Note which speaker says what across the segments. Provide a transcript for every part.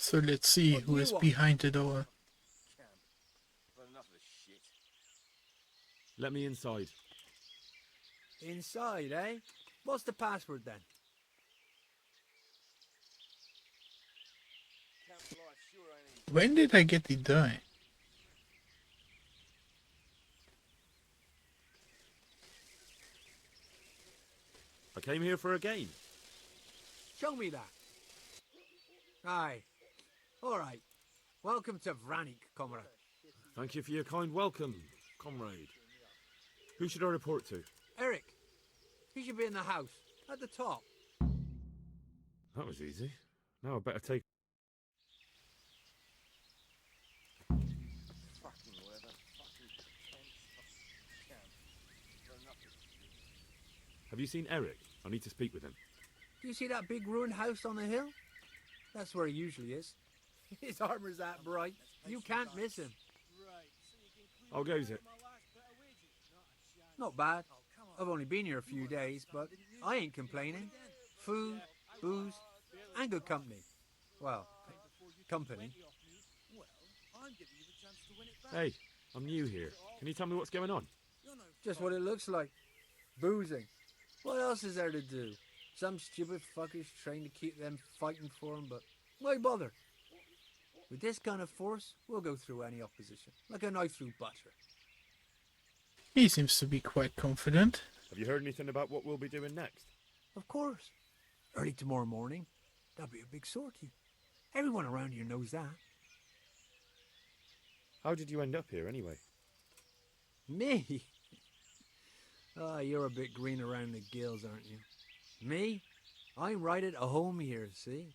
Speaker 1: So let's see
Speaker 2: What do
Speaker 1: who
Speaker 2: you
Speaker 1: is
Speaker 2: want?
Speaker 1: behind the door.
Speaker 3: Camp. I've had enough of this shit.
Speaker 4: Let me inside.
Speaker 2: Inside, eh? What's the password then?
Speaker 3: Camp life sure ain't easy.
Speaker 1: When did I get it done?
Speaker 4: I came here for a game.
Speaker 2: Show me that. Aye. All right. Welcome to Vranik, comrade.
Speaker 4: Thank you for your kind welcome, comrade. Who should I report to?
Speaker 2: Eric, he should be in the house, at the top.
Speaker 4: That was easy. Now I better take...
Speaker 3: Fucking weather. Fucking camp. I've had enough of this shit.
Speaker 4: Have you seen Eric? I need to speak with him.
Speaker 2: Do you see that big ruined house on the hill? That's where he usually is. His armor's that bright. You can't miss him.
Speaker 4: How goes it?
Speaker 2: Not bad. I've only been here a few days, but I ain't complaining. Food, booze, and good company. Well, company.
Speaker 4: Hey, I'm new here. Can you tell me what's going on?
Speaker 2: Just what it looks like. Boozing. What else is there to do? Some stupid fuckers trying to keep them fighting for him, but why bother? With this kind of force, we'll go through any opposition, like a knife through butter.
Speaker 1: He seems to be quite confident.
Speaker 4: Have you heard anything about what we'll be doing next?
Speaker 2: Of course. Early tomorrow morning, there'll be a big sortie. Everyone around here knows that.
Speaker 4: How did you end up here anyway?
Speaker 2: Me? Ah, you're a bit green around the gills, aren't you? Me? I'm right at home here, see?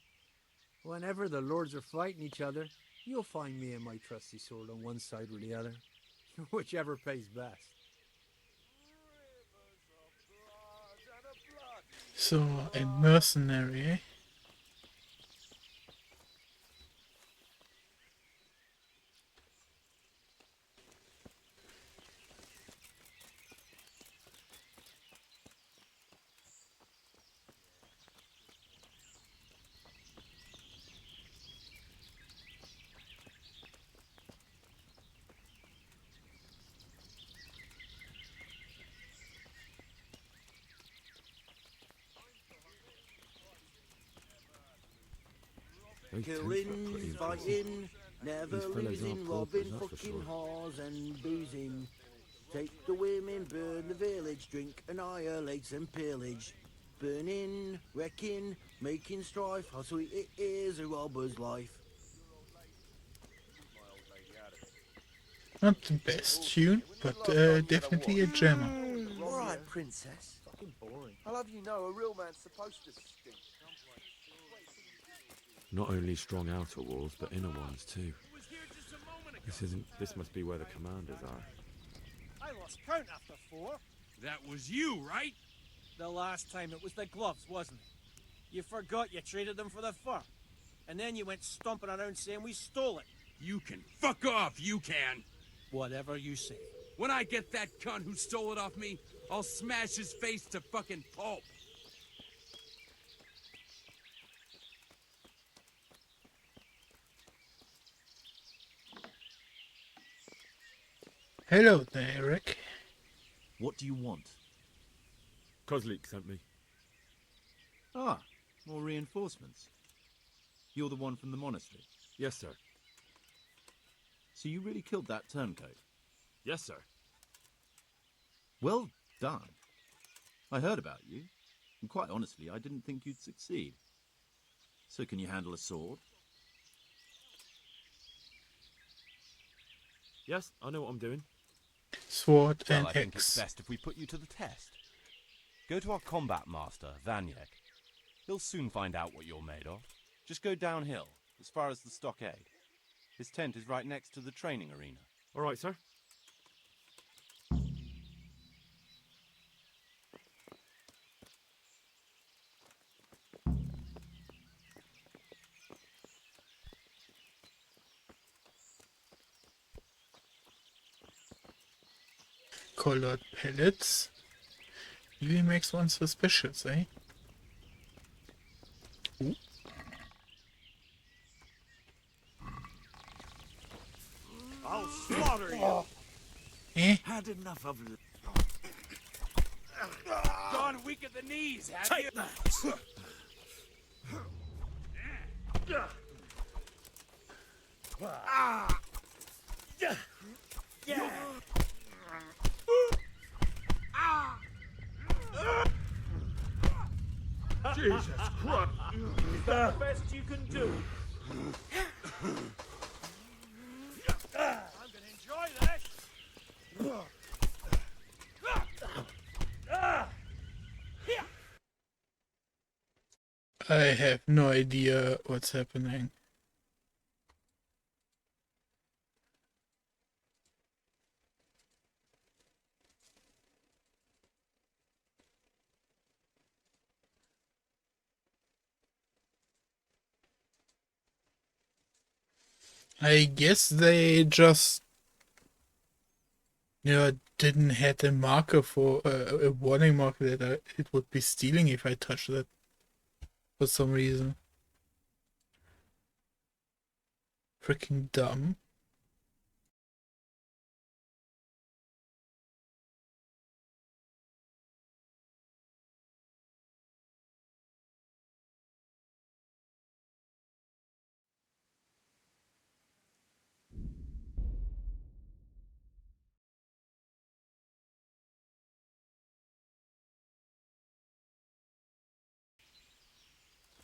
Speaker 2: Whenever the lords are fighting each other, you'll find me and my trusty sword on one side or the other. Whichever pays best.
Speaker 1: So, a mercenary, eh?
Speaker 4: Those tents look
Speaker 5: Killing,
Speaker 4: pretty impressive.
Speaker 5: fighting, never
Speaker 4: These fellas
Speaker 5: losing,
Speaker 4: aren't
Speaker 5: robbing,
Speaker 4: paupers, that's for
Speaker 5: fucking
Speaker 4: sure.
Speaker 5: whores and boozing. Take the women, burn the village, drink, annihilate and pillage. Burning, wrecking, making strife, how sweet it is a robber's life.
Speaker 1: Not the best tune, but definitely a jammer.
Speaker 5: Alright, princess.
Speaker 2: Fucking boring.
Speaker 3: I'll have you know, a real man's supposed to stink.
Speaker 4: Not only strong outer walls, but inner ones too. This must be where the commanders are.
Speaker 6: I lost count after 4.
Speaker 7: That was you, right?
Speaker 6: The last time it was the gloves, wasn't it? You forgot you traded them for the fur. And then you went stomping around saying we stole it.
Speaker 7: You can fuck off, you can.
Speaker 6: Whatever you say.
Speaker 7: When I get that cunt who stole it off me, I'll smash his face to fucking pulp.
Speaker 1: Hello there, Eric.
Speaker 8: What do you want?
Speaker 4: Kozlik sent me.
Speaker 8: Ah, more reinforcements. You're the one from the monastery.
Speaker 4: Yes, sir.
Speaker 8: So you really killed that turncoat?
Speaker 4: Yes, sir.
Speaker 8: Well done. I heard about you, and quite honestly, I didn't think you'd succeed. So can you handle a sword?
Speaker 4: Yes, I know what I'm doing.
Speaker 1: Sword
Speaker 9: Well,
Speaker 1: and
Speaker 9: I think it's
Speaker 1: axe.
Speaker 9: best if we put you to the test. Go to our combat master, Vanyek. He'll soon find out what you're made of. Just go downhill, as far as the stockade. His tent is right next to the training arena.
Speaker 4: All right, sir.
Speaker 1: Colored pellets. Really makes one suspicious, eh? Ooh.
Speaker 7: had enough of it. Gone weak at the knees, have you?
Speaker 6: Take that! Jesus Christ! Is that the best you can do? I'm gonna enjoy this!
Speaker 1: I have no idea what's happening. I guess they just, didn't have a marker for a warning marker that it would be stealing if I touched it for some reason. Freaking dumb.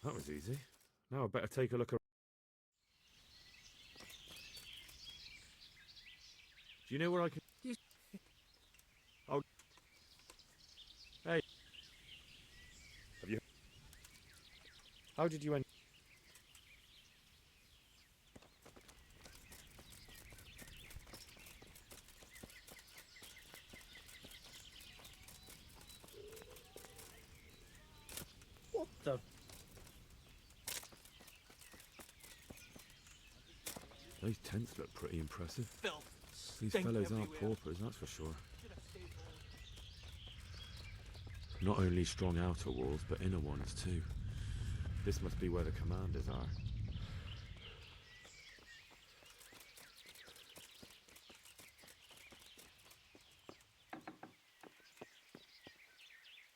Speaker 4: That was easy. Now I better take a look around. Do you know where I can... Oh. Hey. Have you... How did you end...
Speaker 6: What the...
Speaker 4: Those tents look pretty impressive.
Speaker 6: Filth.
Speaker 4: These
Speaker 6: Stink
Speaker 4: fellows aren't
Speaker 6: everywhere.
Speaker 4: paupers, that's for sure. Not only strong outer walls, but inner ones too. This must be where the commanders are.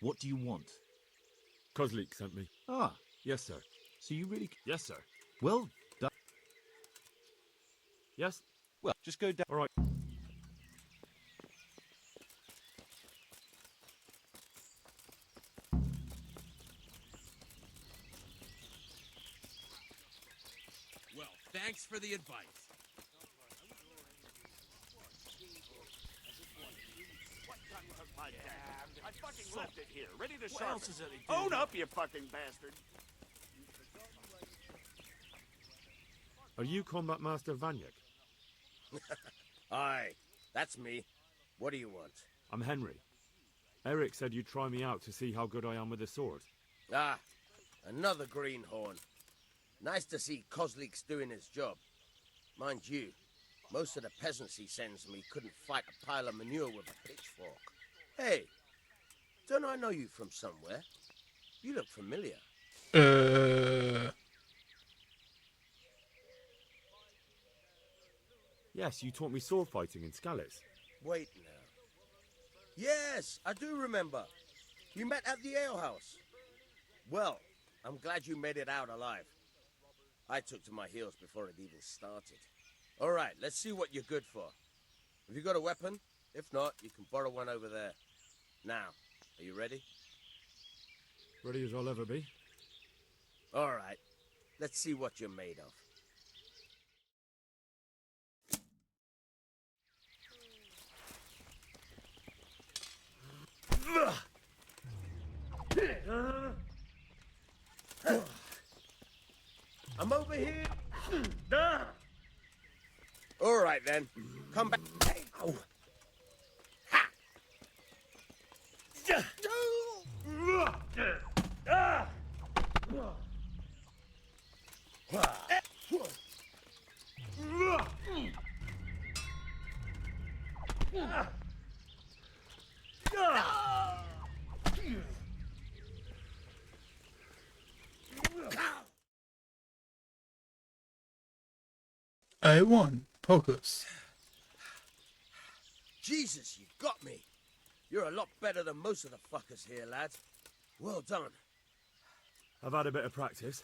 Speaker 8: What do you want?
Speaker 4: Kozlik sent me.
Speaker 8: Ah,
Speaker 4: Yes, sir.
Speaker 8: so you really...
Speaker 4: Yes, sir.
Speaker 8: Well done.
Speaker 4: Yes?
Speaker 9: Well, just go down.
Speaker 4: All right.
Speaker 7: Well, thanks for the advice.
Speaker 3: I fucking left it here, ready to
Speaker 6: What
Speaker 3: sharpen.
Speaker 6: else is it he
Speaker 3: Own
Speaker 6: did?
Speaker 3: up, you fucking bastard.
Speaker 4: Are you Combat Master Vanyek?
Speaker 10: Aye, that's me. What do you want?
Speaker 4: I'm Henry. Eric said you'd try me out to see how good I am with the sword.
Speaker 10: Ah, another greenhorn. Nice to see Kozlik's doing his job. Mind you, most of the peasants he sends me couldn't fight a pile of manure with a pitchfork. Hey, don't I know you from somewhere? You look familiar.
Speaker 4: Yes, you taught me sword fighting in Skalitz.
Speaker 10: Wait now. Yes, I do remember. We met at the alehouse. Well, I'm glad you made it out alive. I took to my heels before it even started. All right, let's see what you're good for. Have you got a weapon? If not, you can borrow one over there. Now, are you ready?
Speaker 4: Ready as I'll ever be.
Speaker 10: All right, let's see what you're made of. I'm over here. All right, then. Come back. Ow. Ha!
Speaker 1: I won. Focus.
Speaker 10: Jesus, you got me. You're a lot better than most of the fuckers here, lad. Well done.
Speaker 4: I've had a bit of practice.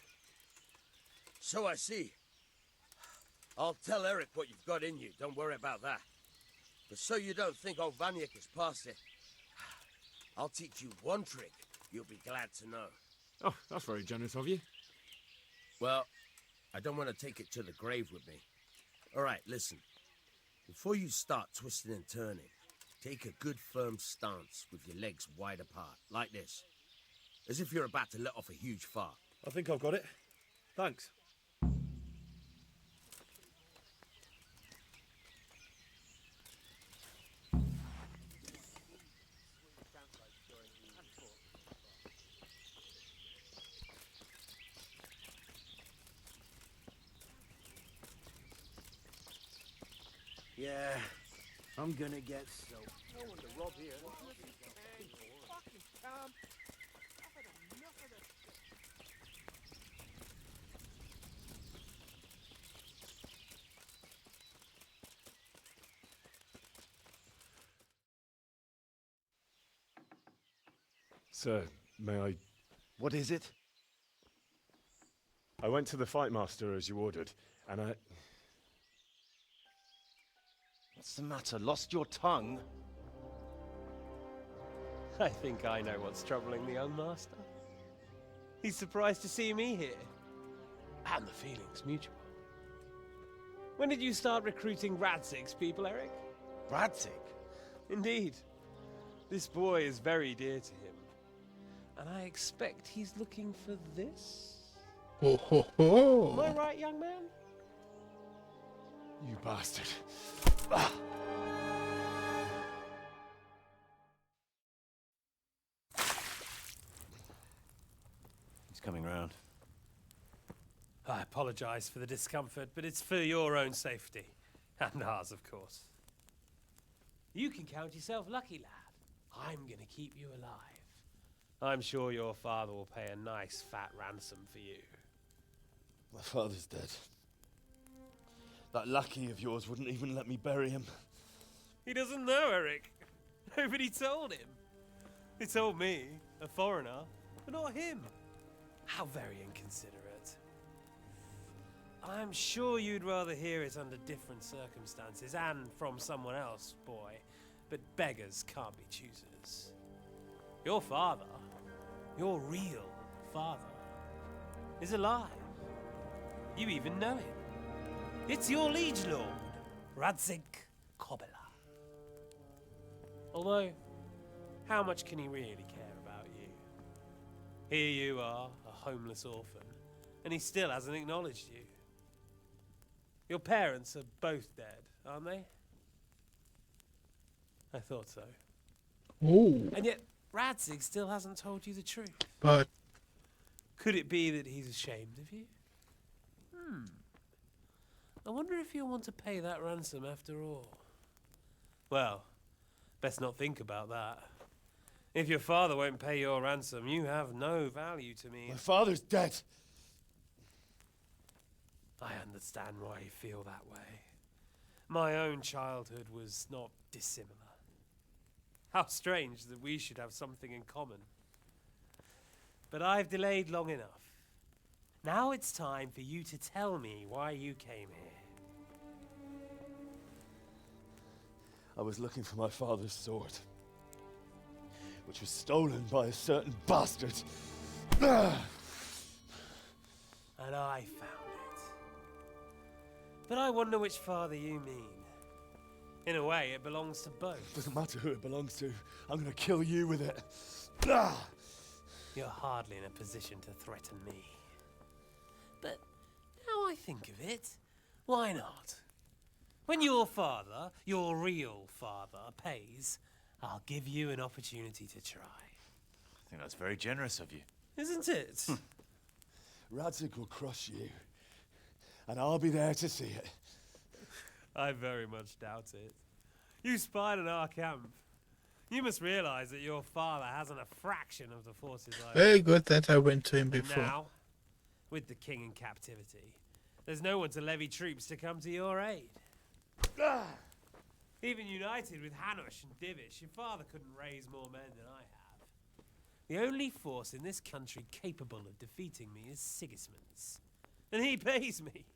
Speaker 10: So I see. I'll tell Eric what you've got in you. Don't worry about that. But so you don't think old Vanyek is past it, I'll teach you one trick you'll be glad to know.
Speaker 4: Oh, that's very generous of you.
Speaker 10: Well, I don't want to take it to the grave with me. All right, listen. Before you start twisting and turning, take a good firm stance with your legs wide apart, like this. As if you're about to let off a huge fart.
Speaker 4: I think I've got it. Thanks.
Speaker 5: Yeah, I'm gonna get soaked.
Speaker 6: No one to rob here. Fucking calm. I've had enough of this shit.
Speaker 4: Sir, may I...
Speaker 8: What is it?
Speaker 4: I went to the fight master as you ordered, and I...
Speaker 8: What's the matter? Lost your tongue?
Speaker 11: I think I know what's troubling the young master. He's surprised to see me here. And the feeling's mutual. When did you start recruiting Radzig's people, Eric?
Speaker 8: Radzig?
Speaker 11: Indeed. This boy is very dear to him. And I expect he's looking for this?
Speaker 1: Ho ho ho!
Speaker 11: Am I right, young man?
Speaker 4: You bastard.
Speaker 8: He's coming round.
Speaker 11: I apologize for the discomfort, but it's for your own safety. And ours, of course. You can count yourself lucky, lad. I'm gonna keep you alive. I'm sure your father will pay a nice fat ransom for you.
Speaker 8: My father's dead. That lackey of yours wouldn't even let me bury him.
Speaker 11: He doesn't know, Eric. Nobody told him. He told me, a foreigner, but not him. How very inconsiderate. I'm sure you'd rather hear it under different circumstances and from someone else, boy. But beggars can't be choosers. Your father, your real father, is alive. You even know him. It's your liege lord, Radzig Kobyla. Although, how much can he really care about you? Here you are, a homeless orphan, and he still hasn't acknowledged you. Your parents are both dead, aren't they? I thought so.
Speaker 1: Oh.
Speaker 11: And yet, Radzig still hasn't told you the truth.
Speaker 1: But
Speaker 11: Could it be that he's ashamed of you? I wonder if you'll want to pay that ransom after all. Well, best not think about that. If your father won't pay your ransom, you have no value to me.
Speaker 8: My father's dead.
Speaker 11: I understand why you feel that way. My own childhood was not dissimilar. How strange that we should have something in common. But I've delayed long enough. Now it's time for you to tell me why you came here.
Speaker 8: I was looking for my father's sword, which was stolen by a certain bastard.
Speaker 11: And I found it. But I wonder which father you mean. In a way, it belongs to both.
Speaker 8: Doesn't matter who it belongs to. I'm gonna kill you with it.
Speaker 11: You're hardly in a position to threaten me. But now I think of it, why not? When your father, your real father, pays, I'll give you an opportunity to try.
Speaker 8: I think that's very generous of you.
Speaker 11: Isn't it?
Speaker 8: Radzig will crush you, and I'll be there to see it.
Speaker 11: I very much doubt it. You spied on our camp. You must realize that your father hasn't a fraction of the forces I have.
Speaker 1: very good that I went to him
Speaker 11: And
Speaker 1: before.
Speaker 11: now, with the king in captivity, there's no one to levy troops to come to your aid. Even united with Hanush and Divish, your father couldn't raise more men than I have. The only force in this country capable of defeating me is Sigismund's. And he pays me.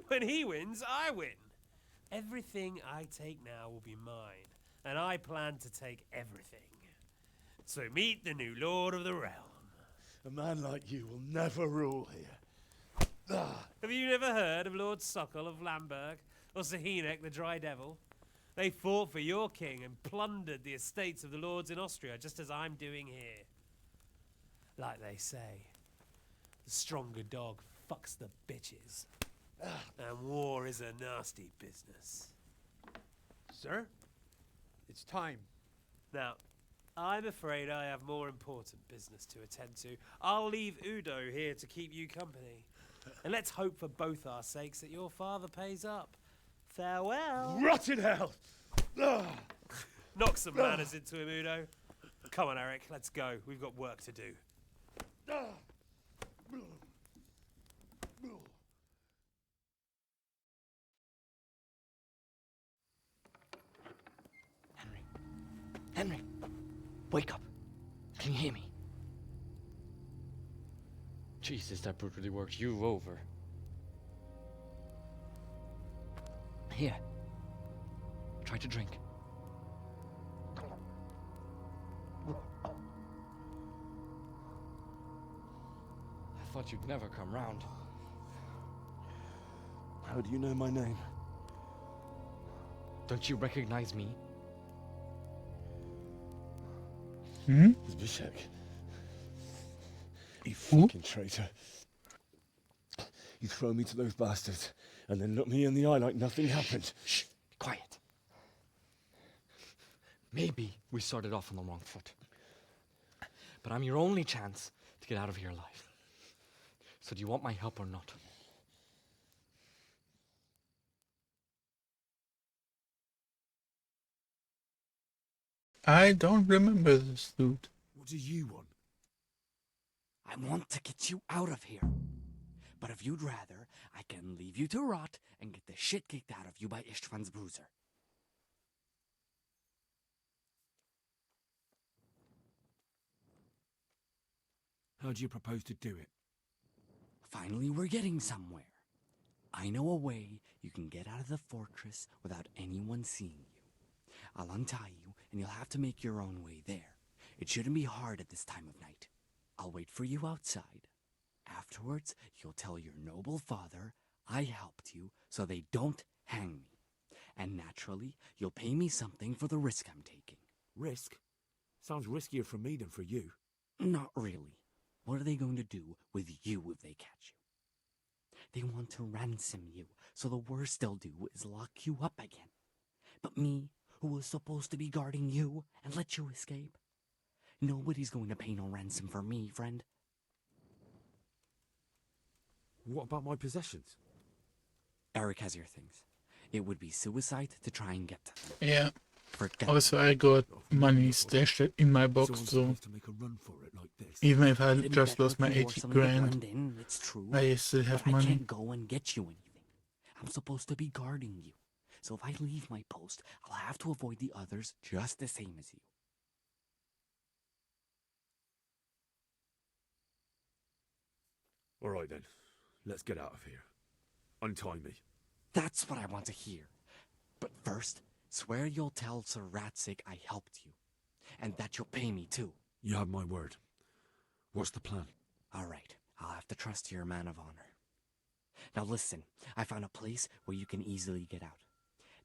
Speaker 11: When he wins, I win. Everything I take now will be mine, and I plan to take everything. So meet the new Lord of the Realm.
Speaker 12: A man like you will never rule here.
Speaker 11: Have you never heard of Lord Sokol of Lamberg, or Sahinek the Dry Devil? They fought for your king and plundered the estates of the lords in Austria, just as I'm doing here. Like they say, the stronger dog fucks the bitches. And war is a nasty business.
Speaker 2: Sir, it's time.
Speaker 11: Now, I'm afraid I have more important business to attend to. I'll leave Udo here to keep you company. And let's hope for both our sakes that your father pays up. Farewell.
Speaker 12: Rot in hell!
Speaker 11: Knock some manners into him, Udo. Come on, Eric, let's go. We've got work to do.
Speaker 13: Henry, wake up. Can you hear me?
Speaker 14: Jesus, that brutally worked you over.
Speaker 13: Here. Try to drink.
Speaker 14: I thought you'd never come round.
Speaker 12: How do you know my name?
Speaker 14: Don't you recognize me?
Speaker 12: Zbyszek. You fucking traitor. You throw me to those bastards and then look me in the eye like nothing happened.
Speaker 13: Shh, be quiet.
Speaker 14: Maybe we started off on the wrong foot. But I'm your only chance to get out of here alive. So do you want my help or not?
Speaker 1: I don't remember this dude.
Speaker 12: What do you want?
Speaker 13: I want to get you out of here. But if you'd rather, I can leave you to rot and get the shit kicked out of you by István's bruiser.
Speaker 12: How do you propose to do it?
Speaker 13: Finally, we're getting somewhere. I know a way you can get out of the fortress without anyone seeing you. I'll untie you, and you'll have to make your own way there. It shouldn't be hard at this time of night. I'll wait for you outside. Afterwards, you'll tell your noble father I helped you so they don't hang me. And naturally, you'll pay me something for the risk I'm taking.
Speaker 12: Risk? Sounds riskier for me than for you.
Speaker 13: Not really. What are they going to do with you if they catch you? They want to ransom you, so the worst they'll do is lock you up again. But me, who was supposed to be guarding you and let you escape? Nobody's going to pay no ransom for me, friend.
Speaker 12: What about my possessions?
Speaker 13: Eric has your things. It would be suicide to try and get to them.
Speaker 1: Yeah.
Speaker 13: Forget
Speaker 1: Also, I got money stashed in my box, so even if I just lost my 80 grand, I still have
Speaker 13: I
Speaker 1: money.
Speaker 13: can't go and get you anything. I'm supposed to be guarding you. So if I leave my post, I'll have to avoid the others just the same as you.
Speaker 12: All right then, let's get out of here. Untie me.
Speaker 13: That's what I want to hear. But first, swear you'll tell Sir Ratsig I helped you. And that you'll pay me too.
Speaker 12: You have my word. What's the plan?
Speaker 13: All right, I'll have to trust you're a man of honor. Now listen, I found a place where you can easily get out.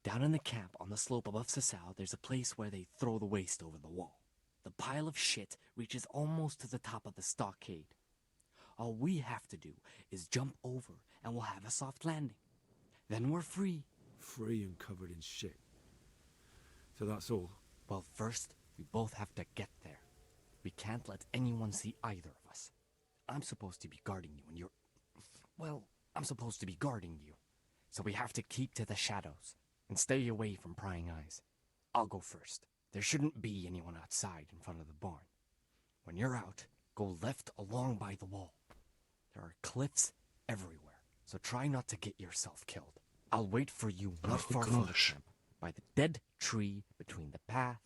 Speaker 13: Down in the camp on the slope above Sasau, there's a place where they throw the waste over the wall. The pile of shit reaches almost to the top of the stockade. All we have to do is jump over and we'll have a soft landing. Then we're free.
Speaker 12: Free and covered in shit. So that's all?
Speaker 13: Well, first, we both have to get there. We can't let anyone see either of us. I'm supposed to be guarding you and you're... Well, I'm supposed to be guarding you. So we have to keep to the shadows and stay away from prying eyes. I'll go first. There shouldn't be anyone outside in front of the barn. When you're out, go left along by the wall. There are cliffs everywhere, so try not to get yourself killed. I'll wait for you not far from the camp, by the dead tree between the path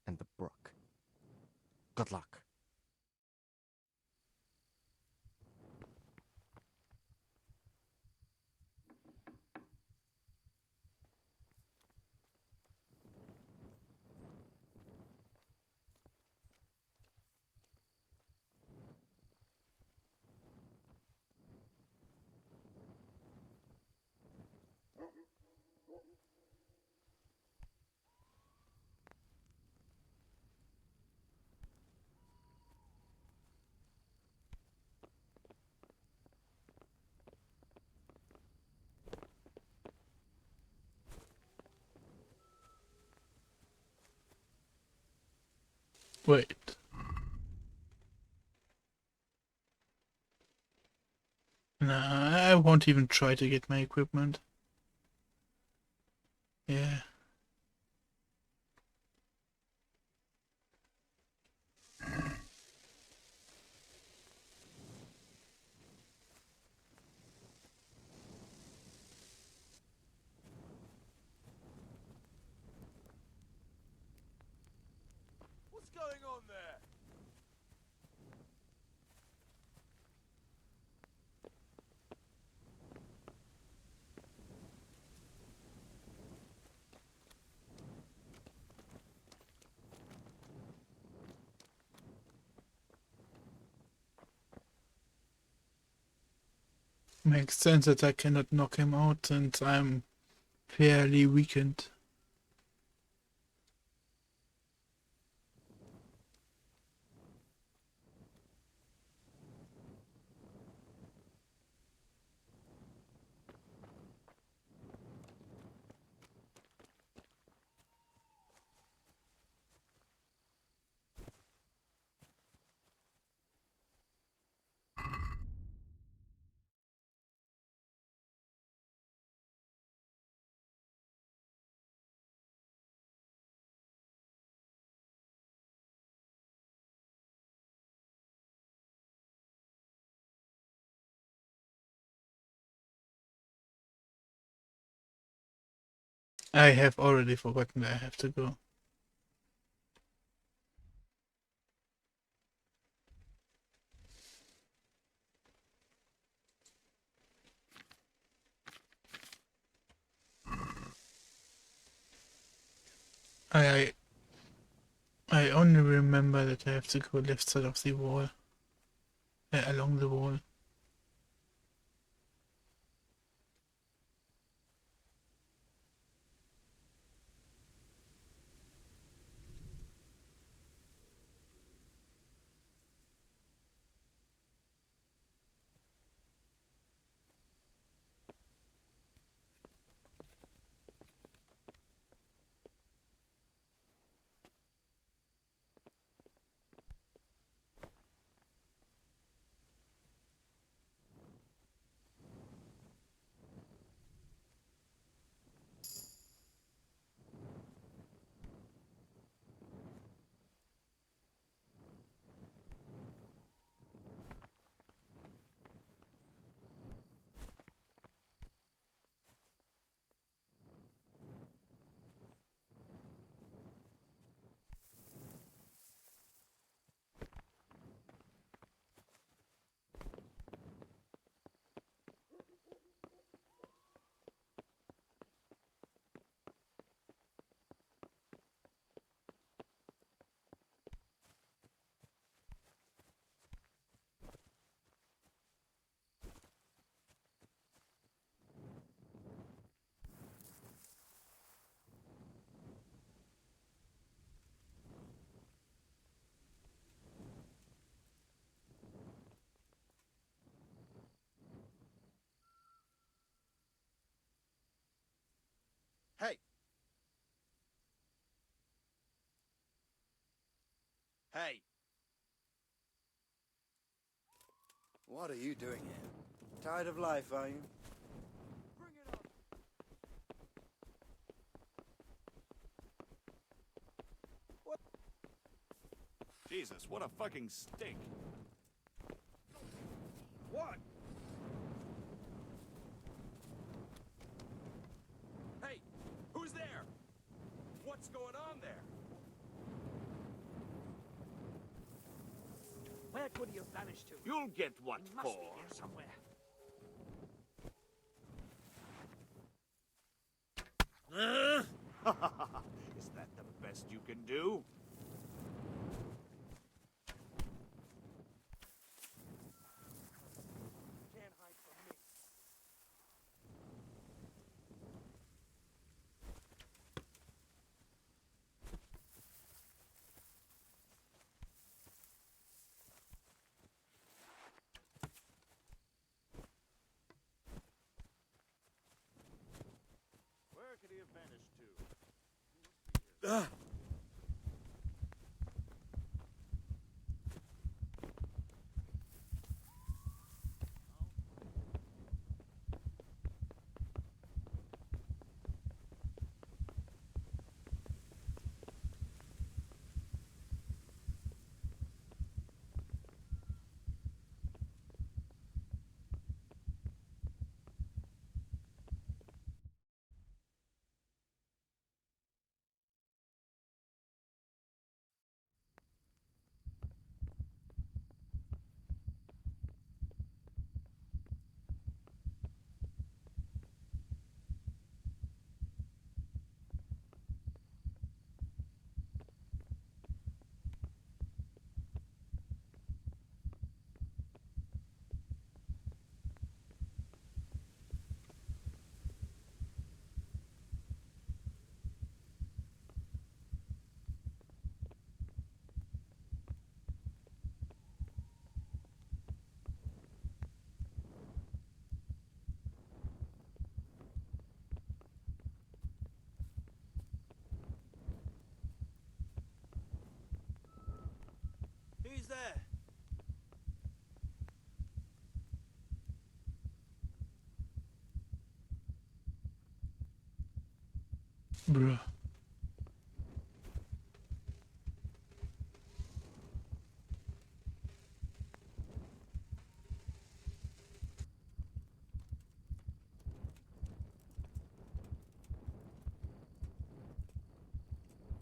Speaker 13: and the brook. Good luck.
Speaker 1: Wait. Nah, I won't even try to get my equipment. Yeah.
Speaker 10: What's going on there?
Speaker 1: Makes sense that I cannot knock him out since I'm fairly weakened. I have already forgotten that I have to go. I only remember that I have to go left side of the wall. Along the wall.
Speaker 10: Hey! Hey!
Speaker 15: What are you doing here? Tired of life, are you?
Speaker 16: Jesus, what a fucking stink.
Speaker 10: What? Hey! Who's there?
Speaker 6: heck would he have vanished to?
Speaker 16: You'll get what
Speaker 6: He must
Speaker 16: for.
Speaker 6: be here somewhere.
Speaker 16: Is that the best you can do?
Speaker 6: Can't hide from me.
Speaker 16: Where could he have vanished to?
Speaker 6: Who's there?
Speaker 1: Bruh.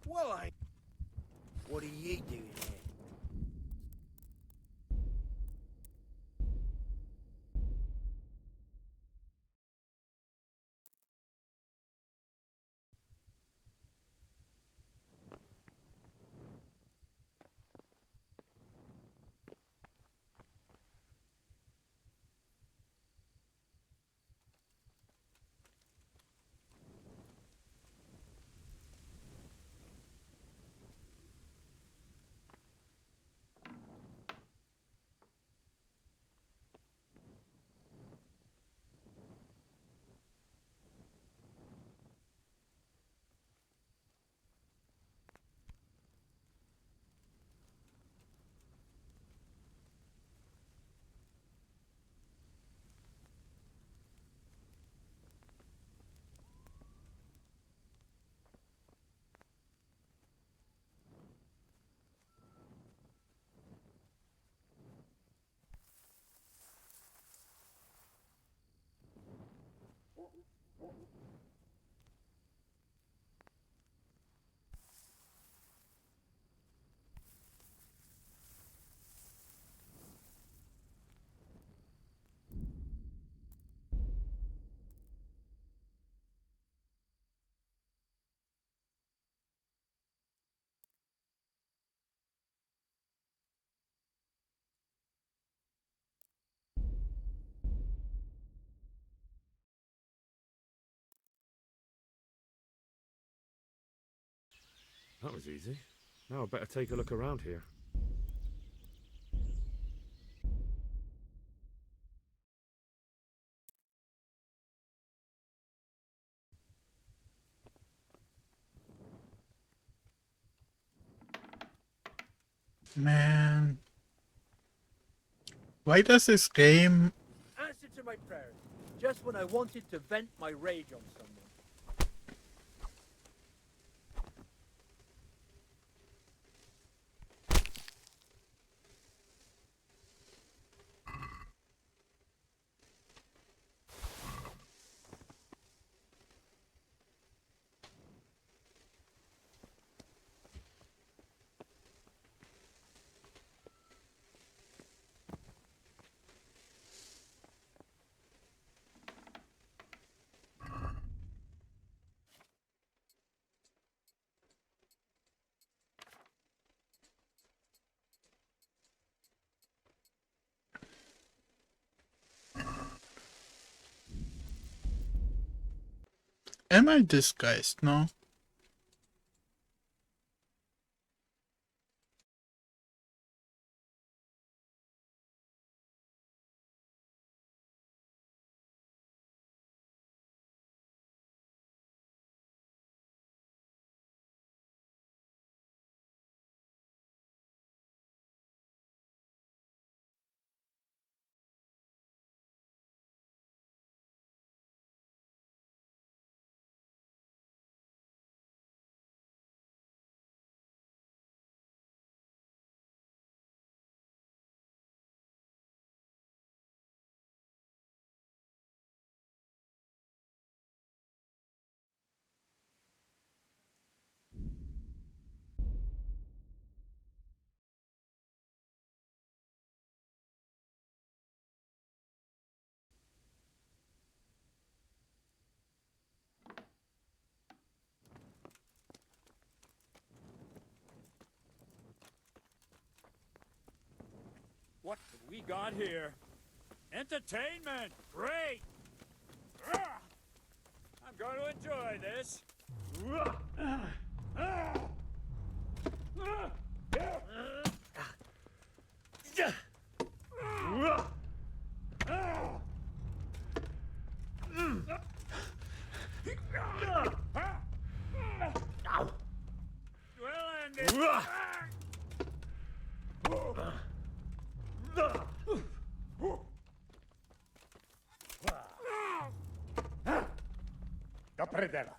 Speaker 10: Well, what are you doing here?
Speaker 4: That was easy. Now I better take a look around here.
Speaker 1: Man. Why does this game...
Speaker 2: Answer to my prayers. Just when I wanted to vent my rage on someone.
Speaker 1: Am I disguised now?
Speaker 16: What have we got here? Entertainment! Great! I'm going to enjoy this. Well ended. Da predela.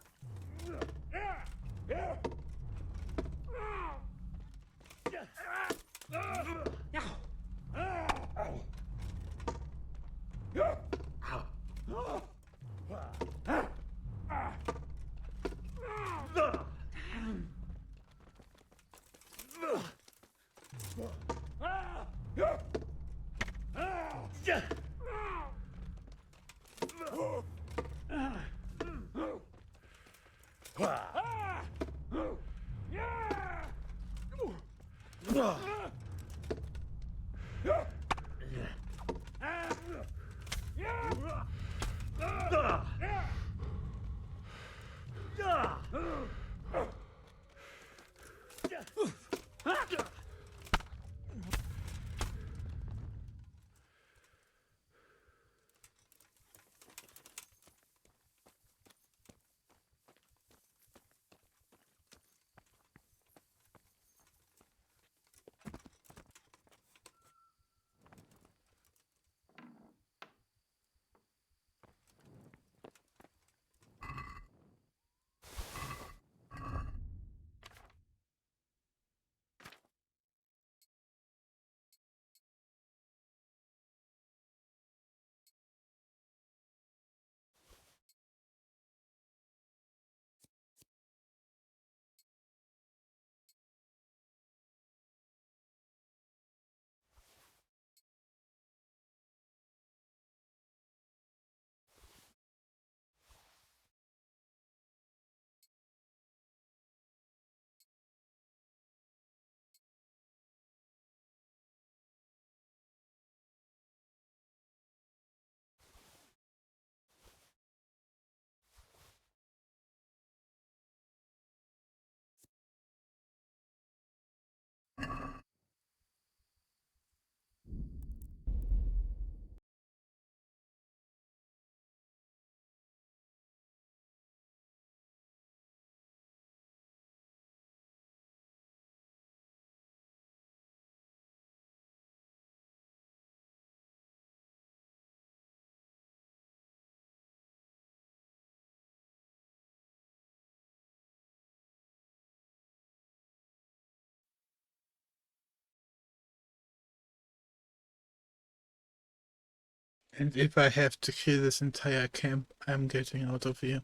Speaker 1: And if I have to kill this entire camp, I'm getting out of here.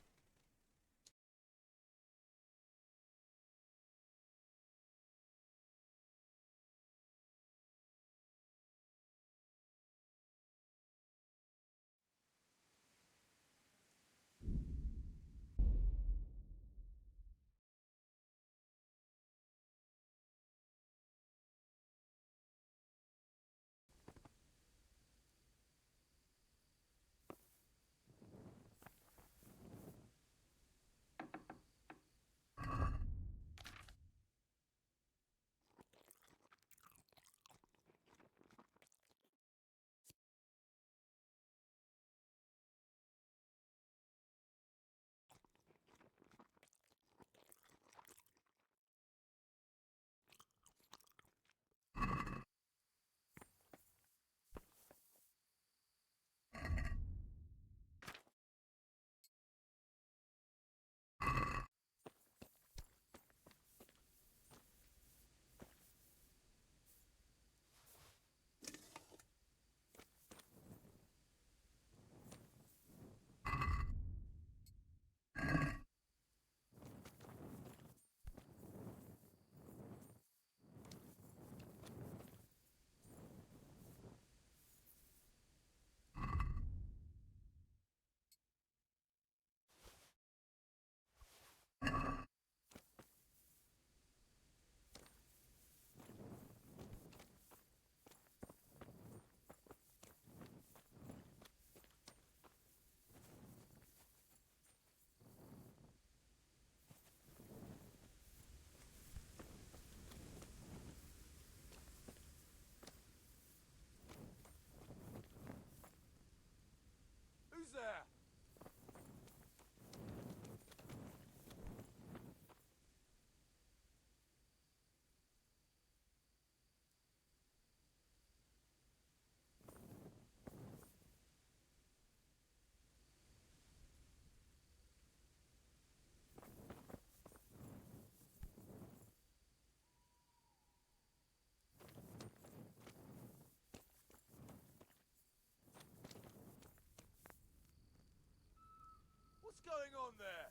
Speaker 10: going on there?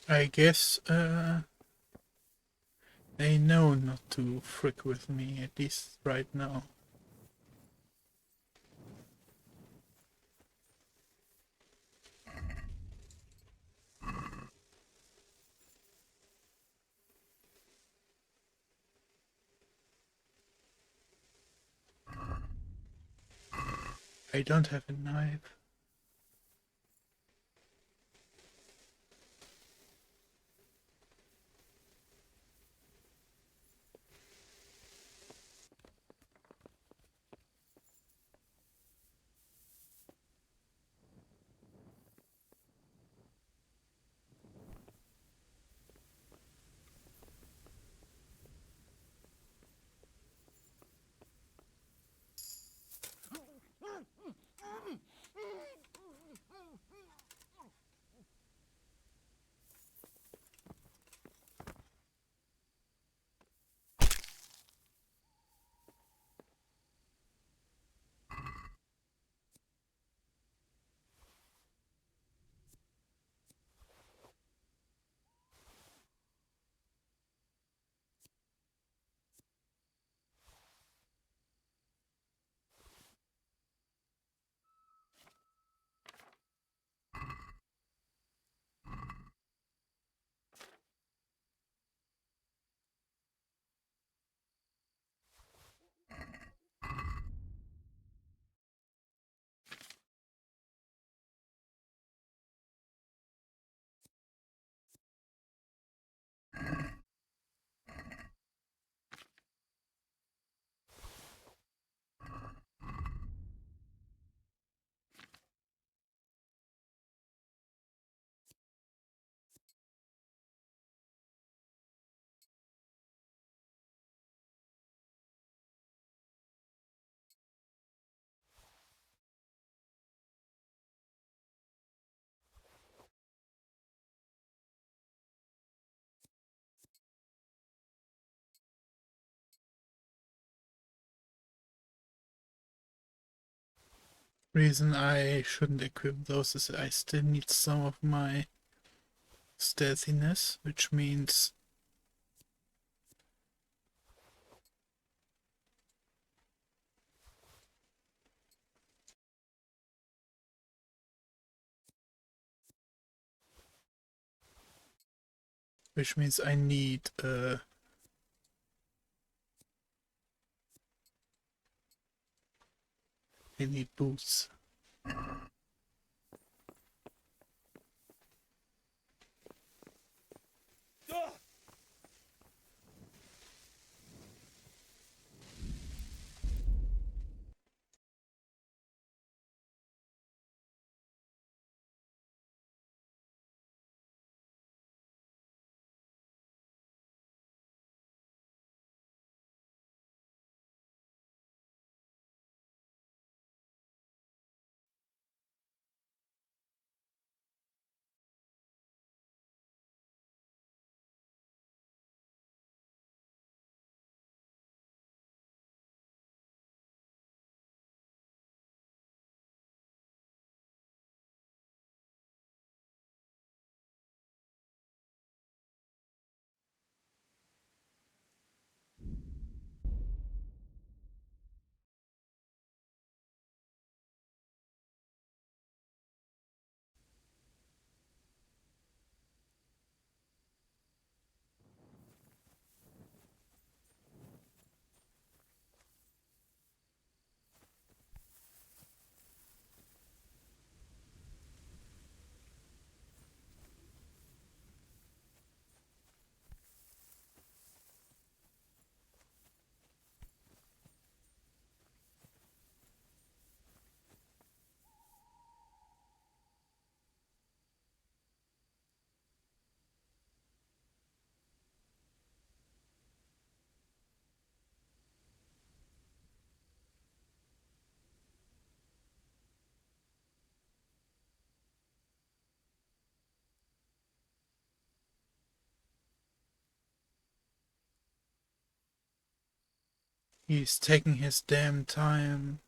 Speaker 1: I guess they know not to frick with me, at least right now. I don't have a knife. Reason I shouldn't equip those is I still need some of my stealthiness, which means I need boots. He's taking his damn time.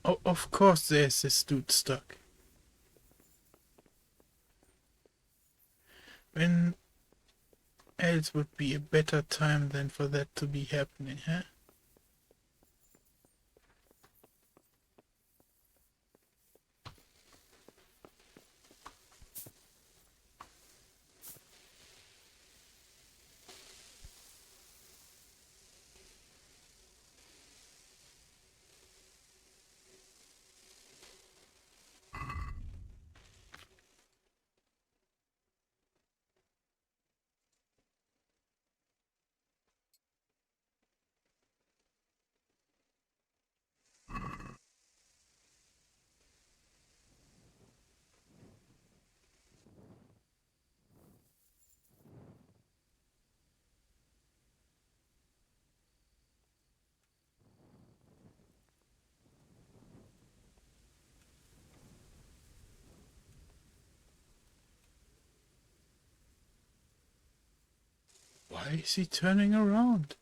Speaker 1: Oh, of course there's this dude stuck. When else would be a better time than for that to be happening, huh? Why is he turning around?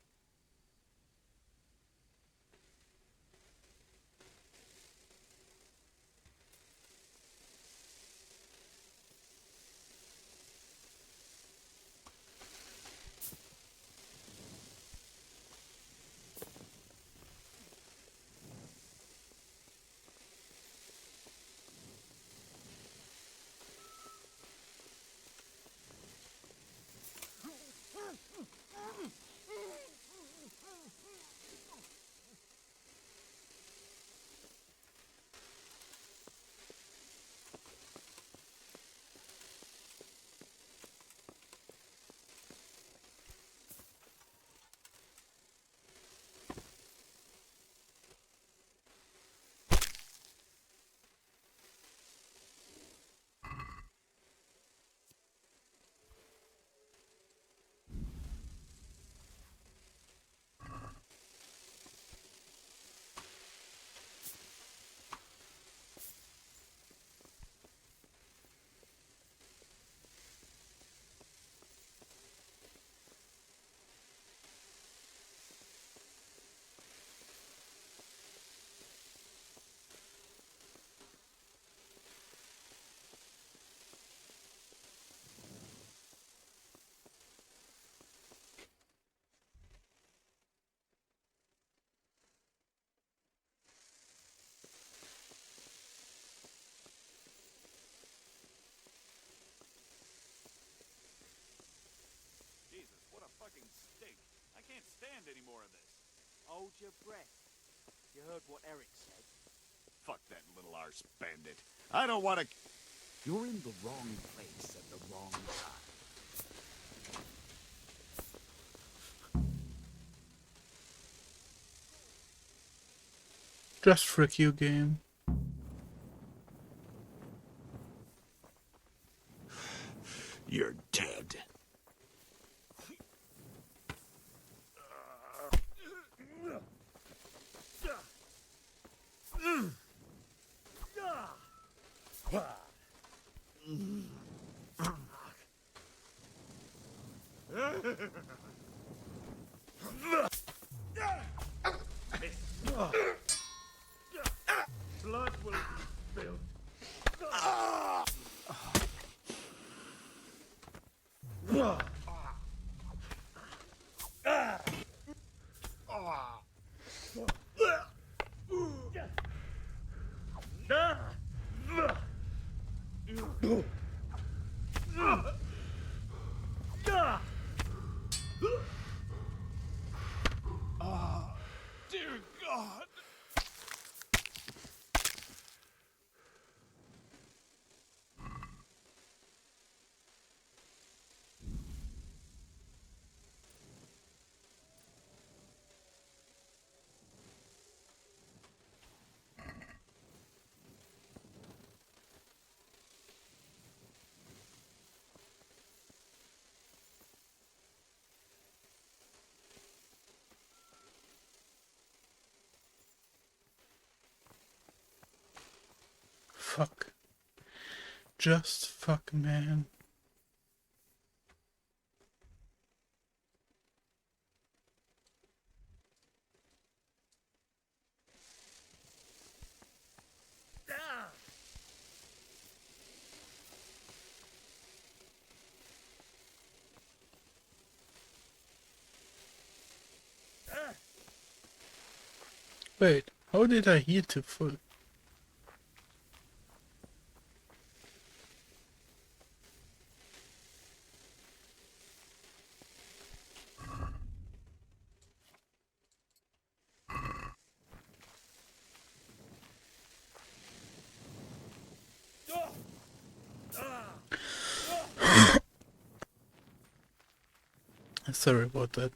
Speaker 16: Jesus, what a fucking stink. I can't stand any more of this.
Speaker 6: Hold your breath. You heard what Eric said.
Speaker 16: Fuck that little arse bandit. I don't want to...
Speaker 17: You're in the wrong place at the wrong time.
Speaker 1: Just frick you, game.
Speaker 16: You're dead.
Speaker 1: fuck. Just fuck, man. Wait, how did I heal to full? Sorry about that.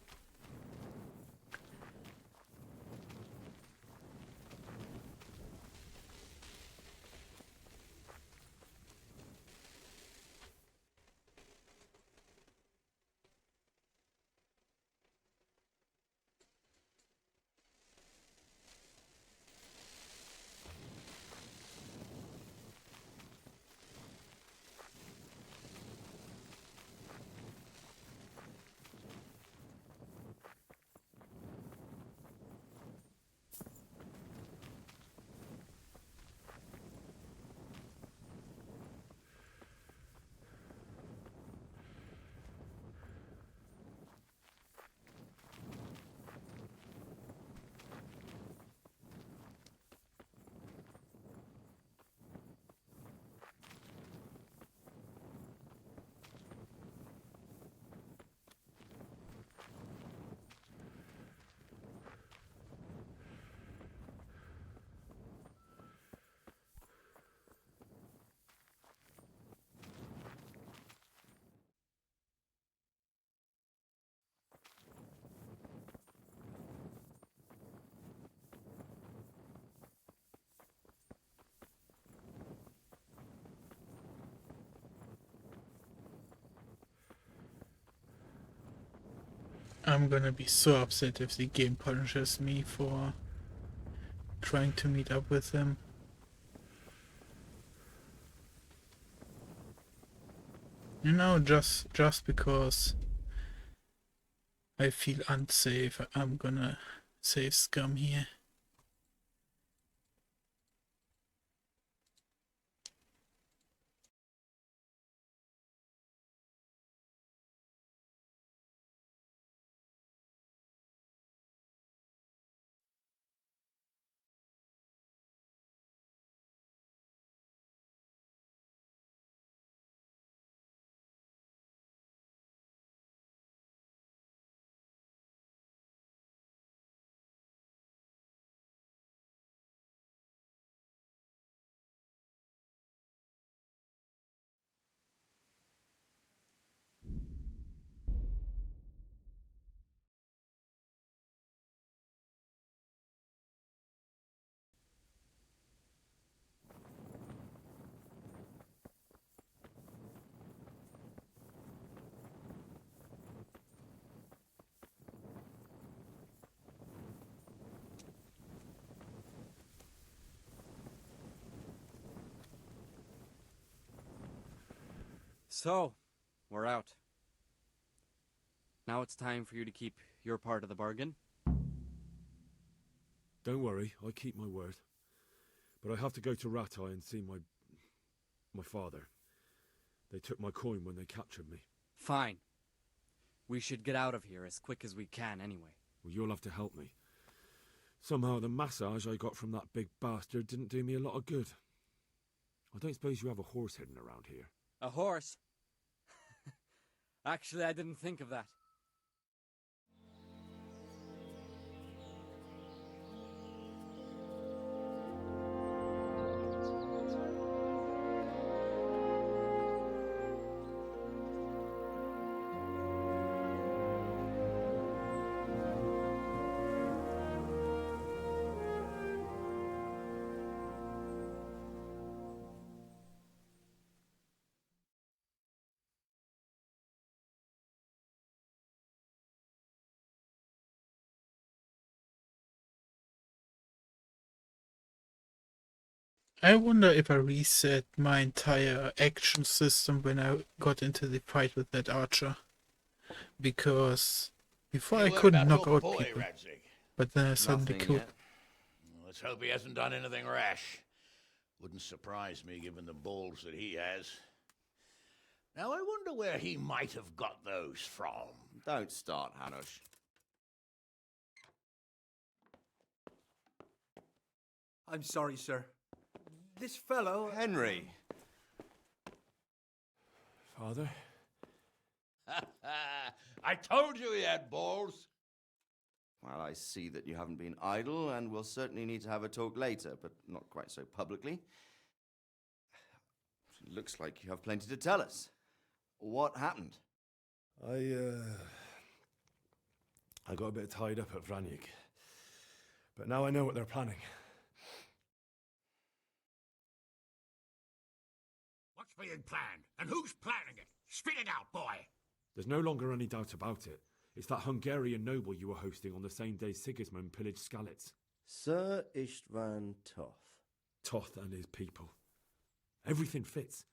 Speaker 1: I'm gonna be so upset if the game punishes me for trying to meet up with them. You know, just because I feel unsafe, I'm gonna save Scum here.
Speaker 13: So, we're out. Now it's time for you to keep your part of the bargain.
Speaker 4: Don't worry, I keep my word. But I have to go to Rattay and see my father. They took my coin when they captured me.
Speaker 13: Fine. We should get out of here as quick as we can anyway.
Speaker 4: Well, you'll have to help me. Somehow the massage I got from that big bastard didn't do me a lot of good. I don't suppose you have a horse hidden around here.
Speaker 13: A horse? Actually, I didn't think of that.
Speaker 1: I wonder if I reset my entire action system when I got into the fight with that archer. Because before
Speaker 18: Hey,
Speaker 1: I
Speaker 18: what
Speaker 1: couldn't
Speaker 18: about
Speaker 1: knock
Speaker 18: old
Speaker 1: out
Speaker 18: boy,
Speaker 1: people,
Speaker 18: Radzig?
Speaker 1: but then I suddenly
Speaker 18: Nothing
Speaker 1: could.
Speaker 18: yet. Let's hope he hasn't done anything rash. Wouldn't surprise me given the balls that he has. Now I wonder where he might have got those from.
Speaker 10: Don't start, Hanush.
Speaker 2: I'm sorry, sir. This fellow...
Speaker 10: Henry.
Speaker 4: Father?
Speaker 18: I told you he had balls.
Speaker 10: Well, I see that you haven't been idle, and we'll certainly need to have a talk later, but not quite so publicly. It looks like you have plenty to tell us. What happened?
Speaker 4: I got a bit tied up at Vranyig. But now I know what they're planning.
Speaker 16: What's being planned? And who's planning it? Spit it out, boy!
Speaker 4: There's no longer any doubt about it. It's that Hungarian noble you were hosting on the same day Sigismund pillaged Skalitz.
Speaker 10: Sir Istvan Toth.
Speaker 4: Toth and his people. Everything fits.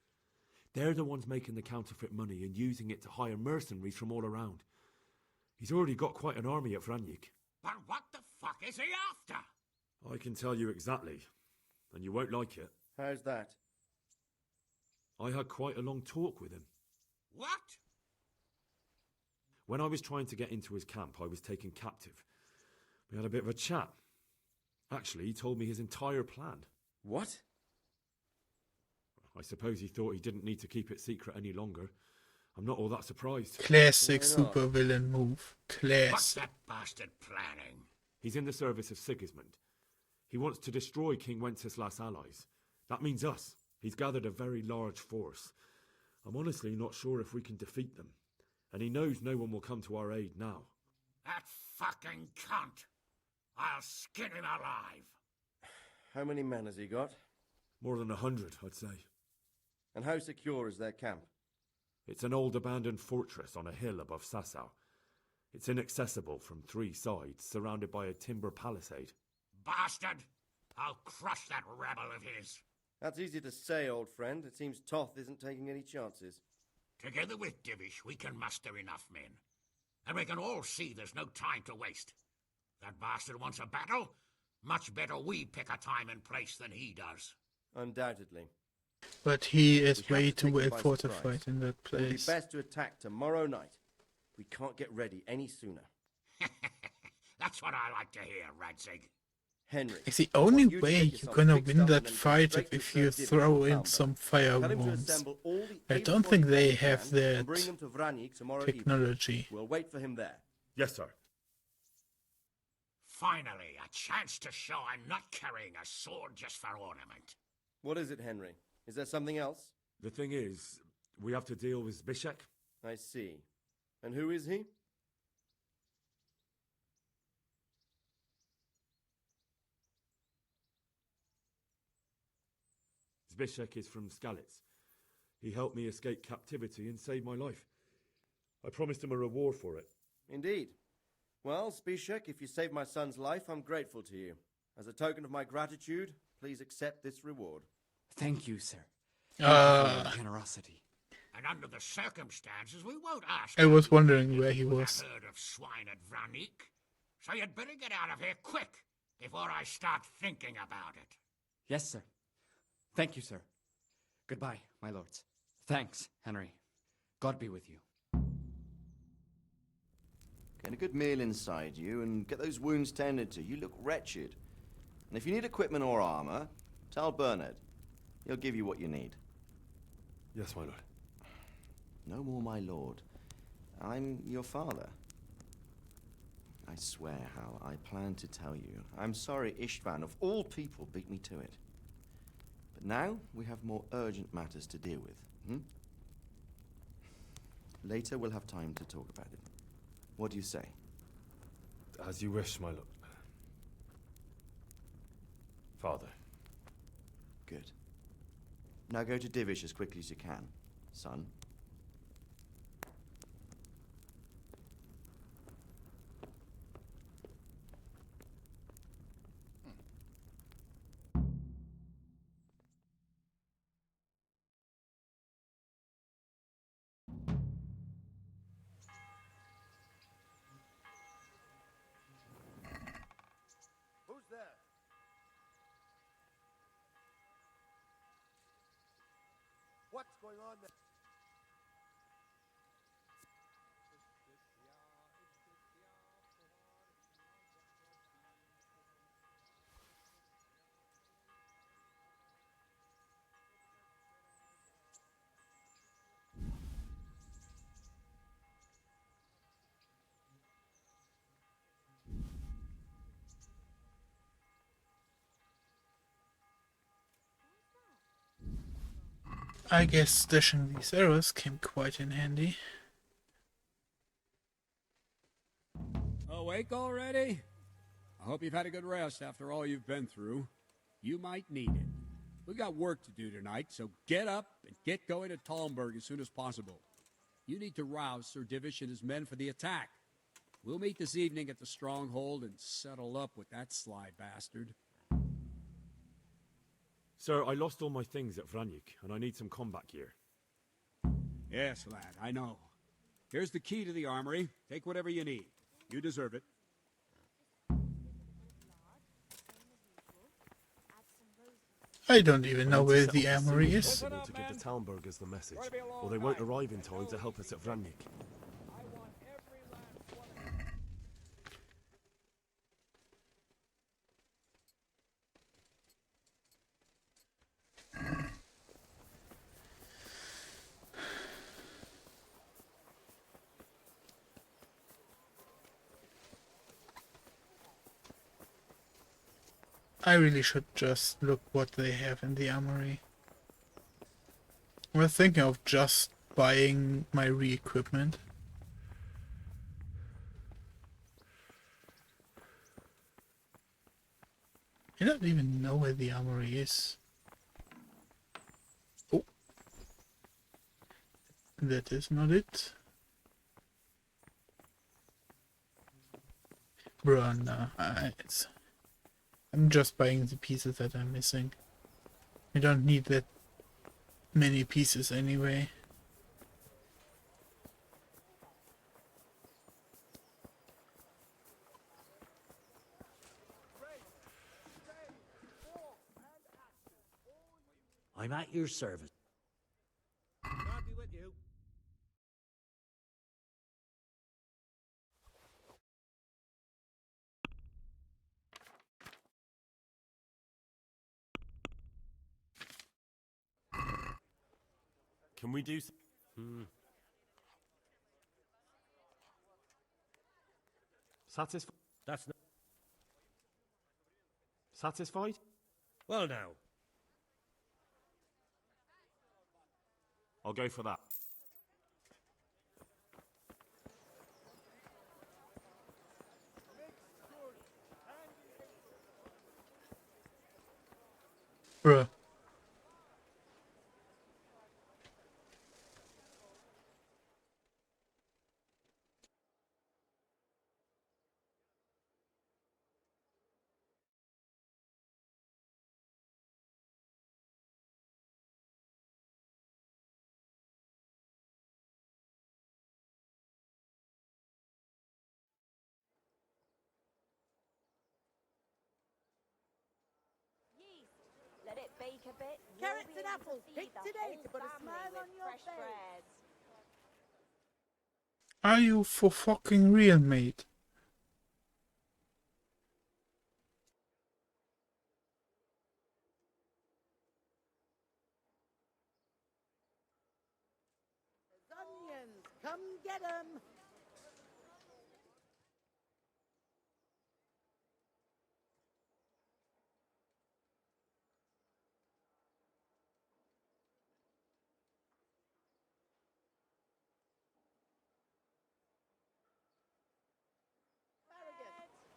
Speaker 4: They're the ones making the counterfeit money and using it to hire mercenaries from all around. He's already got quite an army at Vranyig.
Speaker 16: But what the fuck is he after?
Speaker 4: I can tell you exactly, and you won't like it.
Speaker 10: How's that?
Speaker 4: I had quite a long talk with him.
Speaker 16: What?
Speaker 4: When I was trying to get into his camp, I was taken captive. We had a bit of a chat. Actually, he told me his entire plan.
Speaker 10: What?
Speaker 4: I suppose he thought he didn't need to keep it secret any longer. I'm not all that surprised.
Speaker 1: Classic supervillain move. Classic.
Speaker 16: What's that bastard planning?
Speaker 4: He's in the service of Sigismund. He wants to destroy King Wenceslas' allies. That means us. He's gathered a very large force. I'm honestly not sure if we can defeat them. And he knows no one will come to our aid now.
Speaker 16: That fucking cunt! I'll skin him alive!
Speaker 10: How many men has he got?
Speaker 4: More than 100, I'd say.
Speaker 10: And how secure is their camp?
Speaker 4: It's an old abandoned fortress on a hill above Sasau. It's inaccessible from 3 sides, surrounded by a timber palisade.
Speaker 16: Bastard! I'll crush that rebel of his!
Speaker 10: That's easy to say, old friend. It seems Toth isn't taking any chances.
Speaker 16: Together with Divish, we can muster enough men. And we can all see there's no time to waste. That bastard wants a battle? Much better we pick a time and place than he does.
Speaker 10: Undoubtedly.
Speaker 1: But he is
Speaker 10: We have
Speaker 1: way
Speaker 10: to
Speaker 1: too
Speaker 10: take
Speaker 1: well
Speaker 10: them by
Speaker 1: fortified
Speaker 10: surprise.
Speaker 1: in that
Speaker 10: It would be
Speaker 1: place.
Speaker 10: best to attack tomorrow night. We can't get ready any sooner.
Speaker 16: That's what I like to hear, Radzig.
Speaker 10: Henry.
Speaker 1: It's the only
Speaker 10: you to
Speaker 1: way
Speaker 10: get
Speaker 1: you're
Speaker 10: yourself
Speaker 1: gonna
Speaker 10: fixed
Speaker 1: win
Speaker 10: up
Speaker 1: that
Speaker 10: and then go
Speaker 1: fight
Speaker 10: straight to
Speaker 1: if you
Speaker 10: Sir Divish
Speaker 1: throw
Speaker 10: and
Speaker 1: in
Speaker 10: Falmouth.
Speaker 1: some fire
Speaker 10: Tell him to
Speaker 1: wounds.
Speaker 10: assemble all the
Speaker 1: I
Speaker 10: able
Speaker 1: don't think
Speaker 10: bodied
Speaker 1: they
Speaker 10: men he
Speaker 1: have
Speaker 10: can and bring
Speaker 1: that
Speaker 10: them to Vranyig tomorrow
Speaker 1: technology.
Speaker 10: evening. We'll wait for him there.
Speaker 4: Yes, sir.
Speaker 16: Finally, a chance to show I'm not carrying a sword just for ornament.
Speaker 10: What is it, Henry? Is there something else?
Speaker 4: The thing is, we have to deal with Zbyszek.
Speaker 10: I see. And who is he?
Speaker 4: Zbyszek is from Skalitz. He helped me escape captivity and saved my life. I promised him a reward for it.
Speaker 10: Indeed. Well, Zbyszek, if you saved my son's life, I'm grateful to you. As a token of my gratitude, please accept this reward.
Speaker 13: Thank you, sir. Thank you for your generosity.
Speaker 16: And under the circumstances, we won't ask.
Speaker 1: I was wondering where he
Speaker 16: you
Speaker 1: was.
Speaker 16: that herd of swine at Vranyig. So you'd better get out of here quick before I start thinking about it.
Speaker 13: Yes, sir. Thank you, sir. Goodbye, my lords. Thanks, Henry. God be with you.
Speaker 10: Get a good meal inside you and get those wounds tended to. You look wretched. And if you need equipment or armor, tell Bernard. He'll give you what you need.
Speaker 4: Yes, my lord.
Speaker 10: No more, my lord. I'm your father. I swear, Hal, I plan to tell you. I'm sorry Istvan, of all people, beat me to it. But now we have more urgent matters to deal with. Later we'll have time to talk about it. What do you say?
Speaker 4: As you wish, my lord. Father.
Speaker 10: Good. Now go to Divish as quickly as you can, son. what's going on there.
Speaker 1: I guess stashing these arrows came quite in handy.
Speaker 19: Awake already? I hope you've had a good rest after all you've been through. You might need it. We got work to do tonight, so get up and get going to Talmberg as soon as possible. You need to rouse Sir Divish and his men for the attack. We'll meet this evening at the stronghold and settle up with that sly bastard.
Speaker 4: Sir, I lost all my things at Vranyuk, and I need some combat gear.
Speaker 19: Yes, lad, I know. Here's the key to the armory. Take whatever you need. You deserve it.
Speaker 1: I don't even know where the armory is.
Speaker 12: To give the Talmbergers the message, or they won't arrive in time to help us at Vranyuk.
Speaker 1: I really should just look what they have in the armory. We're thinking of just buying my re-equipment. I don't even know where the armory is. Oh. That is not it. Bruh, no, I'm just buying the pieces that I'm missing. I don't need that many pieces anyway.
Speaker 20: I'm at your service.
Speaker 10: God be with you.
Speaker 12: Can we do Satisfied?
Speaker 6: That's not...
Speaker 12: Satisfied?
Speaker 6: Well now.
Speaker 12: I'll go for that.
Speaker 1: Bruh.
Speaker 21: Let it bake a bit.
Speaker 22: Carrots
Speaker 21: You'll be
Speaker 22: and
Speaker 21: able to
Speaker 22: apples,
Speaker 21: feed
Speaker 22: picked
Speaker 21: the
Speaker 22: today
Speaker 21: whole
Speaker 22: to put a
Speaker 21: family
Speaker 22: smile
Speaker 21: with
Speaker 22: on your
Speaker 21: fresh
Speaker 22: face.
Speaker 21: bread.
Speaker 1: Are you for fucking real, mate?
Speaker 22: Onions, come get 'em.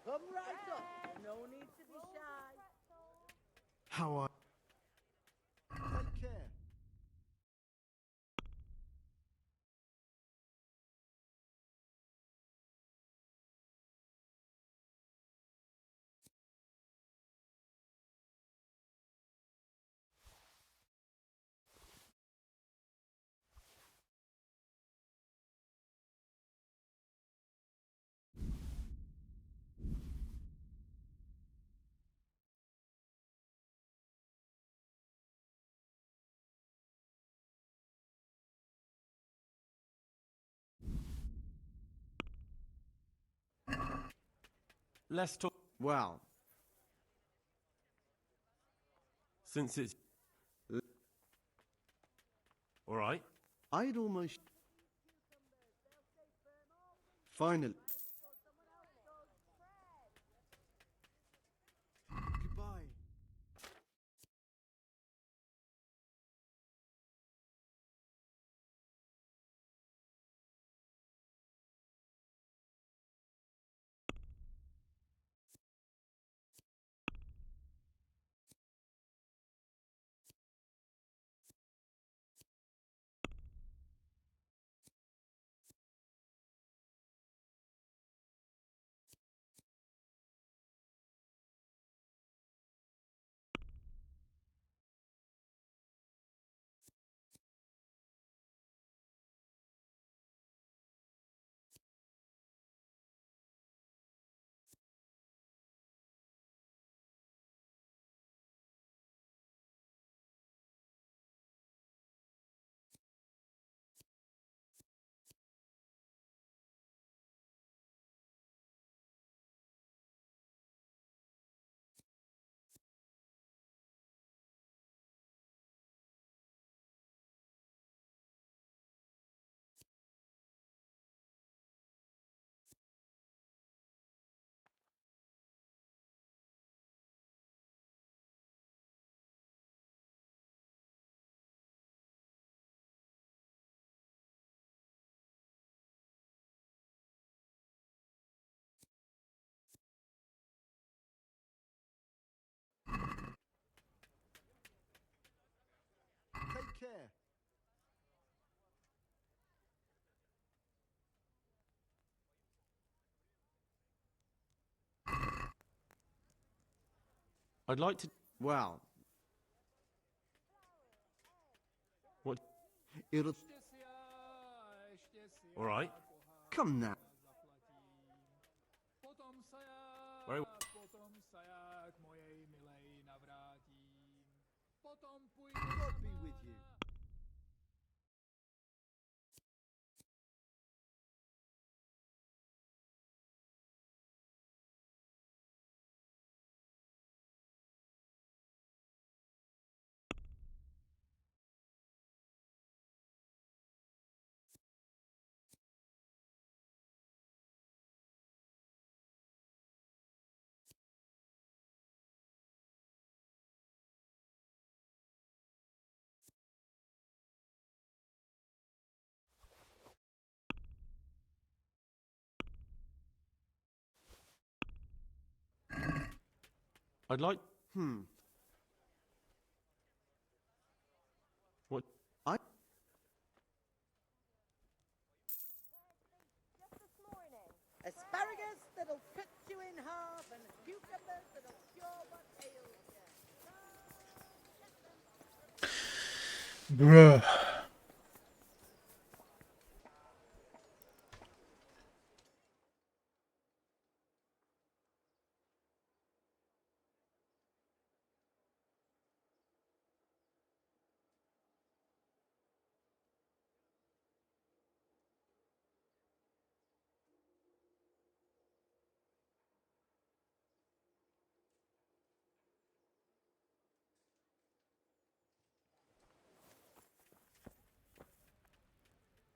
Speaker 22: Come right up. No need to be shy.
Speaker 5: How are... Take care.
Speaker 9: Let's talk.
Speaker 20: Well,
Speaker 9: Since it's. Alright.
Speaker 20: I'd almost. Finally. Goodbye. Take care.
Speaker 9: I'd like to.
Speaker 20: Well.
Speaker 9: What?
Speaker 20: It'll.
Speaker 9: Alright.
Speaker 20: Come now.
Speaker 9: Very well.
Speaker 20: God be with you.
Speaker 9: I'd like. What?
Speaker 20: I.
Speaker 22: Asparagus that'll cut you in half, and cucumbers that'll cure what ails you.
Speaker 1: Bruh.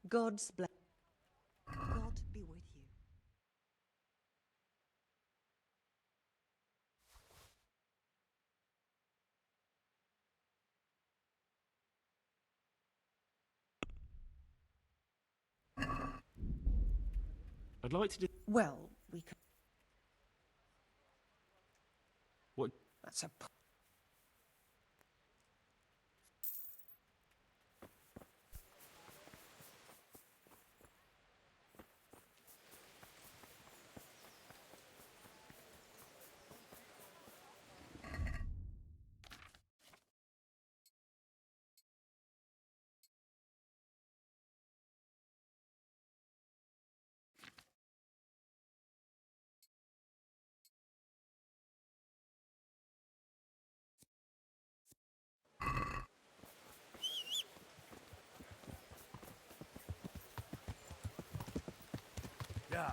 Speaker 23: God's bless. God be with you.
Speaker 9: I'd like to.
Speaker 23: Well, we could.
Speaker 9: What?
Speaker 23: That's a.
Speaker 9: Yeah.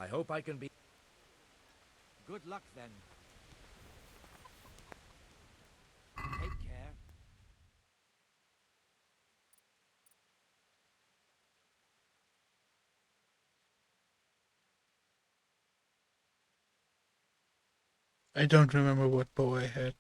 Speaker 2: I hope I can be... Good luck, then. Take care.
Speaker 1: I don't remember what bow I had.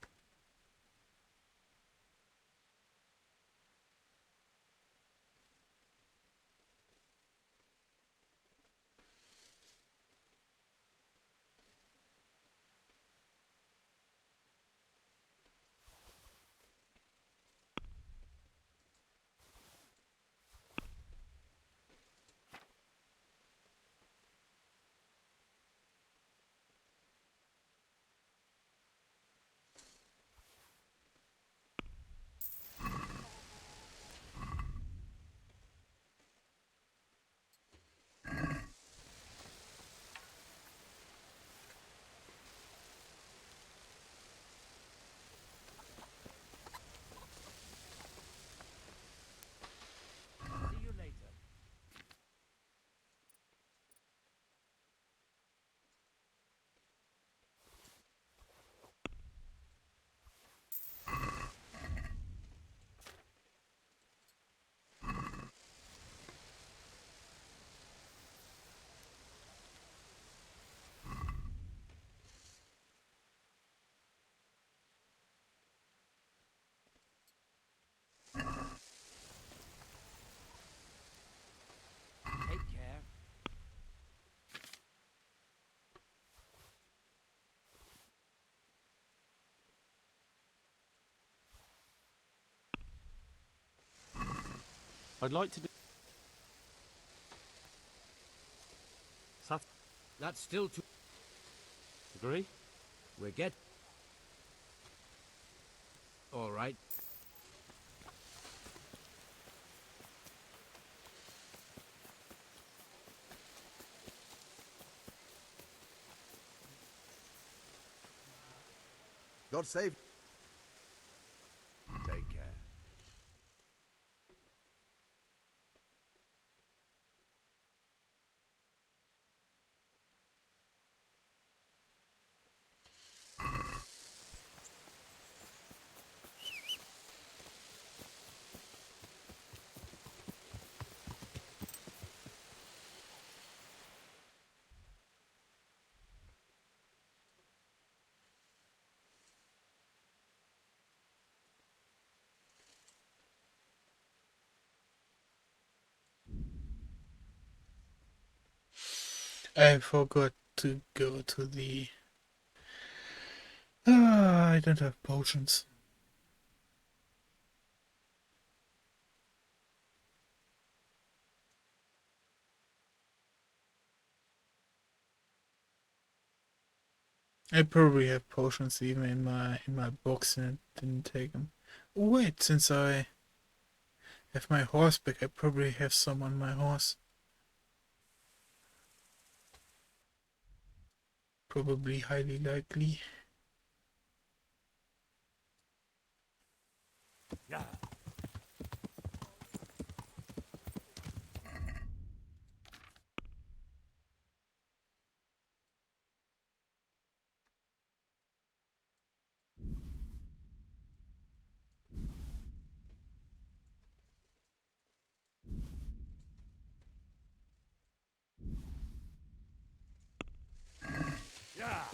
Speaker 2: See you later. Take care.
Speaker 9: I'd like to do...
Speaker 2: That's still too...
Speaker 9: Agree?
Speaker 2: We get... All right.
Speaker 20: God save. Take care.
Speaker 1: I forgot to go to the... I don't have potions. I probably have potions even in my box and didn't take them. Wait, since I have my horse back, I probably have some on my horse. Probably highly likely.
Speaker 2: Yeah. Yeah.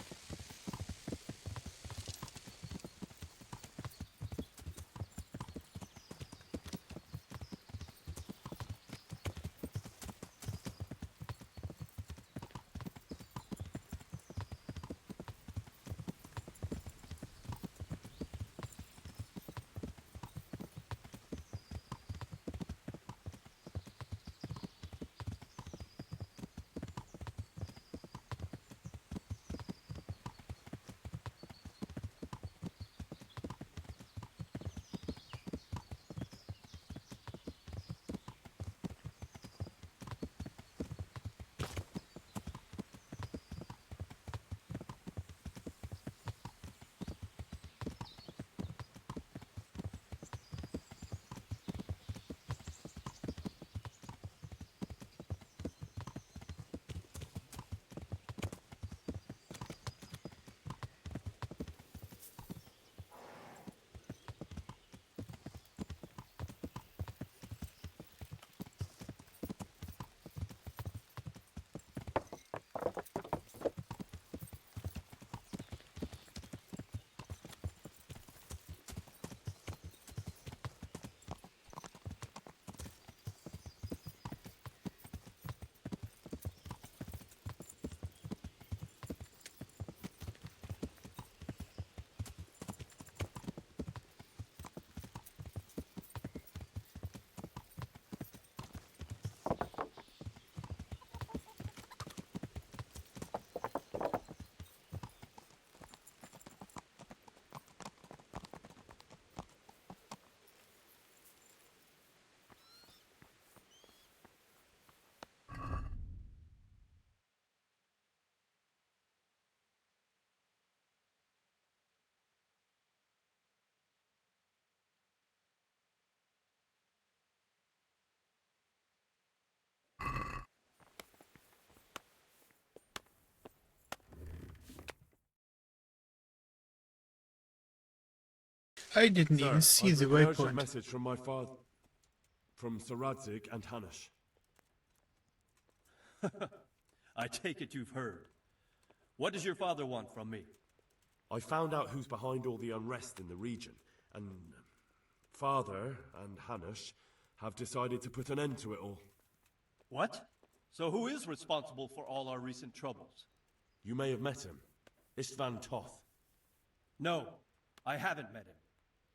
Speaker 1: I didn't
Speaker 4: Sir,
Speaker 1: even see
Speaker 4: I've
Speaker 1: the
Speaker 4: written an urgent
Speaker 1: waypoint.
Speaker 4: message from my father, from Sir Radzig and Hanush.
Speaker 3: I take it you've heard. What does your father want from me?
Speaker 4: I found out who's behind all the unrest in the region, and Father and Hanush have decided to put an end to it all.
Speaker 3: What? So who is responsible for all our recent troubles?
Speaker 4: You may have met him. Istvan Toth.
Speaker 3: No, I haven't met him.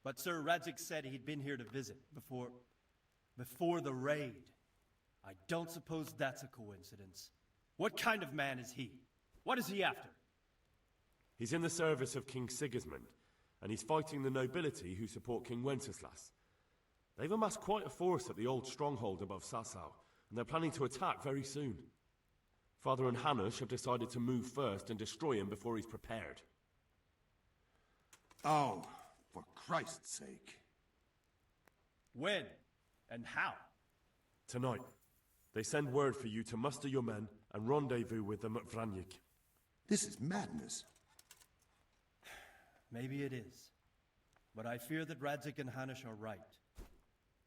Speaker 3: But Sir Radzig said he'd been here to visit before the raid. I don't suppose that's a coincidence. What kind of man is he? What is he after?
Speaker 4: He's in the service of King Sigismund, and he's fighting the nobility who support King Wenceslas. They've amassed quite a force at the old stronghold above Sasau, and they're planning to attack very soon. Father and Hanush have decided to move first and destroy him before he's prepared.
Speaker 7: Oh, for Christ's sake.
Speaker 3: When? And how?
Speaker 4: Tonight, they send word for you to muster your men and rendezvous with them at Vranyik.
Speaker 7: This is madness.
Speaker 3: Maybe it is. But I fear that Radzig and Hanush are right.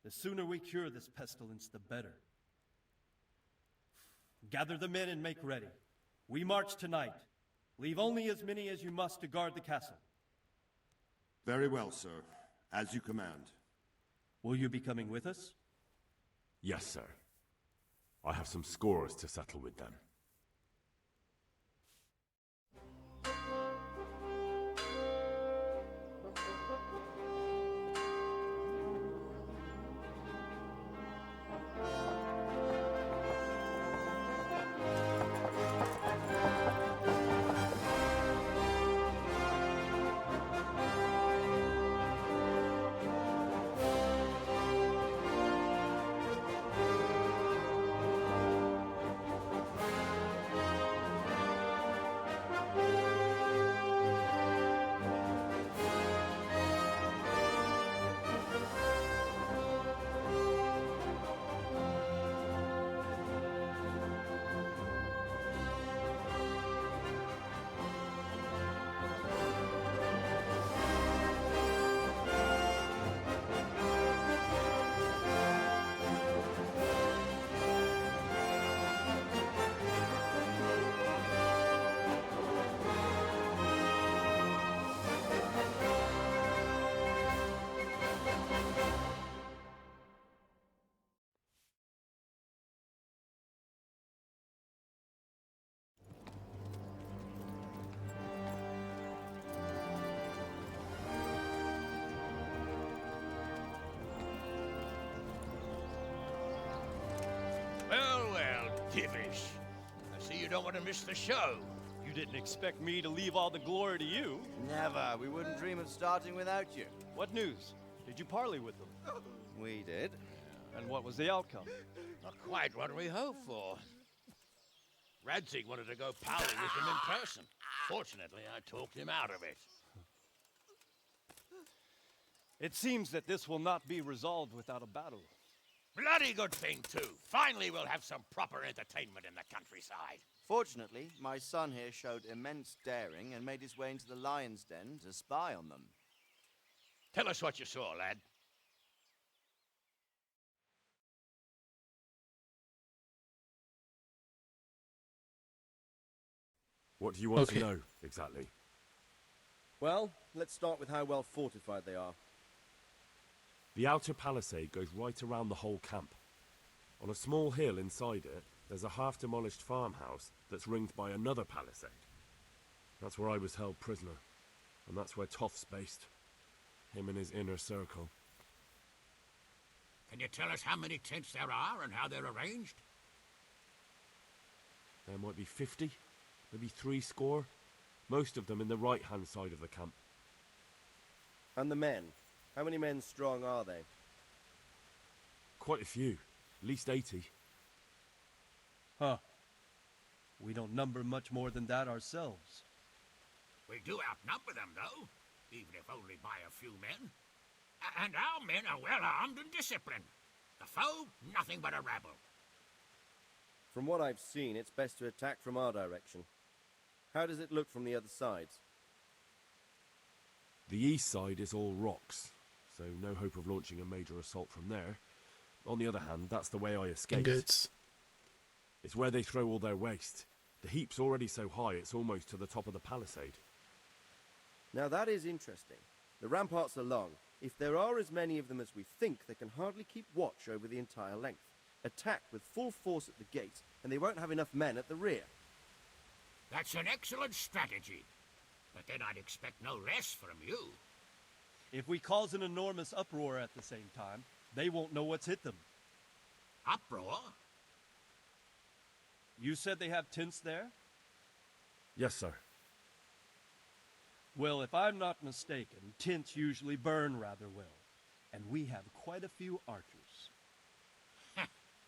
Speaker 3: The sooner we cure this pestilence, the better. Gather the men and make ready. We march tonight. Leave only as many as you must to guard the castle.
Speaker 7: Very well, sir. As you command.
Speaker 3: Will you be coming with us?
Speaker 4: Yes, sir. I have some scores to settle with them.
Speaker 18: Well, Divish. I see you don't want to miss the show.
Speaker 3: You didn't expect me to leave all the glory to you.
Speaker 8: Never. We wouldn't dream of starting without you.
Speaker 3: What news? Did you parley with them?
Speaker 8: We did.
Speaker 3: And what was the outcome?
Speaker 18: Not quite what we hoped for. Radzig wanted to go parley with him in person. Fortunately, I talked him out of it.
Speaker 3: It seems that this will not be resolved without a battle.
Speaker 18: Bloody good thing, too. Finally, we'll have some proper entertainment in the countryside.
Speaker 8: Fortunately, my son here showed immense daring and made his way into the lion's den to spy on them.
Speaker 18: Tell us what you saw, lad.
Speaker 4: What do you want to know, exactly?
Speaker 24: Well, let's start with how well fortified they are.
Speaker 4: The outer palisade goes right around the whole camp. On a small hill inside it, there's a half-demolished farmhouse that's ringed by another palisade. That's where I was held prisoner, and that's where Toth's based. Him and his inner circle.
Speaker 16: Can you tell us how many tents there are and how they're arranged?
Speaker 4: There might be 50, maybe 70. Most of them in the right-hand side of the camp.
Speaker 24: And the men? How many men strong are they?
Speaker 4: Quite a few. At least 80.
Speaker 3: Huh. We don't number much more than that ourselves.
Speaker 16: We do outnumber them, though, even if only by a few men. And our men are well armed and disciplined. The foe, nothing but a rabble.
Speaker 24: From what I've seen, it's best to attack from our direction. How does it look from the other sides?
Speaker 4: The east side is all rocks, so no hope of launching a major assault from there. On the other hand, that's the way I escaped.
Speaker 1: Goods.
Speaker 4: It's where they throw all their waste. The heap's already so high it's almost to the top of the palisade.
Speaker 24: Now that is interesting. The ramparts are long. If there are as many of them as we think, they can hardly keep watch over the entire length. Attack with full force at the gate, and they won't have enough men at the rear.
Speaker 16: That's an excellent strategy. But then I'd expect no less from you.
Speaker 3: If we cause an enormous uproar at the same time, they won't know what's hit them.
Speaker 16: Uproar?
Speaker 3: You said they have tents there?
Speaker 4: Yes, sir.
Speaker 3: Well, if I'm not mistaken, tents usually burn rather well. And we have quite a few archers.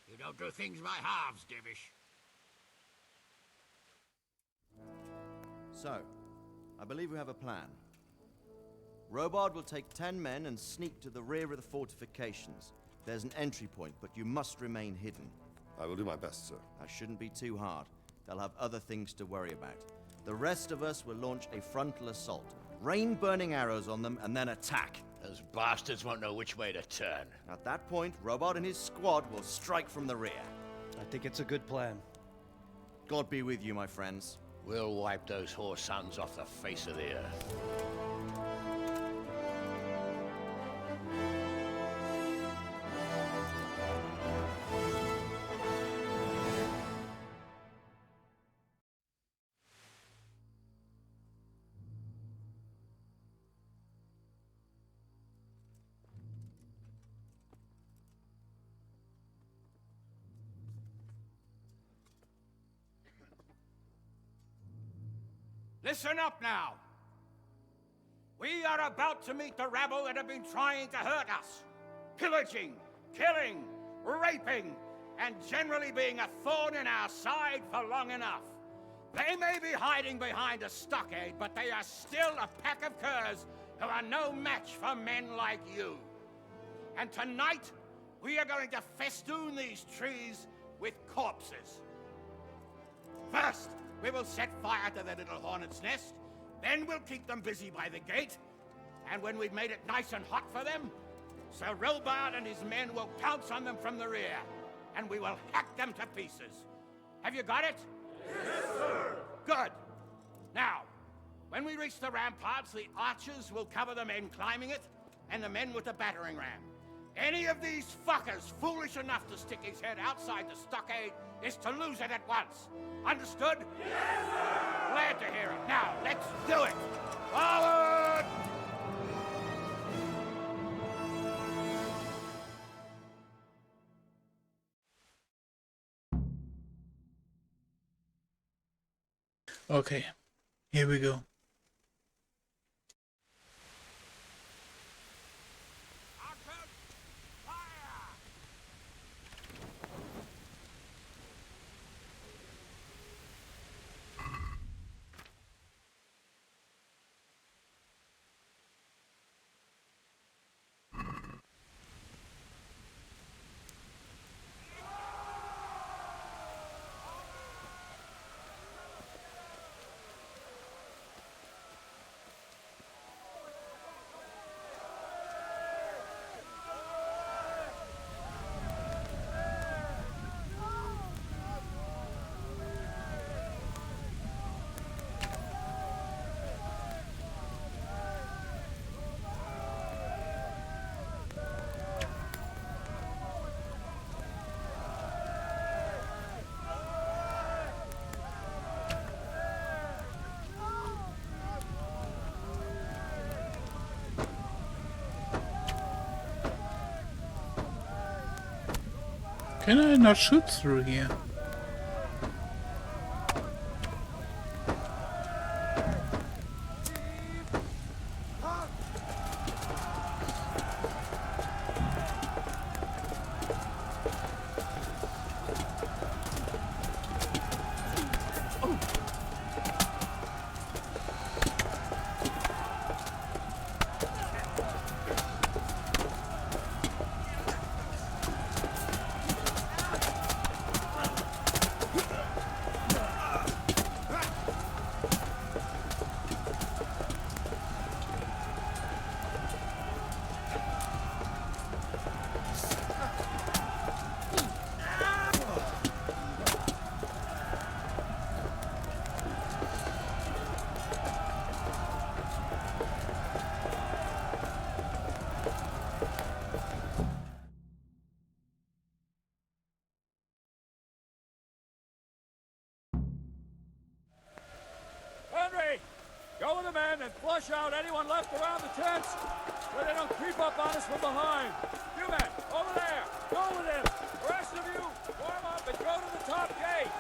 Speaker 16: You don't do things by halves, Divish.
Speaker 8: So, I believe we have a plan. Robard will take 10 men and sneak to the rear of the fortifications. There's an entry point, but you must remain hidden.
Speaker 7: I will do my best, sir.
Speaker 8: That shouldn't be too hard. They'll have other things to worry about. The rest of us will launch a frontal assault. Rain burning arrows on them and then attack.
Speaker 18: Those bastards won't know which way to turn.
Speaker 8: At that point, Robard and his squad will strike from the rear.
Speaker 9: I think it's a good plan.
Speaker 8: God be with you, my friends.
Speaker 18: We'll wipe those whore sons off the face of the earth.
Speaker 16: Listen up now. We are about to meet the rabble that have been trying to hurt us. Pillaging, killing, raping, and generally being a thorn in our side for long enough. They may be hiding behind a stockade, but they are still a pack of curs who are no match for men like you. And tonight, we are going to festoon these trees with corpses. First, we will set fire to their little hornet's nest. Then we'll keep them busy by the gate. And when we've made it nice and hot for them, Sir Robard and his men will pounce on them from the rear. And we will hack them to pieces. Have you got it? Yes, sir! Good. Now, when we reach the ramparts, the archers will cover the men climbing it, and the men with the battering ram. Any of these fuckers foolish enough to stick his head outside the stockade is to lose it at once. Understood? Yes, sir! Glad to hear it. Now, let's do it! Forward!
Speaker 1: Okay, here we go. Can I not shoot through here?
Speaker 19: the men and flush out anyone left around the tents so they don't creep up on us from behind. You men, over there, go with him. The rest of you, warm up and go to the top gate.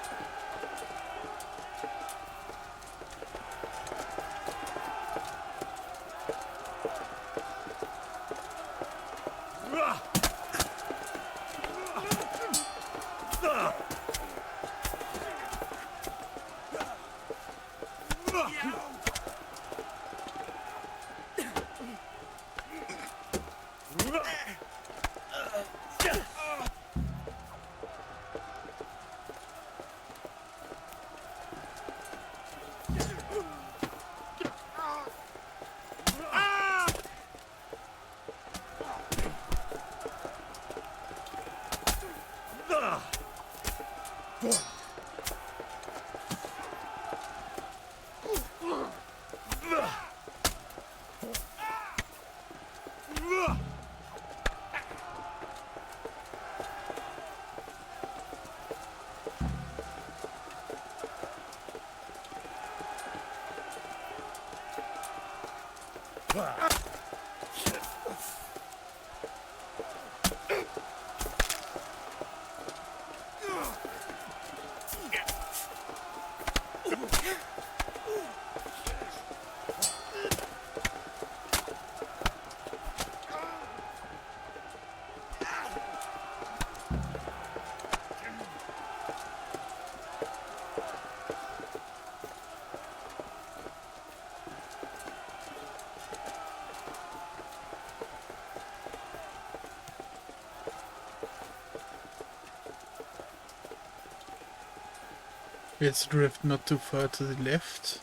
Speaker 1: Let's drift not too far to the left.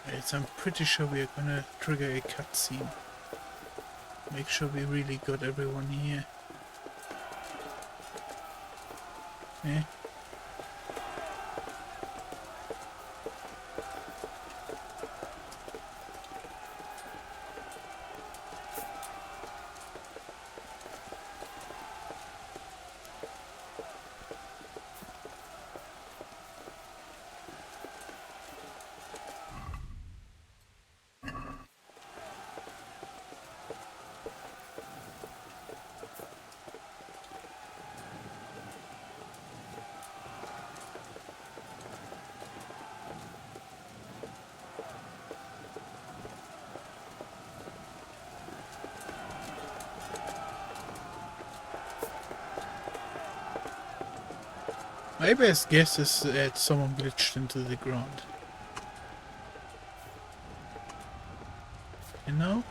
Speaker 1: Right, I'm pretty sure we are gonna trigger a cutscene. Make sure we really got everyone here. Eh? My best guess is that someone glitched into the ground. You know?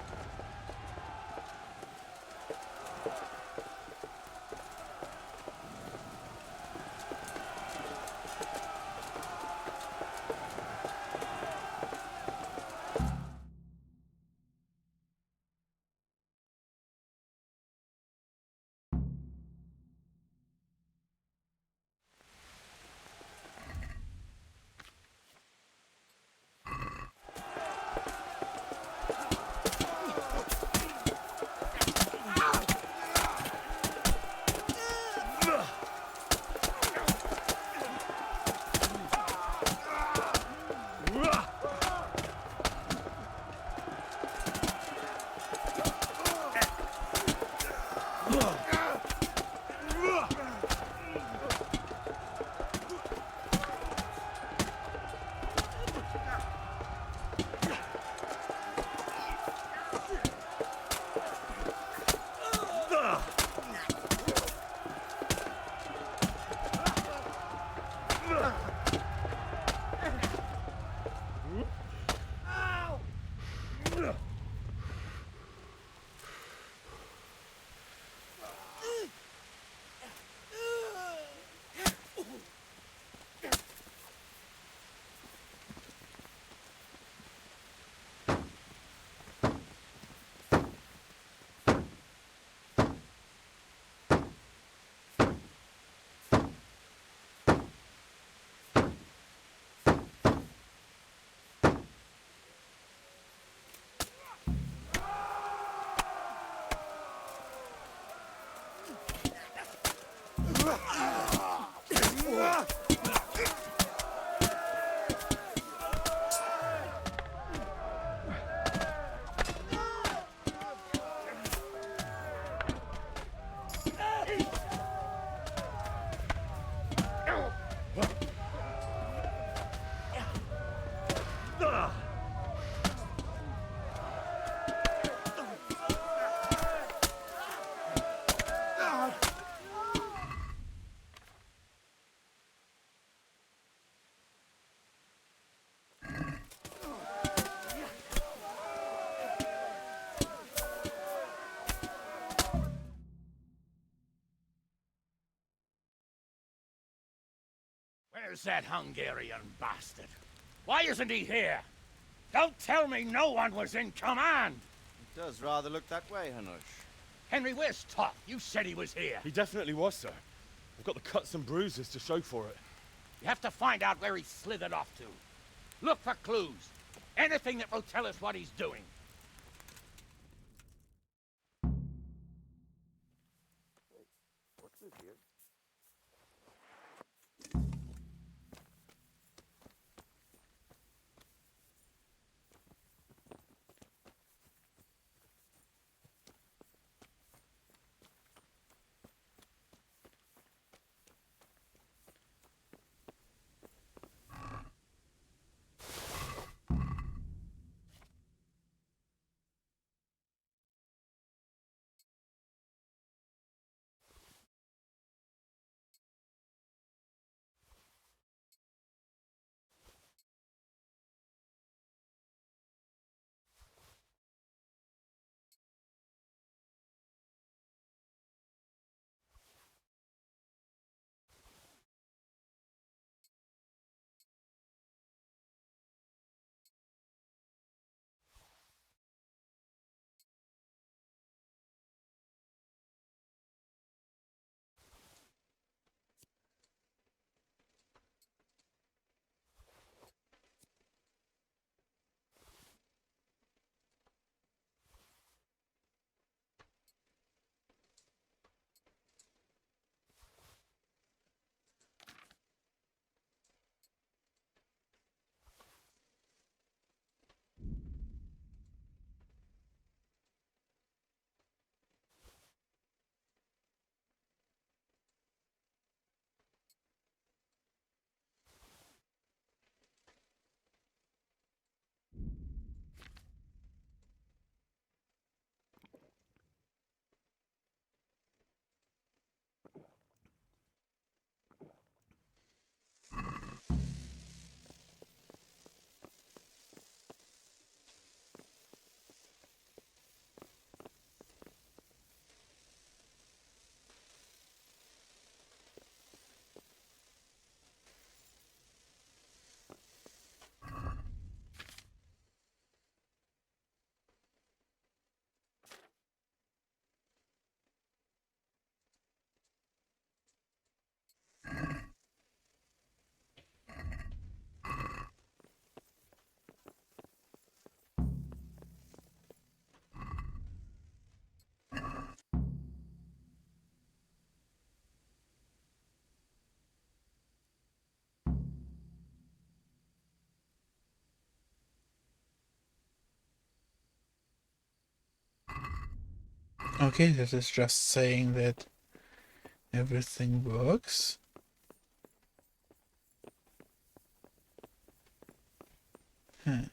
Speaker 16: Where's that Hungarian bastard? Why isn't he here? Don't tell me no one was in command!
Speaker 8: It does rather look that way, Hanush.
Speaker 16: Henry, where's Toth? You said he was here.
Speaker 4: He definitely was, sir. I've got the cuts and bruises to show for it.
Speaker 16: You have to find out where he slithered off to. Look for clues. Anything that will tell us what he's doing.
Speaker 24: What's this here?
Speaker 1: Okay, that is just saying that everything works. Huh.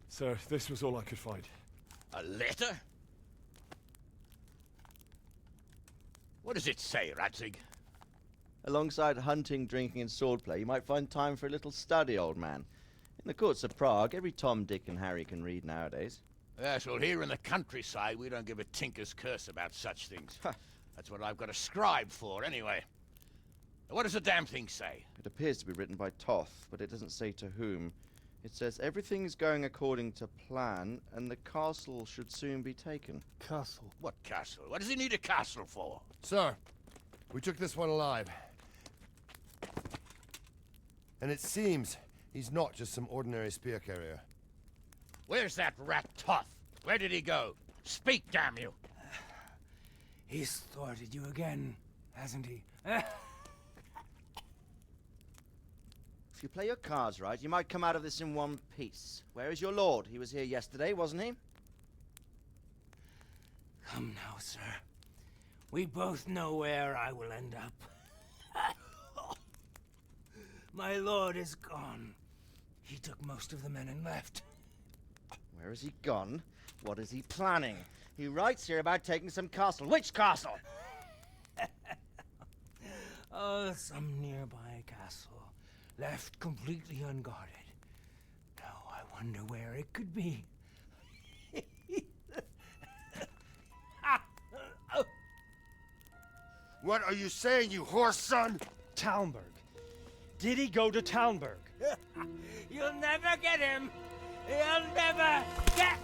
Speaker 4: Sir, this was all I could find.
Speaker 18: A letter? What does it say, Radzig?
Speaker 8: Alongside hunting, drinking, and swordplay, you might find time for a little study, old man. In the courts of Prague, every Tom, Dick, and Harry can read nowadays.
Speaker 18: Yes, well, here in the countryside, we don't give a tinker's curse about such things. That's what I've got a scribe for, anyway. What does the damn thing say?
Speaker 8: It appears to be written by Toth, but it doesn't say to whom. It says everything's going according to plan, and the castle should soon be taken.
Speaker 18: Castle? What castle? What does he need a castle for?
Speaker 11: Sir, we took this one alive. And it seems he's not just some ordinary spear carrier.
Speaker 18: Where's that rat Toth? Where did he go? Speak, damn you!
Speaker 14: He's thwarted you again, hasn't he?
Speaker 8: you play your cards right, you might come out of this in one piece. Where is your lord? He was here yesterday, wasn't he?
Speaker 14: Come now, sir. We both know where I will end up. My lord is gone. He took most of the men and left.
Speaker 8: Where has he gone? What is he planning? He writes here about taking some castle. Which castle?
Speaker 14: Oh, some nearby castle, left completely unguarded. Now I wonder where it could be.
Speaker 11: What are you saying, you horse son?
Speaker 9: Talmberg. Did he go to Talmberg?
Speaker 14: You'll never get him! You'll never get...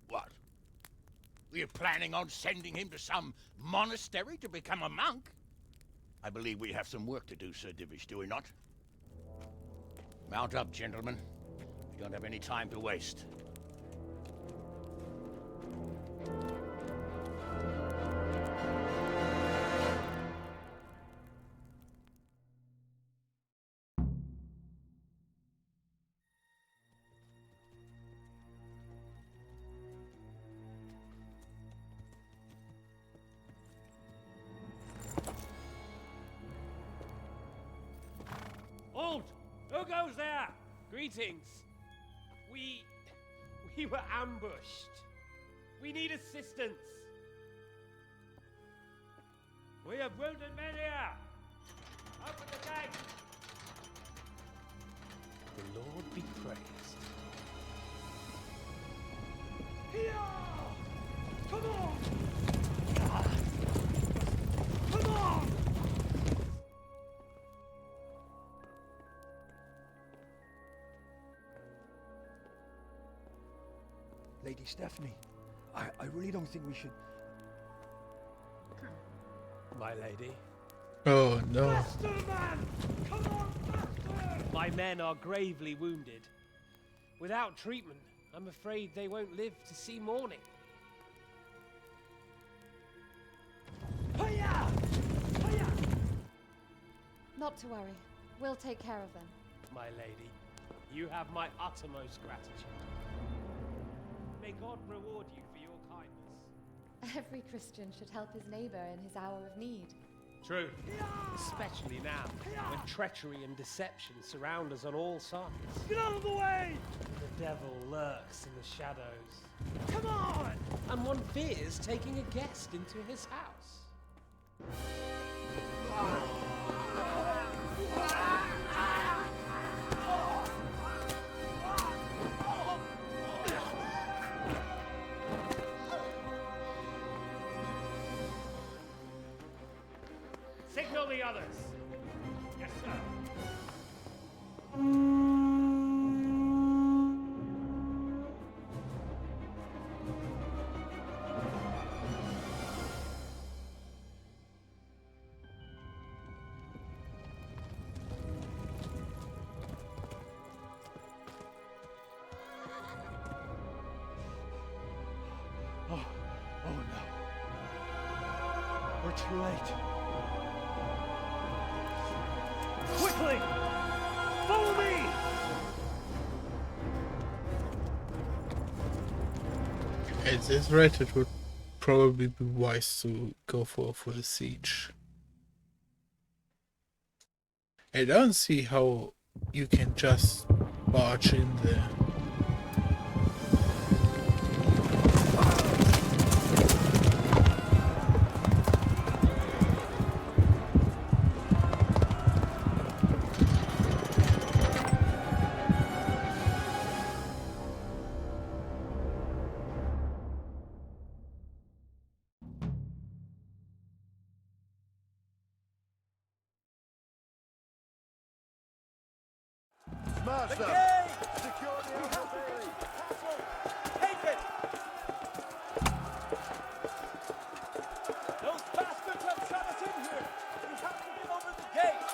Speaker 18: What? We're planning on sending him to some monastery to become a monk? I believe we have some work to do, Sir Divish, do we not? Mount up, gentlemen. We don't have any time to waste.
Speaker 10: Halt! Who goes there? Greetings. We were ambushed. We need assistance. We have wounded men here. Open the gate.
Speaker 14: The Lord be praised.
Speaker 10: Here! Come on! Come on!
Speaker 9: Lady Stephanie, I really don't think we should...
Speaker 10: My lady.
Speaker 1: Oh no.
Speaker 10: Faster, man! Come on, faster! My men are gravely wounded. Without treatment, I'm afraid they won't live to see morning. Hiya! Hiya!
Speaker 13: Not to worry. We'll take care of them.
Speaker 10: My lady, you have my uttermost gratitude. May God reward you for your kindness.
Speaker 13: Every Christian should help his neighbor in his hour of need.
Speaker 10: True. Especially now, when treachery and deception surround us on all sides.
Speaker 14: Get out of the way!
Speaker 10: The devil lurks in the shadows.
Speaker 14: Come on!
Speaker 10: And one fears taking a guest into his house. Signal the others. Yes, sir.
Speaker 9: Oh no. We're too late.
Speaker 10: Quickly! Follow me!
Speaker 1: At this rate, it would probably be wise to go for a siege. I don't see how you can just barge in there.
Speaker 11: Smash
Speaker 14: The
Speaker 11: them!
Speaker 14: gate!
Speaker 11: Secure the outer bailey!
Speaker 14: Take it! Those bastards have shut us in here! We have to get over the gate!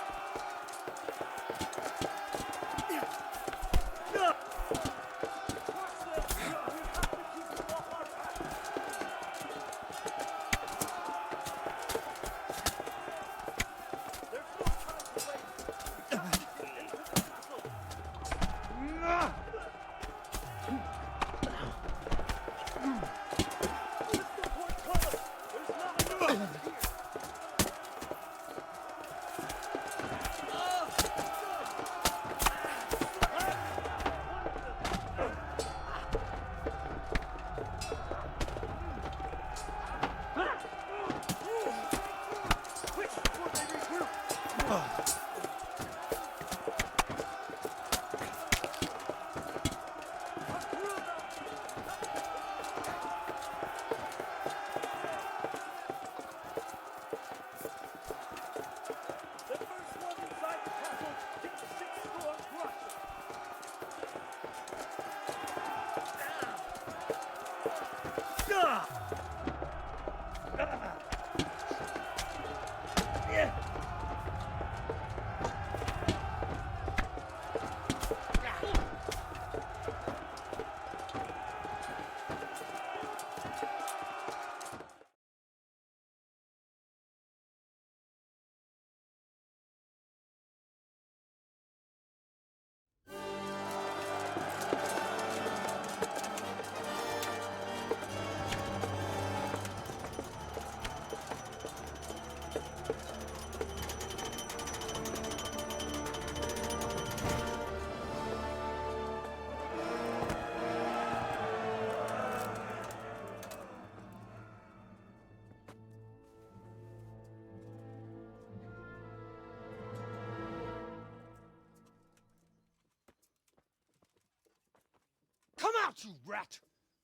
Speaker 14: out, you rat!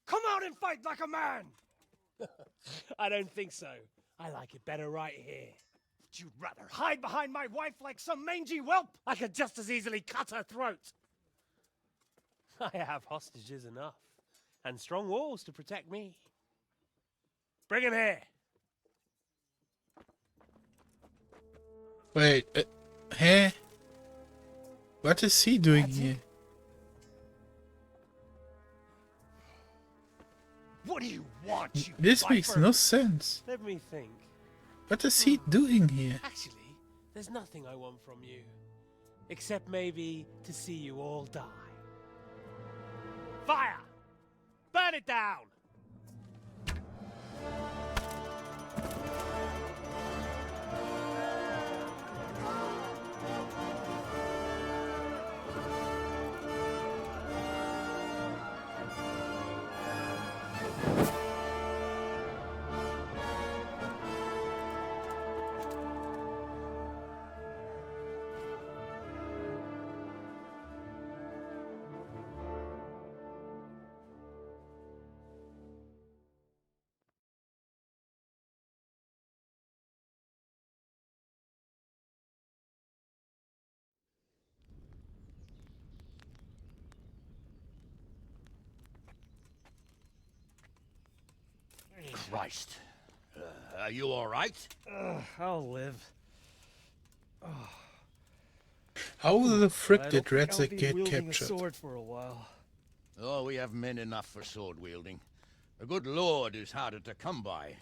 Speaker 14: Come out and fight like a man!
Speaker 10: I don't think so. I like it better right here.
Speaker 14: Would you rather hide behind my wife like some mangy whelp?
Speaker 10: I could just as easily cut her throat. I have hostages enough, and strong walls to protect me. Bring him here.
Speaker 1: Wait, huh? What is he doing here?
Speaker 14: What do you want, you
Speaker 1: This makes
Speaker 14: viper?
Speaker 1: no sense.
Speaker 10: Let me think.
Speaker 1: What is he doing here?
Speaker 10: Actually, there's nothing I want from you, except maybe to see you all die. Fire! Burn it down!
Speaker 18: Christ. Are you all right?
Speaker 10: I'll live.
Speaker 1: How the frick
Speaker 10: I
Speaker 1: did
Speaker 10: don't think I'll
Speaker 1: Radzig
Speaker 10: be
Speaker 1: get
Speaker 10: wielding
Speaker 1: captured?
Speaker 10: a sword for a while.
Speaker 18: Oh, we have men enough for sword wielding. The good Lord is harder to come by.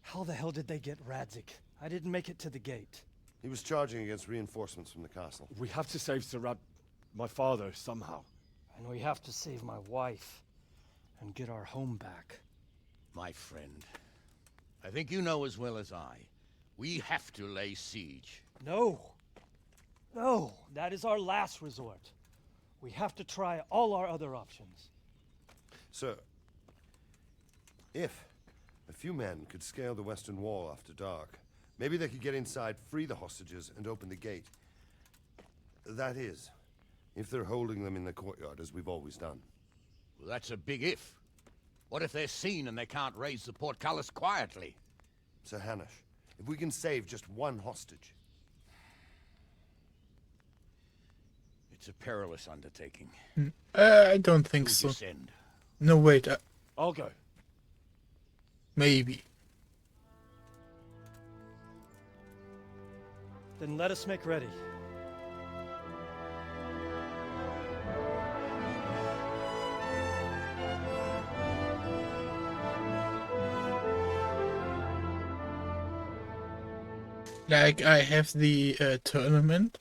Speaker 14: How the hell did they get Radzig? I didn't make it to the gate.
Speaker 11: He was charging against reinforcements from the castle.
Speaker 4: We have to save my father, somehow.
Speaker 14: And we have to save my wife and get our home back.
Speaker 18: My friend, I think you know as well as I. We have to lay siege.
Speaker 14: No. No, that is our last resort. We have to try all our other options.
Speaker 11: Sir, if a few men could scale the western wall after dark, maybe they could get inside, free the hostages, and open the gate. That is, if they're holding them in the courtyard as we've always done.
Speaker 18: Well, that's a big if. What if they're seen and they can't raise the portcullis quietly?
Speaker 11: Sir Hanush, if we can save just one hostage.
Speaker 18: It's a perilous undertaking.
Speaker 1: I don't think
Speaker 18: Who'd
Speaker 1: so.
Speaker 18: you send?
Speaker 1: No, wait.
Speaker 4: I'll go.
Speaker 1: Maybe.
Speaker 14: Then let us make ready.
Speaker 1: Like, I have the tournament,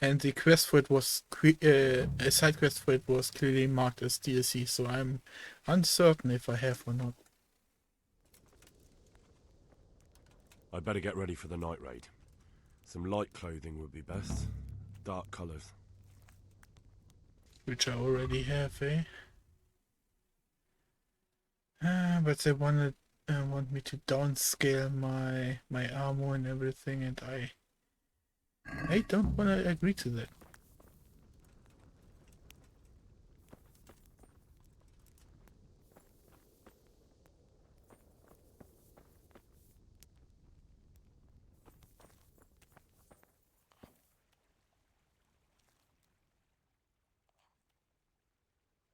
Speaker 1: and the quest for it was a side quest for it was clearly marked as DLC, so I'm uncertain if I have or not.
Speaker 4: I'd better get ready for the night raid. Some light clothing would be best. Dark colors.
Speaker 1: Which I already have, eh? But they want me to downscale my armor and everything, and I don't want to agree to that.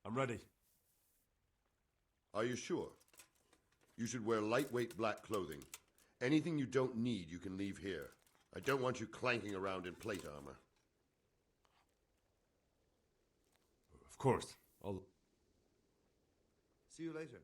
Speaker 4: I'm ready.
Speaker 7: Are you sure? You should wear lightweight black clothing. Anything you don't need, you can leave here. I don't want you clanking around in plate armor.
Speaker 4: Of course. I'll...
Speaker 11: See you later.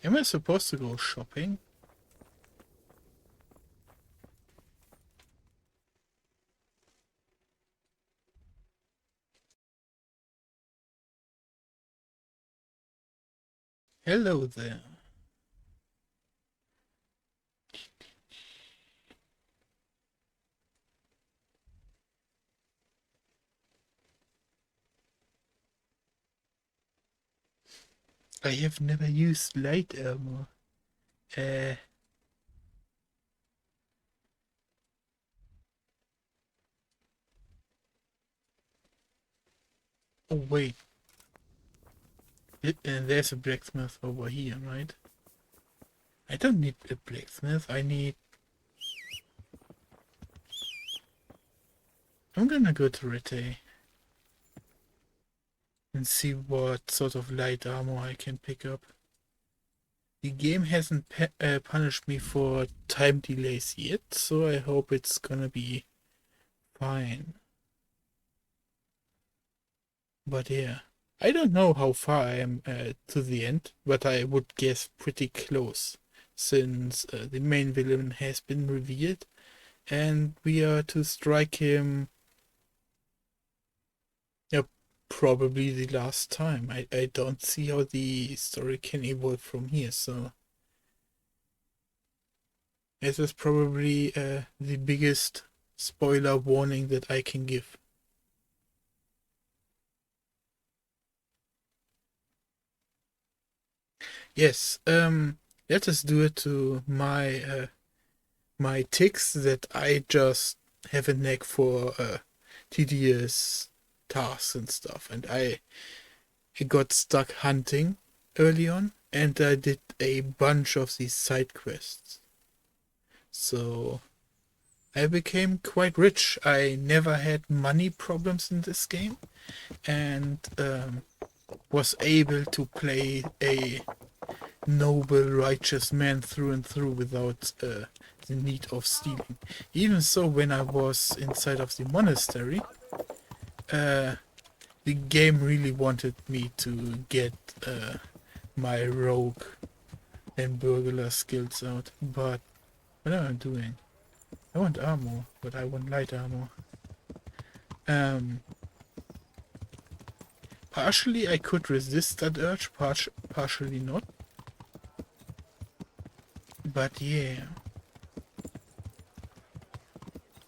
Speaker 1: Am I supposed to go shopping? Hello there. I have never used light armor. Oh wait. And there's a blacksmith over here, right? I don't need a blacksmith, I need... I'm gonna go to Rete and see what sort of light armor I can pick up. The game hasn't punished me for time delays yet, so I hope it's gonna be fine. But yeah, I don't know how far I am to the end, but I would guess pretty close, since the main villain has been revealed, and we are to strike him probably the last time. I don't see how the story can evolve from here, so this is probably the biggest spoiler warning that I can give. Yes, let us do it to my my tics that I just have a knack for tedious tasks and stuff, and I got stuck hunting early on, and I did a bunch of these side quests. So I became quite rich. I never had money problems in this game, and was able to play a noble, righteous man through and through without the need of stealing. Even so, when I was inside of the monastery, the game really wanted me to get my rogue and burglar skills out, but what am I doing? I want armor, but I want light armor. Partially I could resist that urge, partially not. But yeah,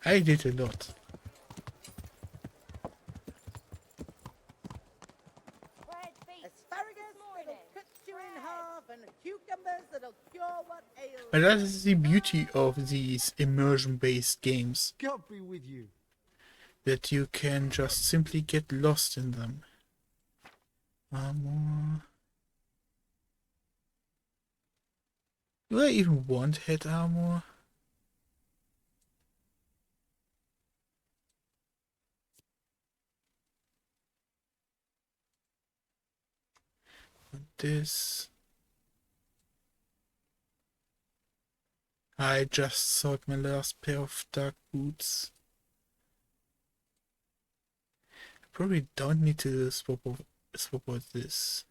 Speaker 1: I did a lot.
Speaker 22: Asparagus that'll cut you in half, and cucumbers that'll cure what ails.
Speaker 1: But that is the beauty of these immersion-based games,
Speaker 20: God be with you.
Speaker 1: that you can just simply get lost in them. Armor. Do I even want head armor? This. I just sold my last pair of dark boots. I probably don't need to swap out this.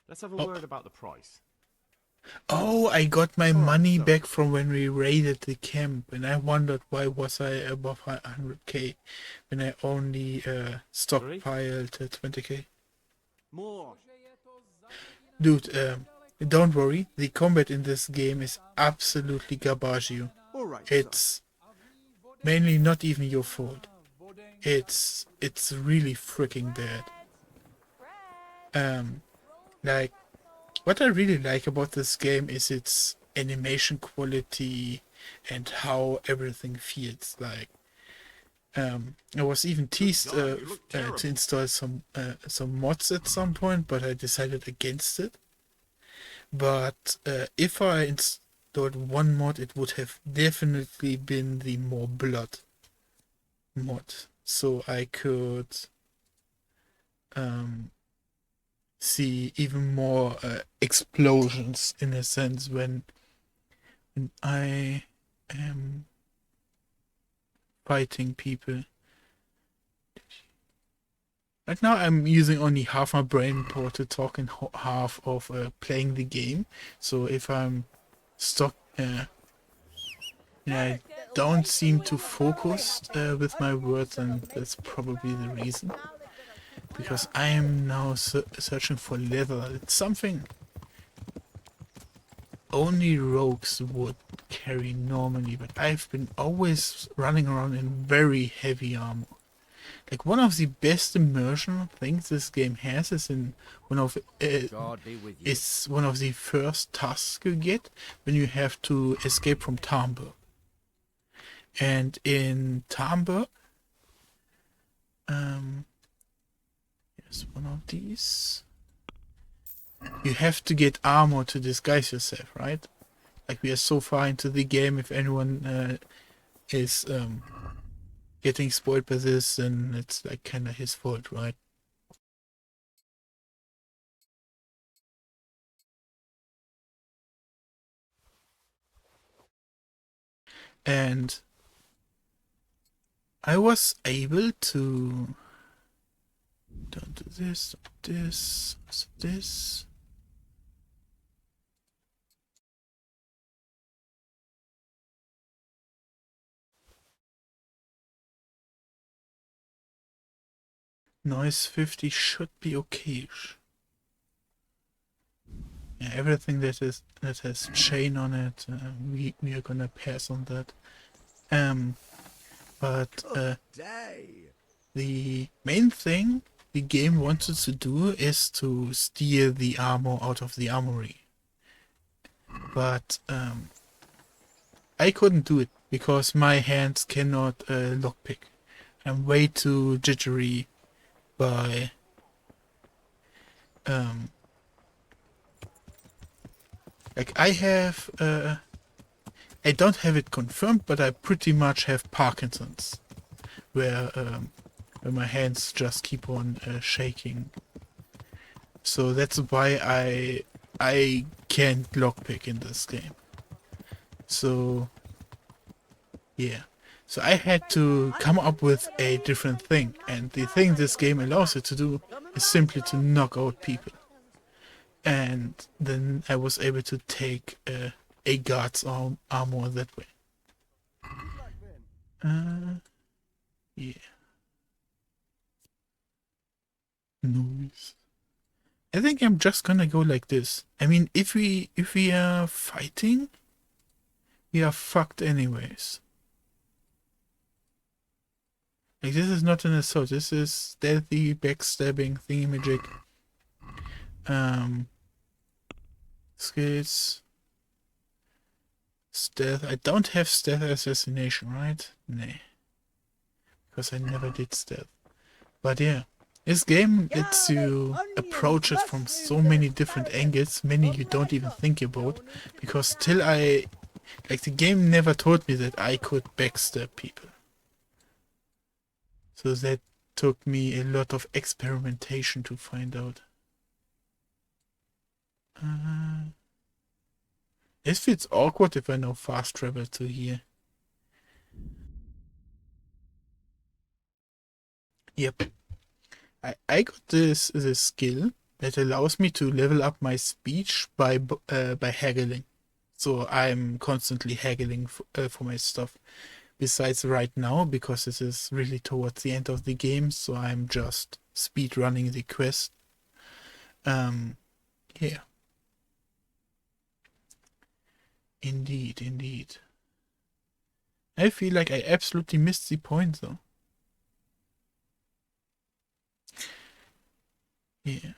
Speaker 4: Let's have a word about the price.
Speaker 1: Oh, I got my money back from when we raided the camp, and I wondered why was I above 100k when I only stockpiled 20k.
Speaker 20: More.
Speaker 1: Dude, don't worry, the combat in this game is absolutely garbaggio.
Speaker 20: Alright,
Speaker 1: it's mainly not even your fault. It's really freaking bad. Like, what I really like about this game is its animation quality and how everything feels. Like, I was even teased to install some mods at some point, but I decided against it. But if I installed one mod, it would have definitely been the More Blood mod, so I could see even more explosions, in a sense, when I am fighting people. Right now I'm using only half my brain power to talk and half of playing the game. So if I'm stuck, I don't seem to focus with my words, and that's probably the reason. Because I am now searching for leather. It's something only rogues would carry normally, but I've been always running around in very heavy armor. Like one of the best immersion things this game has is in one of
Speaker 8: God be with you.
Speaker 1: is one of the first tasks you get when you have to escape from Tarnberg. And in Tarnberg, here's one of these. You have to get armor to disguise yourself, right? Like we are so far into the game, if anyone is getting spoiled by this, then it's like kind of his fault, right? And I was able to don't do this, this, this. Noise 50 should be okay-ish. Yeah, everything that has chain on it, we are gonna pass on that. But the main thing the game wanted to do is to steal the armor out of the armory. But I couldn't do it because my hands cannot lockpick. I'm way too jittery by like I have I don't have it confirmed, but I pretty much have Parkinson's, where my hands just keep on shaking. So that's why I can't lockpick in this game. So yeah. So I had to come up with a different thing, and the thing this game allows you to do is simply to knock out people. And then I was able to take a guard's armor that way. Yeah. Noise. I think I'm just gonna go like this. I mean, if we are fighting, we are fucked anyways. Like, this is not an assault, this is stealthy, backstabbing, thingamajig. Skills. Stealth. I don't have stealth assassination, right? Nah. Because I never did stealth. But yeah. This game lets you approach it from so many different angles, many you don't even think about. Because till the game never told me that I could backstab people. So that took me a lot of experimentation to find out. It feels awkward if I now fast travel to here. Yep. I got this skill that allows me to level up my speech by haggling. So I'm constantly haggling for my stuff. Besides right now, because this is really towards the end of the game, so I'm just speed running the quest. Yeah. Indeed. I feel like I absolutely missed the point though. Yeah.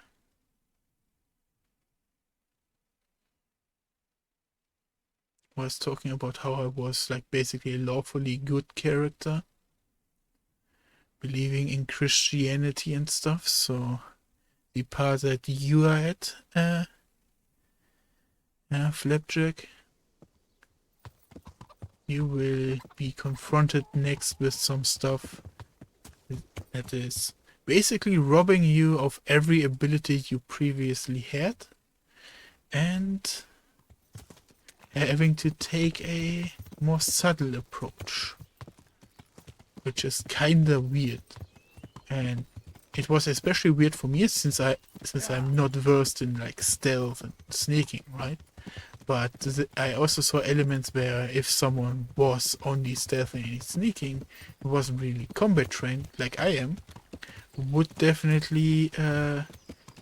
Speaker 1: I was talking about how I was like basically a lawfully good character, believing in Christianity and stuff, so the part that you are at, Flapjack, you will be confronted next with some stuff that is basically robbing you of every ability you previously had and having to take a more subtle approach, which is kinda weird. And it was especially weird for me since I'm not versed in like stealth and sneaking, right? But I also saw elements where if someone was only stealthing and sneaking, it wasn't really combat trained like I am, would definitely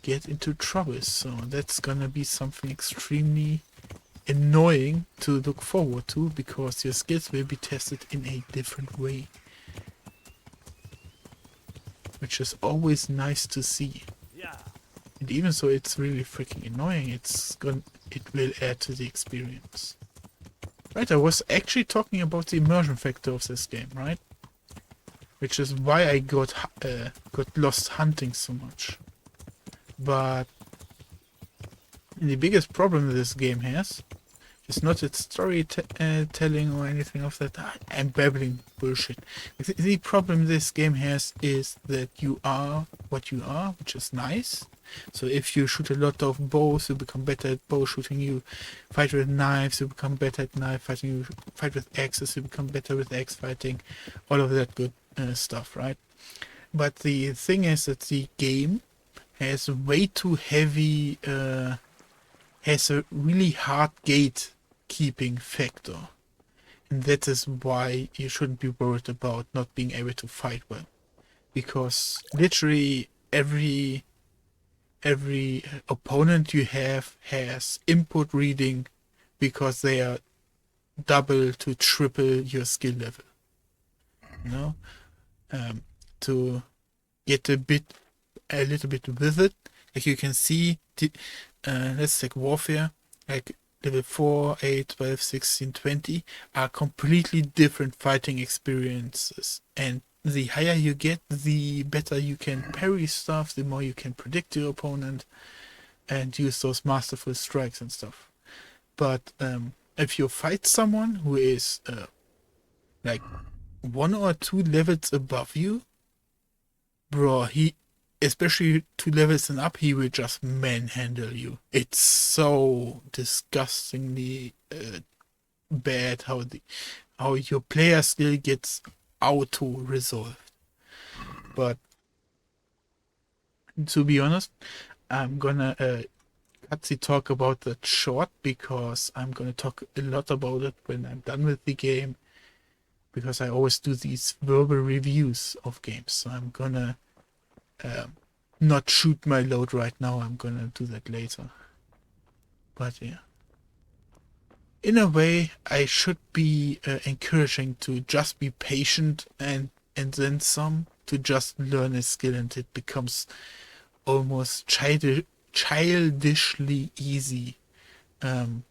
Speaker 1: get into trouble. So that's gonna be something extremely annoying to look forward to, because your skills will be tested in a different way. Which is always nice to see. And even so, it's really freaking annoying. It will add to the experience. Right, I was actually talking about the immersion factor of this game, right? Which is why I got lost hunting so much. But the biggest problem this game has is not its storytelling or anything of that. I'm babbling bullshit. The problem this game has is that you are what you are, which is nice. So if you shoot a lot of bows, you become better at bow shooting. You fight with knives, you become better at knife fighting. You fight with axes, you become better with axe fighting. All of that good stuff, right? But the thing is that the game has way too heavy, has a really hard gatekeeping factor. And that is why you shouldn't be worried about not being able to fight well. Because literally every opponent you have has input reading, because they are double to triple your skill level. You know? To get a little bit with it, like you can see, let's take Warfare, like level 4, 8, 12, 16, 20 are completely different fighting experiences, and the higher you get, the better you can parry stuff, the more you can predict your opponent and use those masterful strikes and stuff. But if you fight someone who is like 1 or 2 levels above you, bro, especially 2 levels and up, he will just manhandle you. It's so disgustingly bad how your player skill gets auto-resolved. But to be honest, I'm gonna cut the talk about that short, because I'm gonna talk a lot about it when I'm done with the game, because I always do these verbal reviews of games. So I'm gonna not shoot my load right now. I'm gonna do that later. But yeah, in a way, I should be encouraging to just be patient and then some, to just learn a skill, and it becomes almost childishly easy to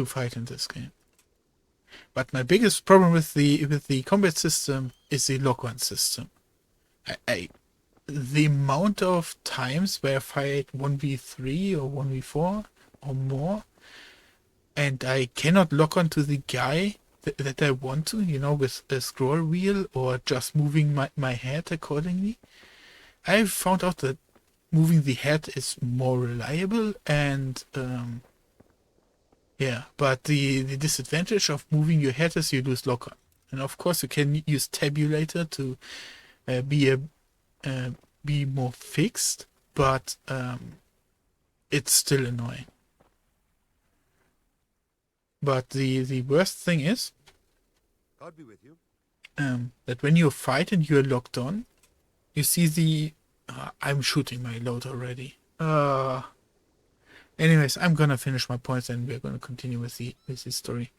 Speaker 1: fight in this game. But my biggest problem with the combat system is the lock-on system. The amount of times where I fight 1v3 or 1v4 or more, and I cannot lock onto the guy that I want to, you know, with a scroll wheel or just moving my head accordingly. I've found out that moving the head is more reliable, and yeah, but the disadvantage of moving your head is you lose lock on. And of course you can use tabulator to be more fixed, but it's still annoying. But the worst thing is
Speaker 11: God be with you.
Speaker 1: That when you fight and you're locked on, you see the I'm shooting my load already. Anyways, I'm gonna finish my points and we're gonna continue with the story.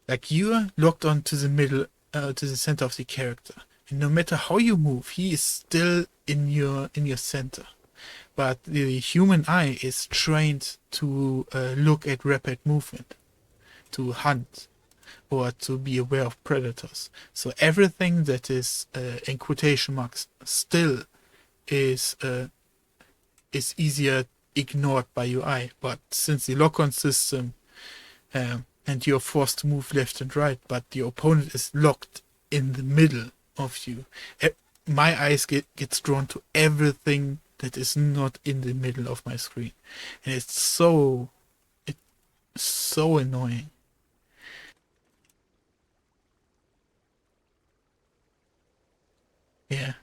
Speaker 1: Like, you're locked on to the middle, to the center of the character, and no matter how you move, he is still in your center. But the human eye is trained to look at rapid movement, to hunt, or to be aware of predators. So everything that is in quotation marks still is easier ignored by your eye. But since the lock-on system, and you're forced to move left and right, but your opponent is locked in the middle of you, my eyes gets drawn to everything that is not in the middle of my screen, and it's so annoying. Yeah,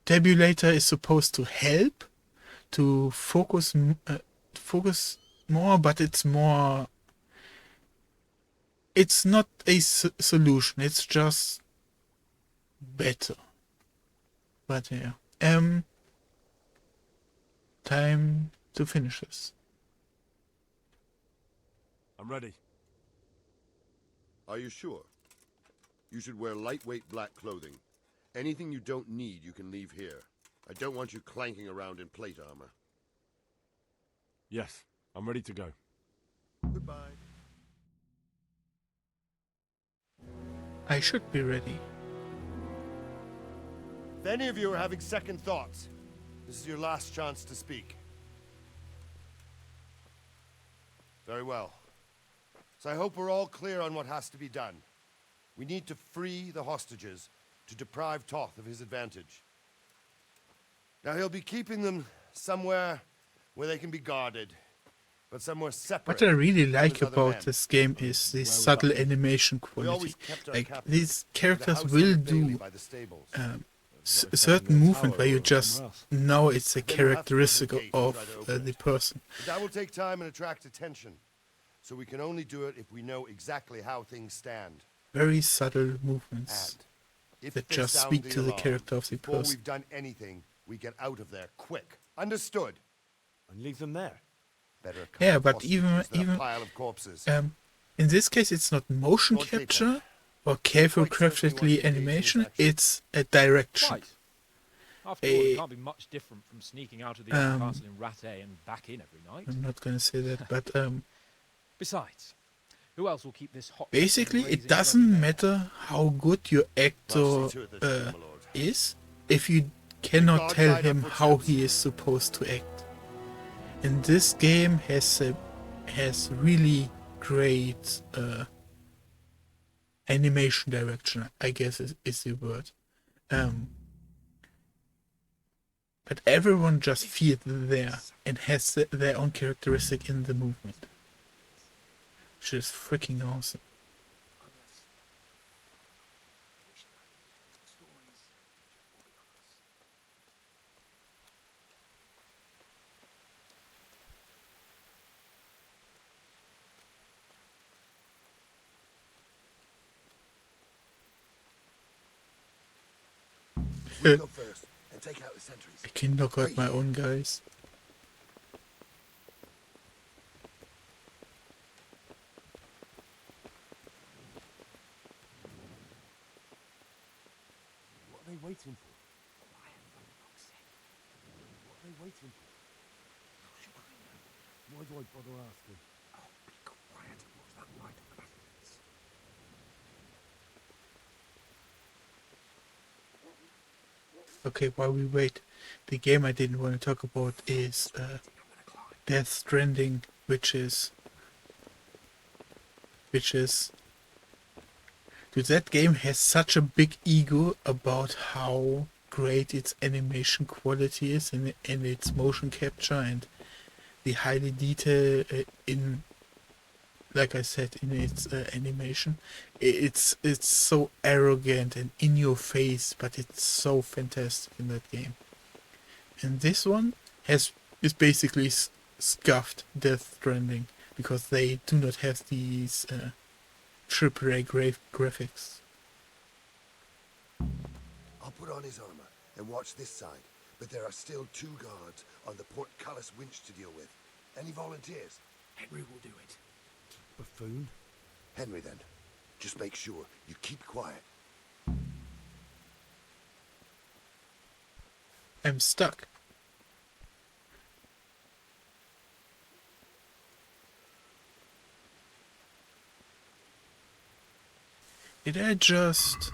Speaker 1: tabulator is supposed to help to focus more, but it's more. It's not a solution. It's just better. But yeah, time to finish this.
Speaker 4: I'm ready.
Speaker 7: Are you sure? You should wear lightweight black clothing. Anything you don't need, you can leave here. I don't want you clanking around in plate armor.
Speaker 4: Yes, I'm ready to go.
Speaker 7: Goodbye.
Speaker 1: I should be ready.
Speaker 11: If any of you are having second thoughts, this is your last chance to speak. Very well. So I hope we're all clear on what has to be done. We need to free the hostages to deprive Toth of his advantage. Now he'll be keeping them somewhere where they can be guarded, but somewhere separate.
Speaker 1: What I really
Speaker 11: from
Speaker 1: like
Speaker 11: his other
Speaker 1: about
Speaker 11: men.
Speaker 1: this game is this subtle animation quality. Like, these characters will do certain movement where you just know it's a characteristic of the person.
Speaker 11: But that will take time and attract attention, so we can only do it if we know exactly how things stand.
Speaker 1: Very subtle movements
Speaker 11: If
Speaker 1: that
Speaker 11: they
Speaker 1: just
Speaker 11: sound
Speaker 1: speak to the
Speaker 11: alarm,
Speaker 1: character of the
Speaker 11: before
Speaker 1: person.
Speaker 11: we've done anything, we get out of there quick. Understood?
Speaker 4: And leave them there.
Speaker 11: Better a
Speaker 1: Yeah,
Speaker 11: couple
Speaker 1: but
Speaker 11: hostages than a
Speaker 1: even
Speaker 11: pile of corpses.
Speaker 1: in this case, it's not motion capture or careful crafted animation. It's a direction.
Speaker 6: Quite. After all, it can't be much different from sneaking out of the old castle in Rattay and back in every night.
Speaker 1: I'm not gonna say that, but
Speaker 6: Besides, who else will keep this hot?
Speaker 1: basically,
Speaker 6: raising
Speaker 1: it doesn't
Speaker 6: bloody
Speaker 1: matter how good your actor is if you cannot tell him how he is supposed to act. And this game has really great animation direction, I guess is the word. But everyone just feels there and has their own characteristic in the movement, which is freaking awesome.
Speaker 11: We go first and take out the sentries.
Speaker 1: I can knock out my own guys.
Speaker 4: What are they waiting for? What are they waiting for? Why do I bother asking? Oh, be quiet. What's that light on the back of this?
Speaker 1: Okay, while we wait, the game I didn't want to talk about is Death Stranding, which is dude, that game has such a big ego about how great its animation quality is and its motion capture and the highly detail in, like I said, in its animation. It's so arrogant and in your face, but it's so fantastic in that game. And this one is basically scuffed Death Stranding because they do not have these AAA graphics.
Speaker 11: I'll put on his armor and watch this side, but there are still 2 guards on the portcullis winch to deal with. Any volunteers?
Speaker 19: Henry will do it.
Speaker 11: Buffoon? Henry, then. Just make sure you keep quiet.
Speaker 1: I'm stuck. Did I just...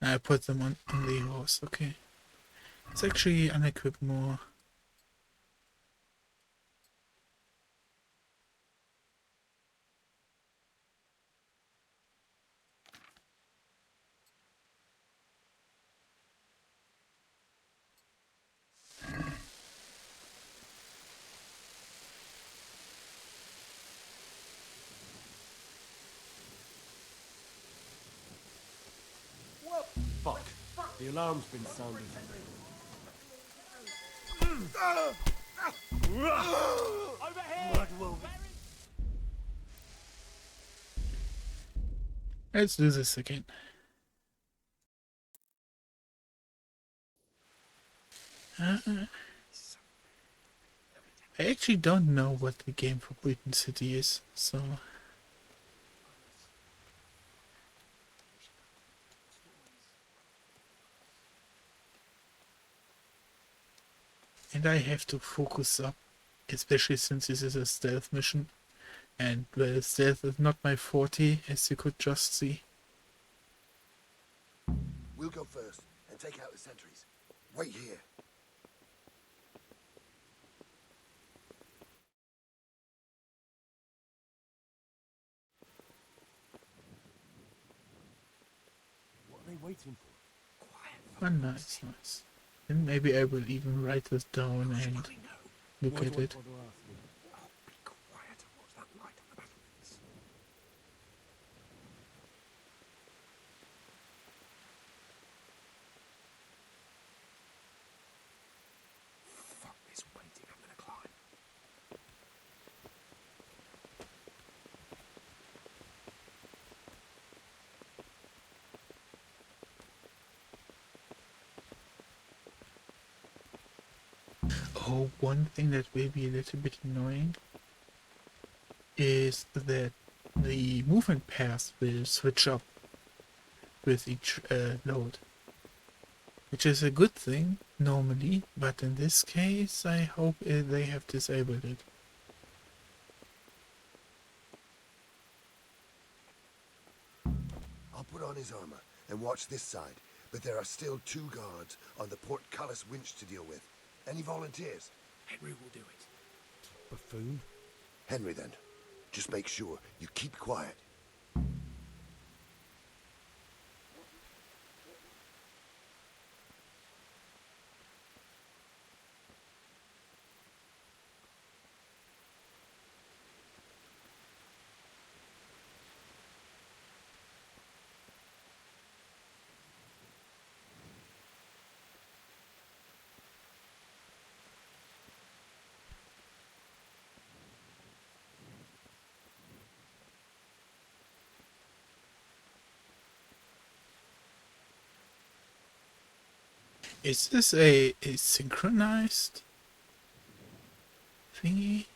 Speaker 1: I put them on the horse, okay. Let's actually unequip more.
Speaker 4: Fuck. The alarm's been sounded.
Speaker 10: Over here!
Speaker 1: Let's do this again. I actually don't know what the game Forbidden City is, so... And I have to focus up, especially since this is a stealth mission. And well, stealth is not my forte, as you could just see.
Speaker 11: We'll go first and take out the sentries. Wait here.
Speaker 9: What are they waiting for?
Speaker 1: Oh, nice, nice. And maybe I will even write this down and look at it.
Speaker 9: Fuck this waiting, I'm gonna climb.
Speaker 1: Oh, one thing that will be a little bit annoying is that the movement paths will switch up with each load. Which is a good thing, normally, but in this case I hope they have disabled it.
Speaker 11: I'll put on his armor and watch this side, but there are still 2 guards on the portcullis winch to deal with. Any volunteers?
Speaker 9: Henry will do it.
Speaker 11: Buffoon? Henry, then. Just make sure you keep quiet.
Speaker 1: Is this a synchronized thingy?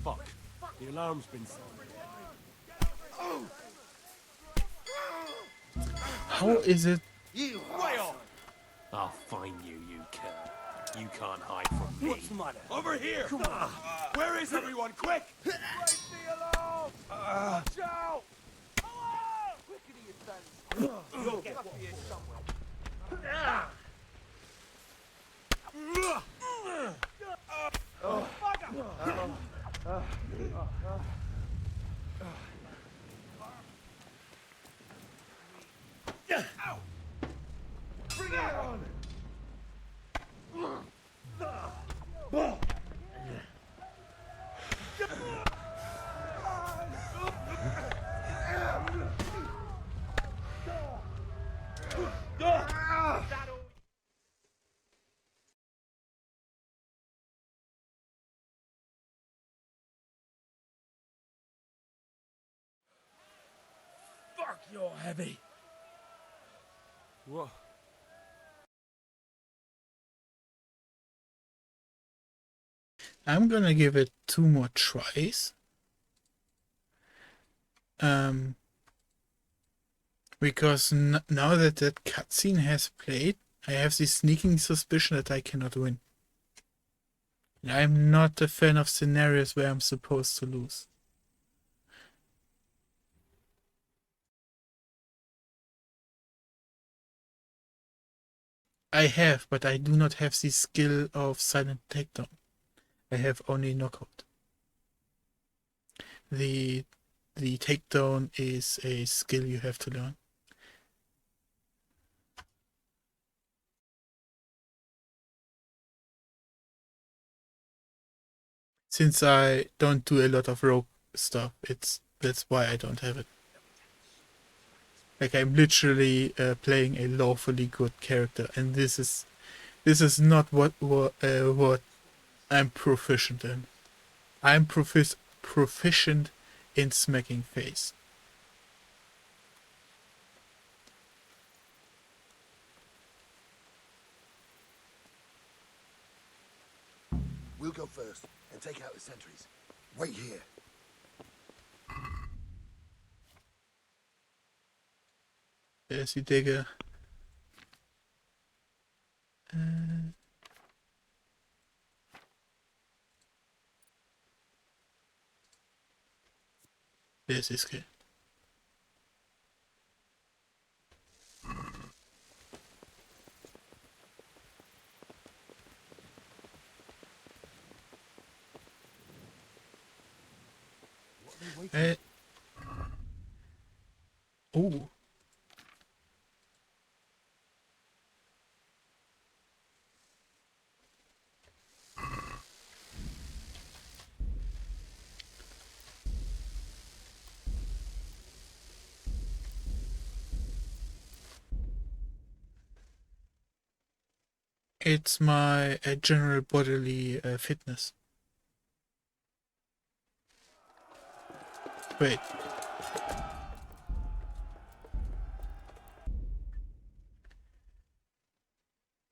Speaker 9: Fuck. The alarm's been sounded.
Speaker 1: How is it?
Speaker 9: You way off! I'll find you, you cur. You can't hide from me. What's the matter?
Speaker 16: Over here!
Speaker 9: Come on.
Speaker 16: Where is everyone? Quick!
Speaker 22: Break the alarm! Watch out! Quicker to your fence. You'll get here somewhere.
Speaker 16: Bring it on!
Speaker 9: Fuck, you're heavy. What?
Speaker 1: I'm gonna give it 2 more tries. Because now that that cutscene has played, I have the sneaking suspicion that I cannot win. And I'm not a fan of scenarios where I'm supposed to lose. I have, but I do not have the skill of silent takedown. I have only knockout. The takedown is a skill you have to learn. Since I don't do a lot of rogue stuff, that's why I don't have it. Like, I'm literally playing a lawfully good character, and this is not what I'm proficient in. I'm proficient in smacking face.
Speaker 11: We'll go first and take out the sentries. Wait here.
Speaker 1: There's the digger. There's this guy. Oh. It's my general bodily fitness. Wait.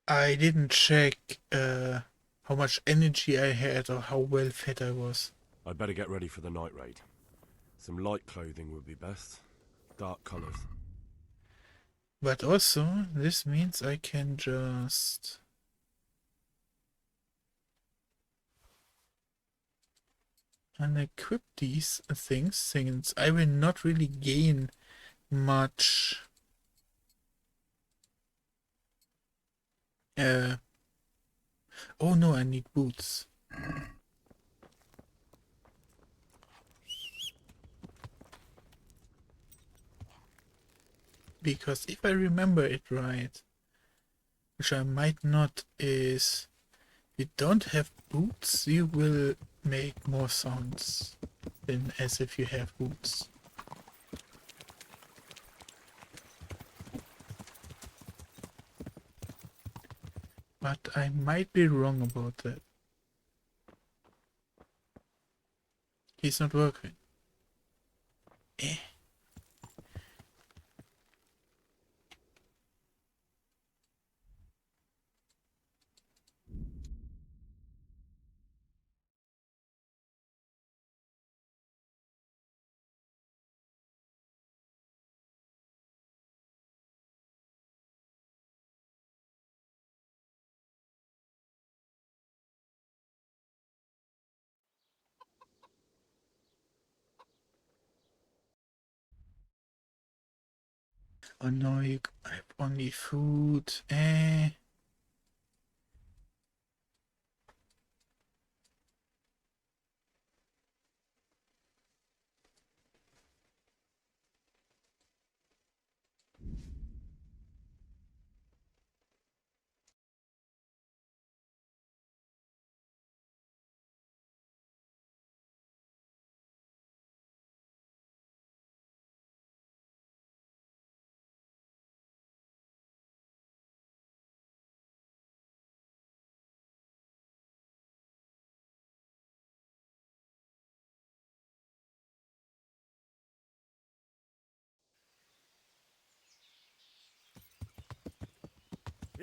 Speaker 1: I didn't check how much energy I had or how well fed I was.
Speaker 4: I'd better get ready for the night raid. Some light clothing would be best. Dark colours.
Speaker 1: But also, this means I can just... unequip these things, since I will not really gain much oh no, I need boots. Because if I remember it right, which I might not, is if you don't have boots, you will make more sounds than as if you have boots. But I might be wrong about that. He's not working. Eh. Oh no, I have only food. Eh.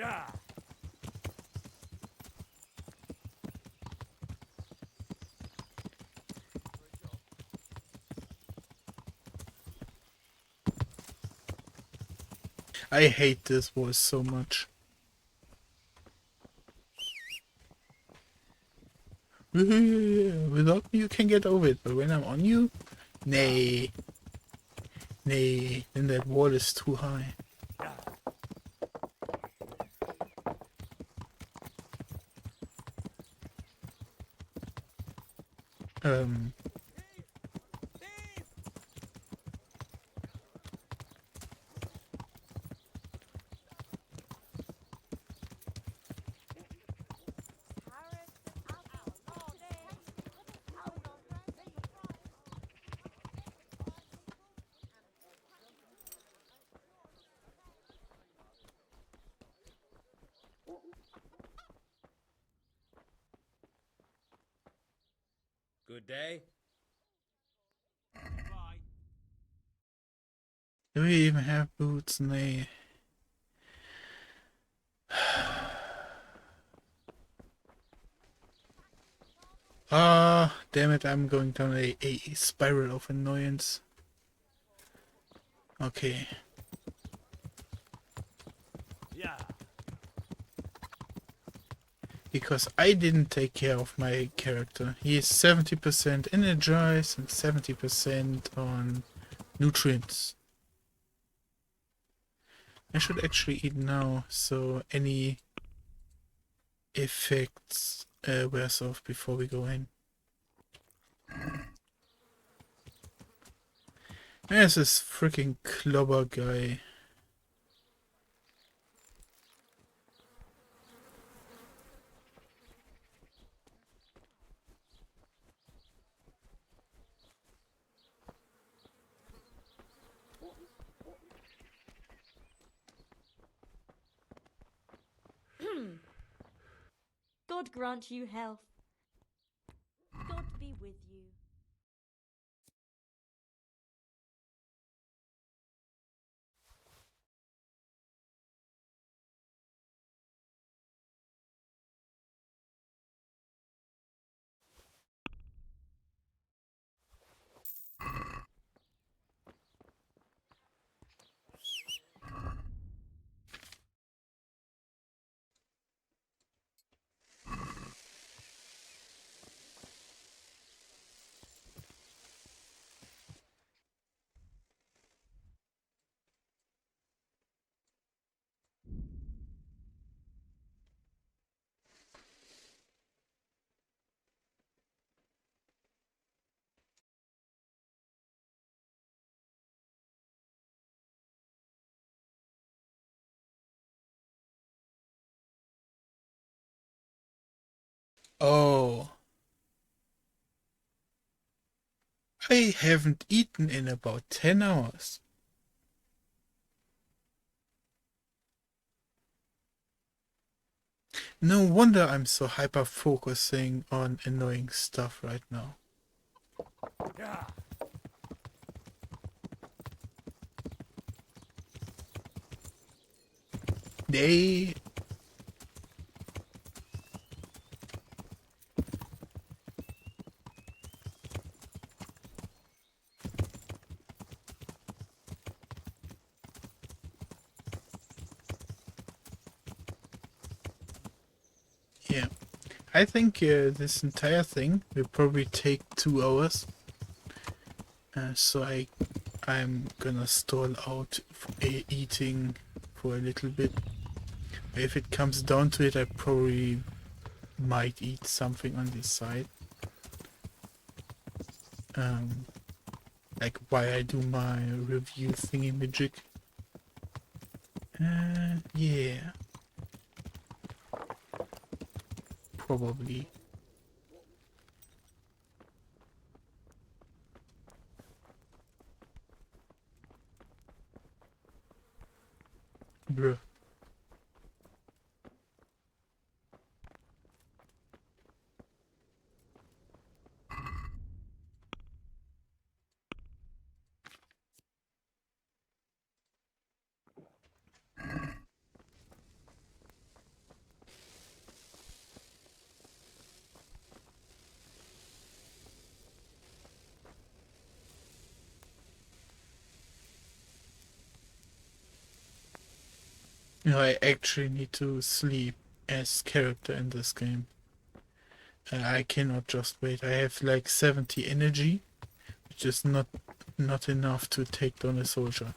Speaker 22: Yeah.
Speaker 1: I hate this voice so much. Without me you can get over it, but when I'm on you, nay. Nay, then that wall is too high.
Speaker 22: Good day.
Speaker 1: Do we even have boots? Nay. Ah, damn it, I'm going down a spiral of annoyance. Okay.
Speaker 10: Yeah.
Speaker 1: Because I didn't take care of my character. He is 70% energized and 70% on nutrients. I should actually eat now, so any effects wears off before we go in. There's this freaking clobber guy.
Speaker 12: God grant you health. God be with you.
Speaker 1: Oh. I haven't eaten in about 10 hours. No wonder I'm so hyper focusing on annoying stuff right now.
Speaker 10: Yeah.
Speaker 1: They... Yeah. I think this entire thing will probably take 2 hours. So I'm gonna stall out eating for a little bit. If it comes down to it, I probably might eat something on the side. Like while I do my review thingy magic. Yeah. Probably. Bruh. You know, I actually need to sleep as character in this game. I cannot just wait. I have like 70 energy, which is not enough to take down a soldier.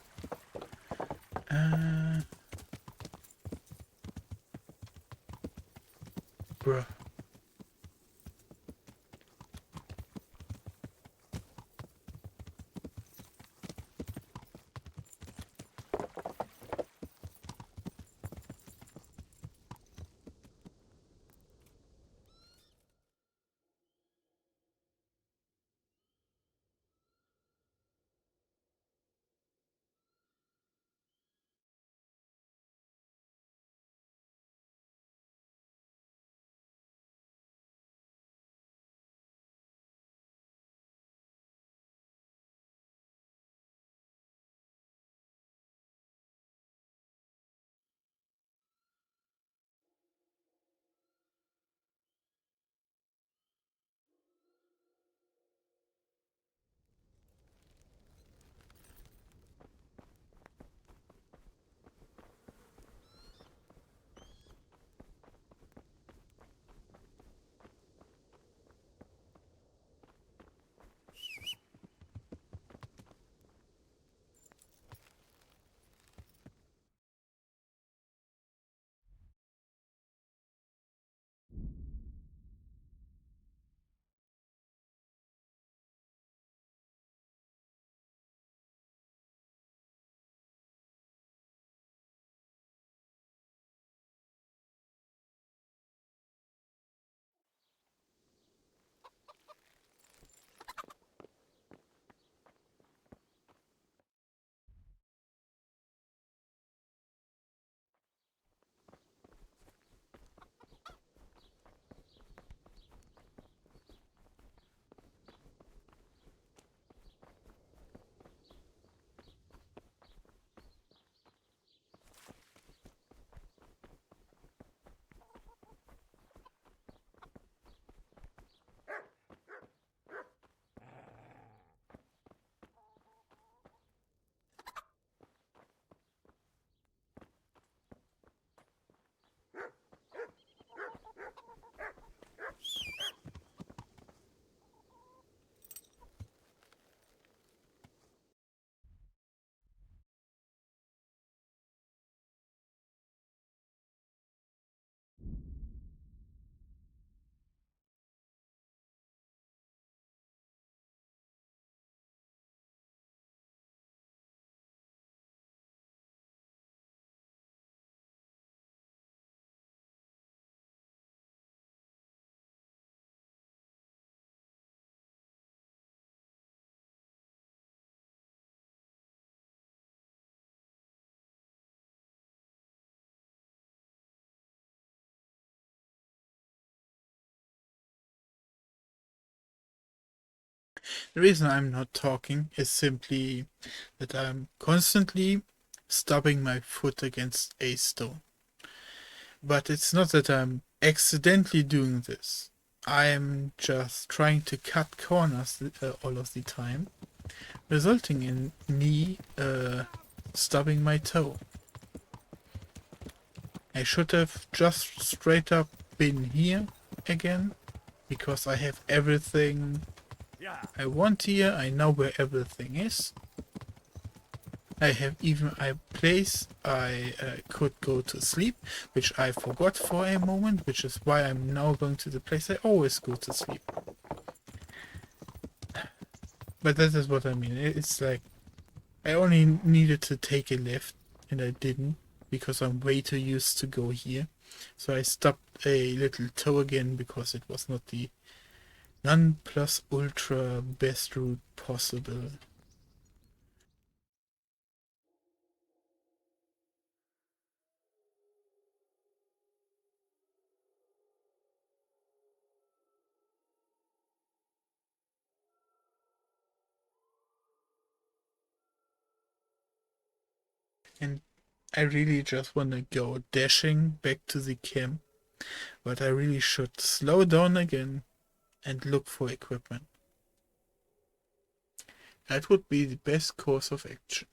Speaker 1: Bruh. The reason I'm not talking is simply that I'm constantly stubbing my foot against a stone. But it's not that I'm accidentally doing this. I'm just trying to cut corners all of the time, resulting in me stubbing my toe. I should have just straight up been here again, because I have everything I want here. I know where everything is. I have even a place I could go to sleep, which I forgot for a moment, which is why I'm now going to the place I always go to sleep. But that is what I mean. It's like I only needed to take a lift and I didn't, because I'm way too used to go here. So I stubbed a little toe again because it was not the non plus ultra best route possible. And I really just want to go dashing back to the camp, but I really should slow down again and look for equipment. That would be the best course of action.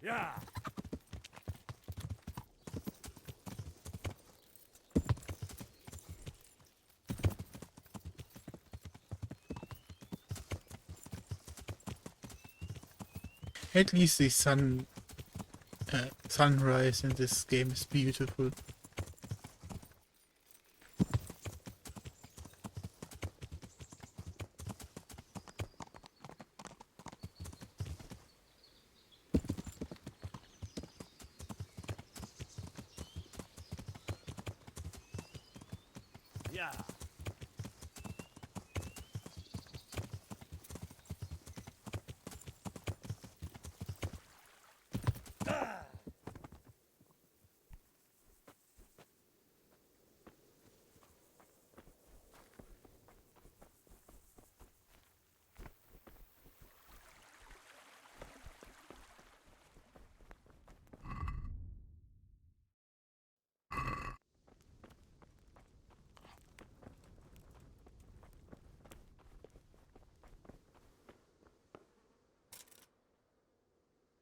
Speaker 4: Yeah.
Speaker 1: At least the sunrise in this game is beautiful.
Speaker 4: Yeah.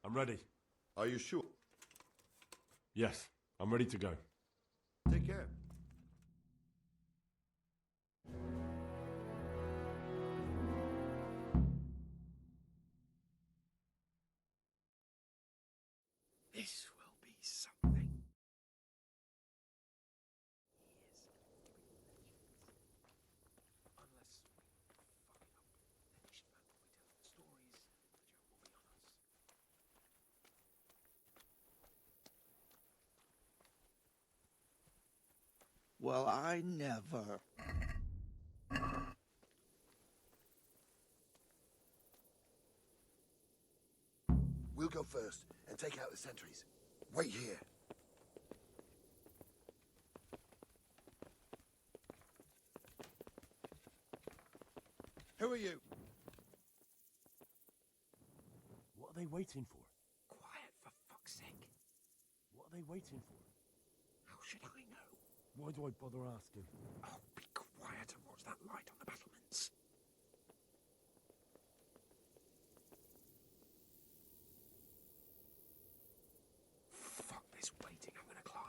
Speaker 4: I'm ready.
Speaker 7: Are you sure?
Speaker 4: Yes, I'm ready to go.
Speaker 7: Take care.
Speaker 22: This will be something.
Speaker 16: Well, I never.
Speaker 11: first and take out the sentries. Wait here. Who are you?
Speaker 9: What are they waiting for? Quiet, for fuck's sake. What are they waiting for? How should I know? Why do I bother asking? Oh, be quiet and watch that light on the battlements. Fuck this waiting, I'm gonna climb.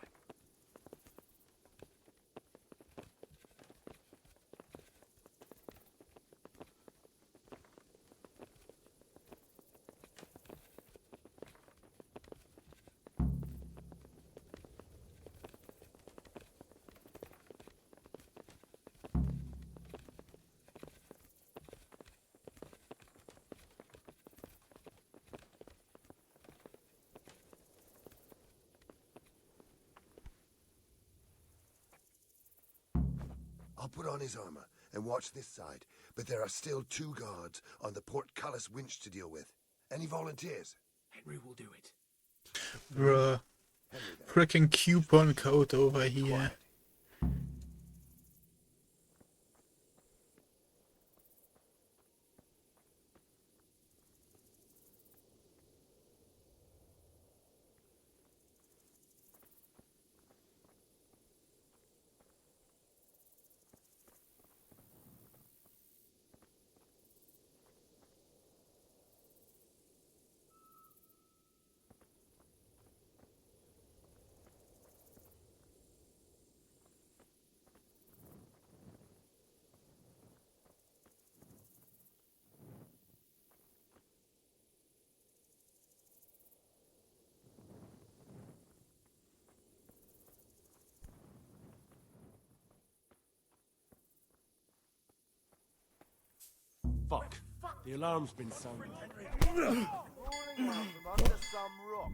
Speaker 11: I'll put on his armor and watch this side, but there are still 2 guards on the portcullis winch to deal with. Any volunteers?
Speaker 9: Henry will do it.
Speaker 1: Bruh. Frickin' coupon code over here.
Speaker 9: Fuck. The alarm's been sounded.
Speaker 22: Roaring man from under some rock.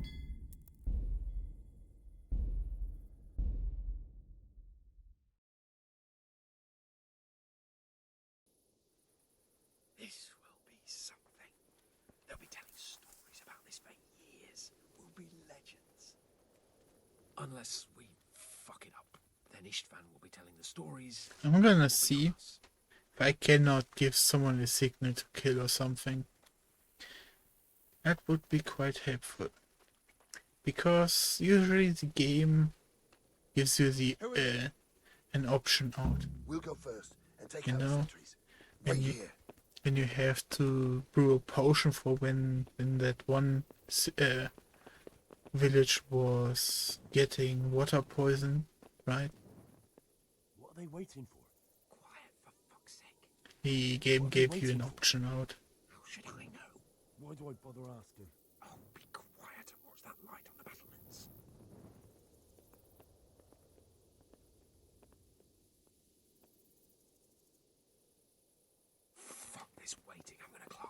Speaker 9: This will be something. They'll be telling stories about this for years. We'll be legends. Unless we fuck it up. Then Istvan will be telling the stories.
Speaker 1: I'm gonna see if I cannot give someone a signal to kill or something. That would be quite helpful. Because usually the game gives you the an option out.
Speaker 11: We'll go first and take
Speaker 1: You
Speaker 11: out the
Speaker 1: know?
Speaker 11: sentries. Wait
Speaker 1: And you,
Speaker 11: here.
Speaker 1: and you have to brew a potion for when that one village was getting water poison, right?
Speaker 9: What are they waiting for? Quiet, for fuck's sake.
Speaker 1: The game
Speaker 9: What are they
Speaker 1: gave you an
Speaker 9: waiting for?
Speaker 1: option out.
Speaker 9: How should I know? Why do I bother asking? Oh, be quiet and watch that light on the battlements. Fuck this waiting, I'm gonna climb.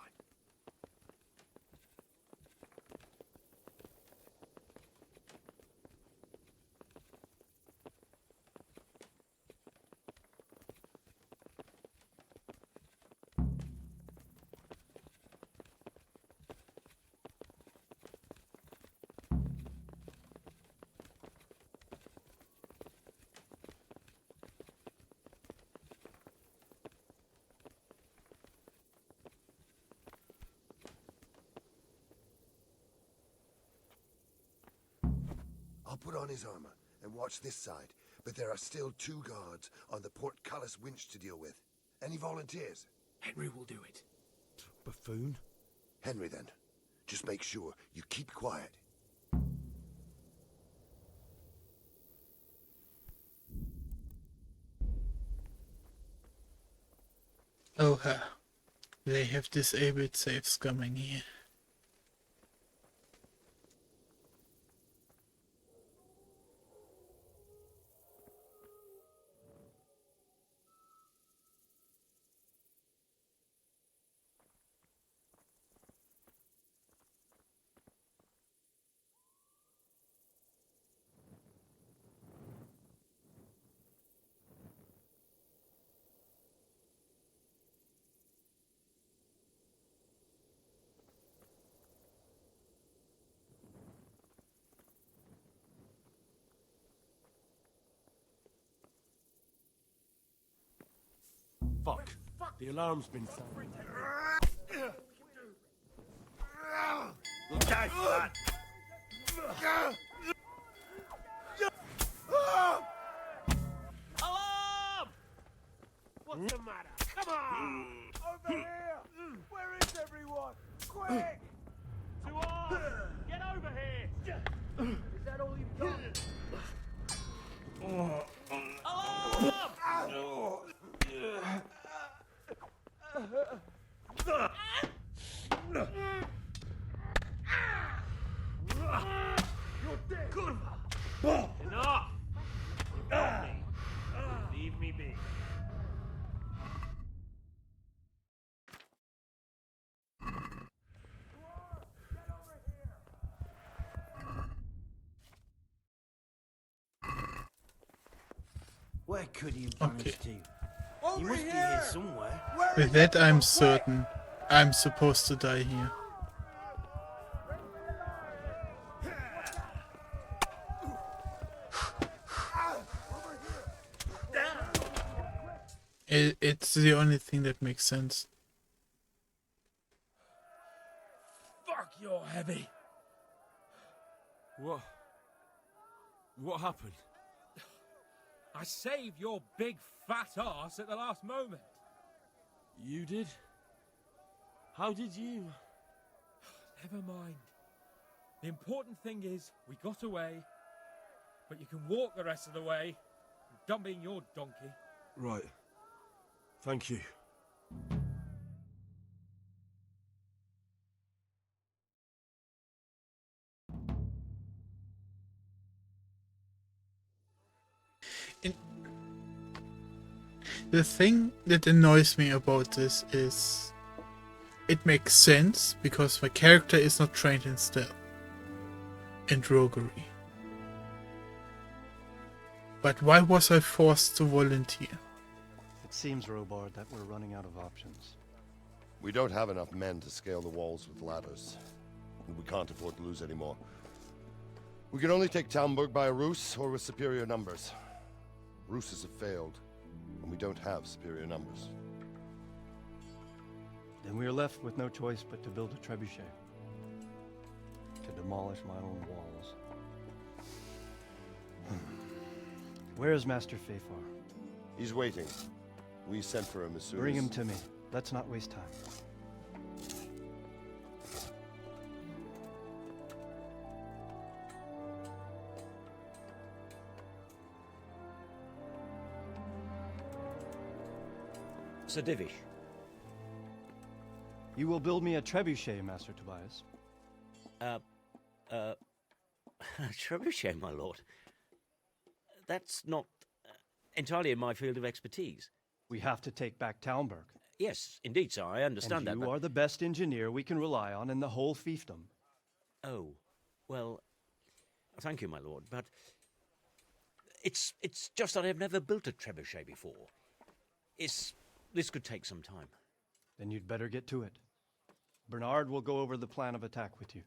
Speaker 11: I'll put on his armor and watch this side, but there are still 2 guards on the portcullis winch to deal with. Any volunteers?
Speaker 9: Henry will do it.
Speaker 11: Buffoon? Henry, then. Just make sure you keep quiet.
Speaker 1: Oh, they have disabled save scumming here.
Speaker 9: Fuck. The alarm's been sounded.
Speaker 16: Look out for that!
Speaker 10: Alarm! What's the matter? Come on!
Speaker 22: Over here! Where is everyone? Quick!
Speaker 10: To arms! Get over here!
Speaker 22: Is that all you've got?
Speaker 10: Alarm!
Speaker 22: You're dead!
Speaker 10: Enough! You got me. Leave me be.
Speaker 20: Where could he have vanished
Speaker 1: Okay.
Speaker 20: to? He must be here somewhere.
Speaker 1: With that, I'm certain I'm supposed to die here. It's the only thing that makes sense.
Speaker 6: Fuck, you're heavy.
Speaker 19: What happened?
Speaker 6: I saved your big fat ass at the last moment.
Speaker 19: You did? How did you?
Speaker 6: Never mind. The important thing is we got away, but you can walk the rest of the way. I'm done being your donkey.
Speaker 19: Right. Thank you.
Speaker 1: The thing that annoys me about this is it makes sense because my character is not trained in stealth and roguery. But why was I forced to volunteer?
Speaker 5: It seems, Robard, that we're running out of options.
Speaker 11: We don't have enough men to scale the walls with ladders, and we can't afford to lose any more. We can only take Talmberg by a ruse or with superior numbers. Ruses have failed, and we don't have superior numbers.
Speaker 5: Then we are left with no choice but to build a trebuchet. To demolish my own walls. Where is Master Fafar?
Speaker 11: He's waiting. We sent for him as soon
Speaker 5: Bring
Speaker 11: as...
Speaker 5: him to me. Let's not waste time.
Speaker 15: Sir Divish.
Speaker 5: You will build me a trebuchet, Master Tobias.
Speaker 15: Trebuchet, my lord. That's not entirely in my field of expertise.
Speaker 5: We have to take back Talmberg.
Speaker 15: Yes, indeed, sir, I understand that.
Speaker 5: You
Speaker 15: but-
Speaker 5: are the best engineer we can rely on in the whole fiefdom.
Speaker 15: Oh, well, thank you, my lord, but it's just that I've never built a trebuchet before. This could take some time.
Speaker 5: Then you'd better get to it. Bernard will go over the plan of attack with you.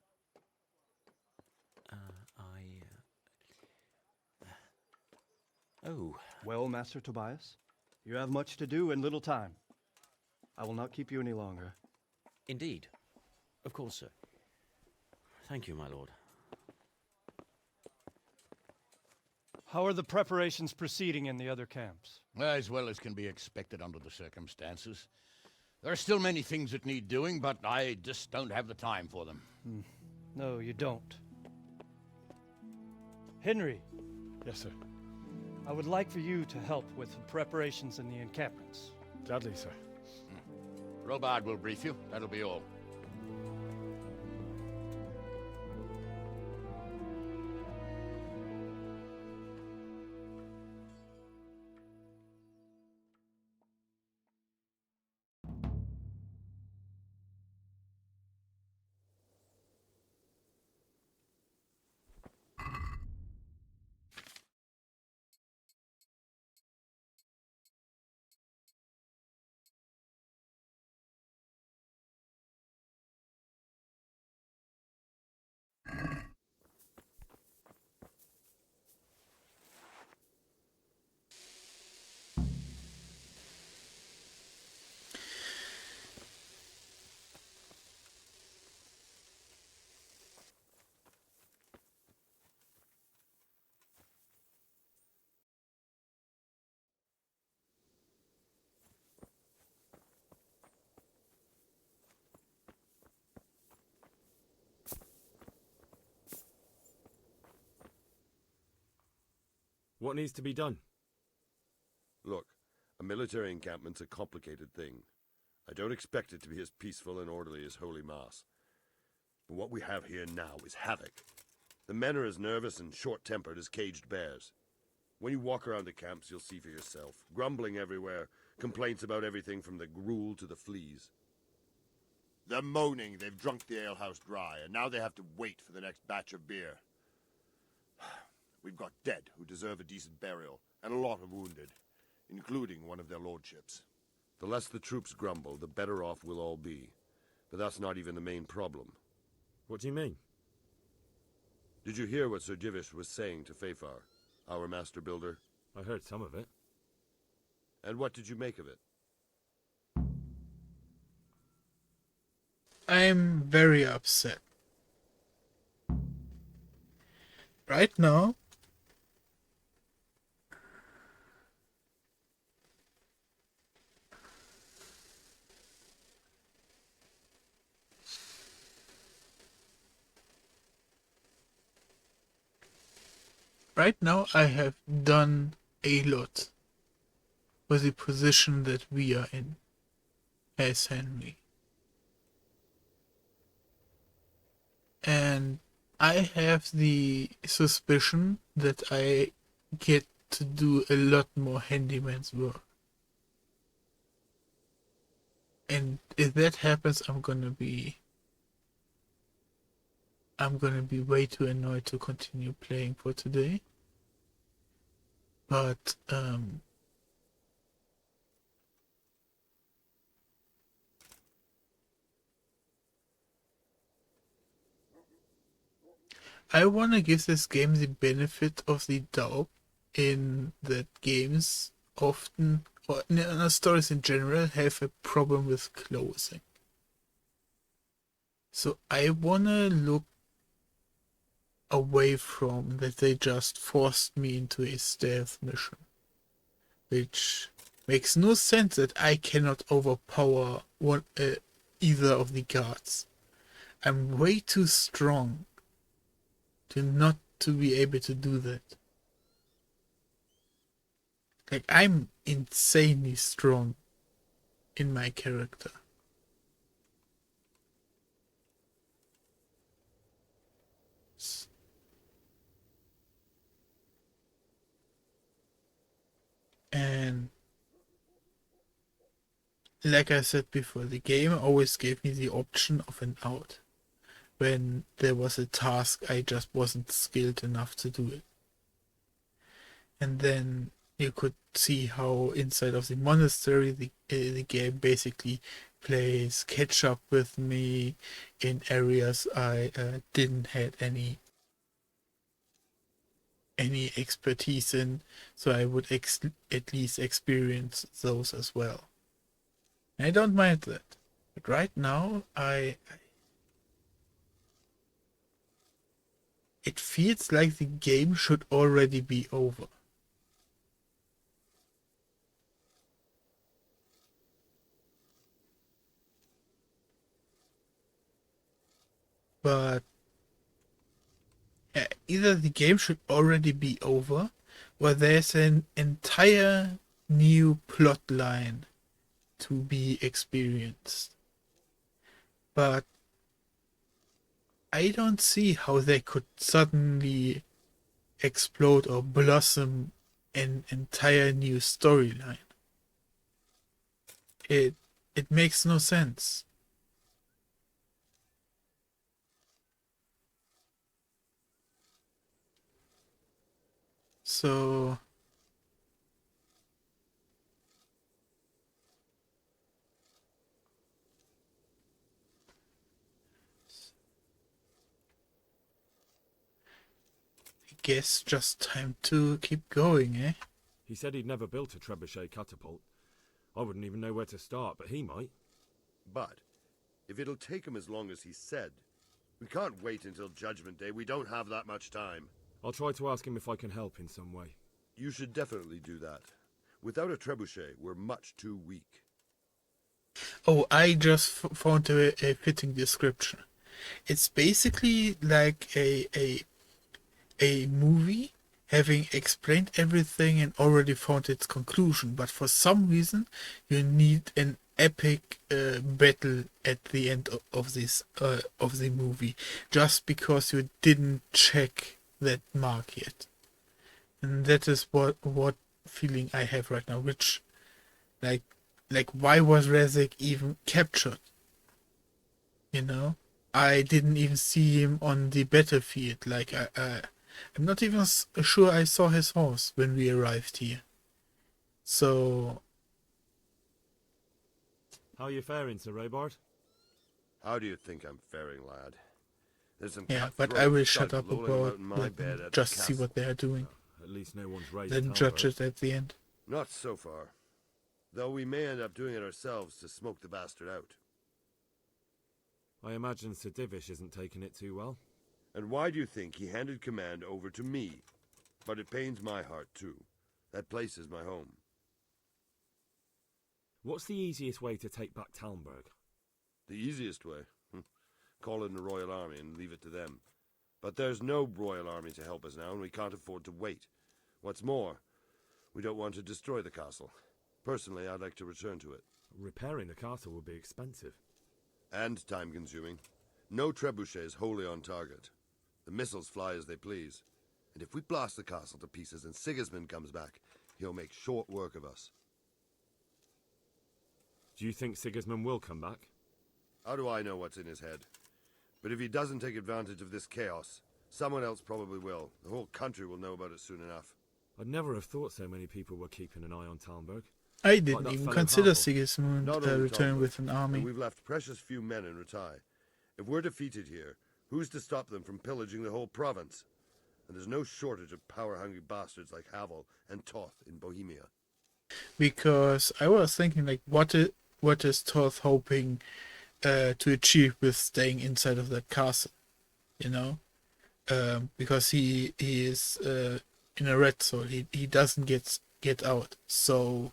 Speaker 15: Oh.
Speaker 5: Well, Master Tobias, you have much to do and little time. I will not keep you any longer.
Speaker 15: Indeed. Of course, sir. Thank you, my lord.
Speaker 5: How are the preparations proceeding in the other camps?
Speaker 18: As well as can be expected under the circumstances. There are still many things that need doing, but I just don't have the time for them.
Speaker 5: No, you don't. Henry.
Speaker 4: Yes, sir.
Speaker 5: I would like for you to help with the preparations in the encampments.
Speaker 4: Gladly, sir.
Speaker 18: Robard will brief you. That'll be all.
Speaker 4: What needs to be done?
Speaker 7: Look, a military encampment's a complicated thing. I don't expect it to be as peaceful and orderly as Holy Mass. But what we have here now is havoc. The men are as nervous and short-tempered as caged bears. When you walk around the camps, you'll see for yourself. Grumbling everywhere, complaints about everything from the gruel to the fleas. They're moaning they've drunk the alehouse dry, and now they have to wait for the next batch of beer. We've got dead who deserve a decent burial, and a lot of wounded, including one of their lordships. The less the troops grumble, the better off we'll all be. But that's not even the main problem.
Speaker 4: What do you mean?
Speaker 7: Did you hear what Sir Divish was saying to Fafar, our master builder?
Speaker 4: I heard some of it.
Speaker 7: And what did you make of it?
Speaker 1: I'm very upset. Right now, I have done a lot with the position that we are in as Henry. And I have the suspicion that I get to do a lot more handyman's work. And if that happens, I'm gonna be way too annoyed to continue playing for today. But I want to give this game the benefit of the doubt in that games often, or stories in general, have a problem with closing. So I want to look away from that they just forced me into a stealth mission. Which makes no sense that I cannot overpower either of the guards. I'm way too strong to not to be able to do that. Like, I'm insanely strong in my character. And like I said before, the game always gave me the option of an out when there was a task I just wasn't skilled enough to do it. And then you could see how inside of the monastery the game basically plays catch up with me in areas I didn't have any expertise in, so I would at least experience those as well. And I don't mind that. But right now, it feels like the game should already be over. But either the game should already be over, or there's an entire new plot line to be experienced. But I don't see how they could suddenly explode or blossom an entire new storyline. It makes no sense. So I guess just time to keep going, eh?
Speaker 4: He said he'd never built a trebuchet catapult. I wouldn't even know where to start, but he might.
Speaker 7: But if it'll take him as long as he said, we can't wait until Judgment Day. We don't have that much time.
Speaker 4: I'll try to ask him if I can help in some way.
Speaker 7: You should definitely do that. Without a trebuchet, we're much too weak.
Speaker 1: Oh, I just found a fitting description. It's basically like a movie having explained everything and already found its conclusion, but for some reason you need an epic battle at the end of the movie, just because you didn't check that mark yet. And that is what feeling I have right now, which like why was Rezek even captured? You know? I didn't even see him on the battlefield. Like I'm not even sure I saw his horse when we arrived here. So
Speaker 4: How are you faring, Sir Raybard?
Speaker 7: How do you think I'm faring, lad? There's some
Speaker 1: yeah, but
Speaker 7: cutthroat
Speaker 1: I will
Speaker 7: stud
Speaker 1: shut up
Speaker 7: lolling
Speaker 1: about
Speaker 7: in my
Speaker 1: let
Speaker 7: bed
Speaker 1: them
Speaker 7: at the
Speaker 1: just see
Speaker 7: castle.
Speaker 1: what they are doing.
Speaker 4: At least no one's raised
Speaker 1: Then judge it at the end.
Speaker 7: Not so far. Though we may end up doing it ourselves to smoke the bastard out.
Speaker 4: I imagine Sir Divish isn't taking it too well.
Speaker 7: And why do you think he handed command over to me? But it pains my heart too. That place is my home.
Speaker 4: What's the easiest way to take back Talmberg?
Speaker 7: The easiest way? Call in the Royal Army and leave it to them. But there's no Royal Army to help us now, and we can't afford to wait. What's more, we don't want to destroy the castle. Personally, I'd like to return to it.
Speaker 4: Repairing the castle would be expensive.
Speaker 7: And time-consuming. No trebuchets wholly on target. The missiles fly as they please. And if we blast the castle to pieces and Sigismund comes back, he'll make short work of us.
Speaker 4: Do you think Sigismund will come back?
Speaker 7: How do I know what's in his head? But if he doesn't take advantage of this chaos, someone else probably will. The whole country will know about it soon enough.
Speaker 4: I'd never have thought so many people were keeping an eye on Talmberg.
Speaker 1: I
Speaker 4: Like
Speaker 1: didn't
Speaker 4: that
Speaker 1: even
Speaker 4: fellow
Speaker 1: consider
Speaker 4: Harville.
Speaker 1: Sigismund
Speaker 7: Not only
Speaker 1: return
Speaker 7: Talbot,
Speaker 1: with an
Speaker 7: and
Speaker 1: army.
Speaker 7: we've left precious few men in Rattay. If we're defeated here, who's to stop them from pillaging the whole province? And there's no shortage of power-hungry bastards like Havel and Toth in Bohemia.
Speaker 1: Because I was thinking, like, what is Toth hoping to achieve with staying inside of that castle? You know, because he is in a red soul. He doesn't get out. So,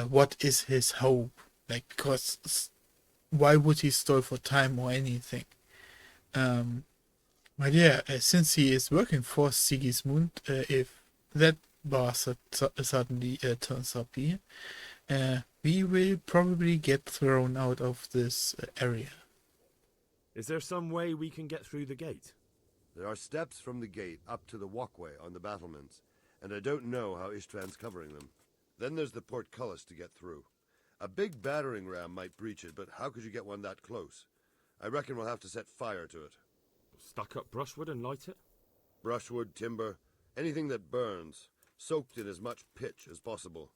Speaker 1: what is his hope? Like, because why would he stall for time or anything? But yeah, since he is working for Sigismund, if that bastard suddenly turns up here, we will probably get thrown out of this area.
Speaker 4: Is there some way we can get through the gate?
Speaker 7: There are steps from the gate up to the walkway on the battlements, and I don't know how Istvan's covering them. Then there's the portcullis to get through. A big battering ram might breach it, but how could you get one that close? I reckon we'll have to set fire to it.
Speaker 4: Stack up brushwood and light it?
Speaker 7: Brushwood, timber, anything that burns, soaked in as much pitch as possible.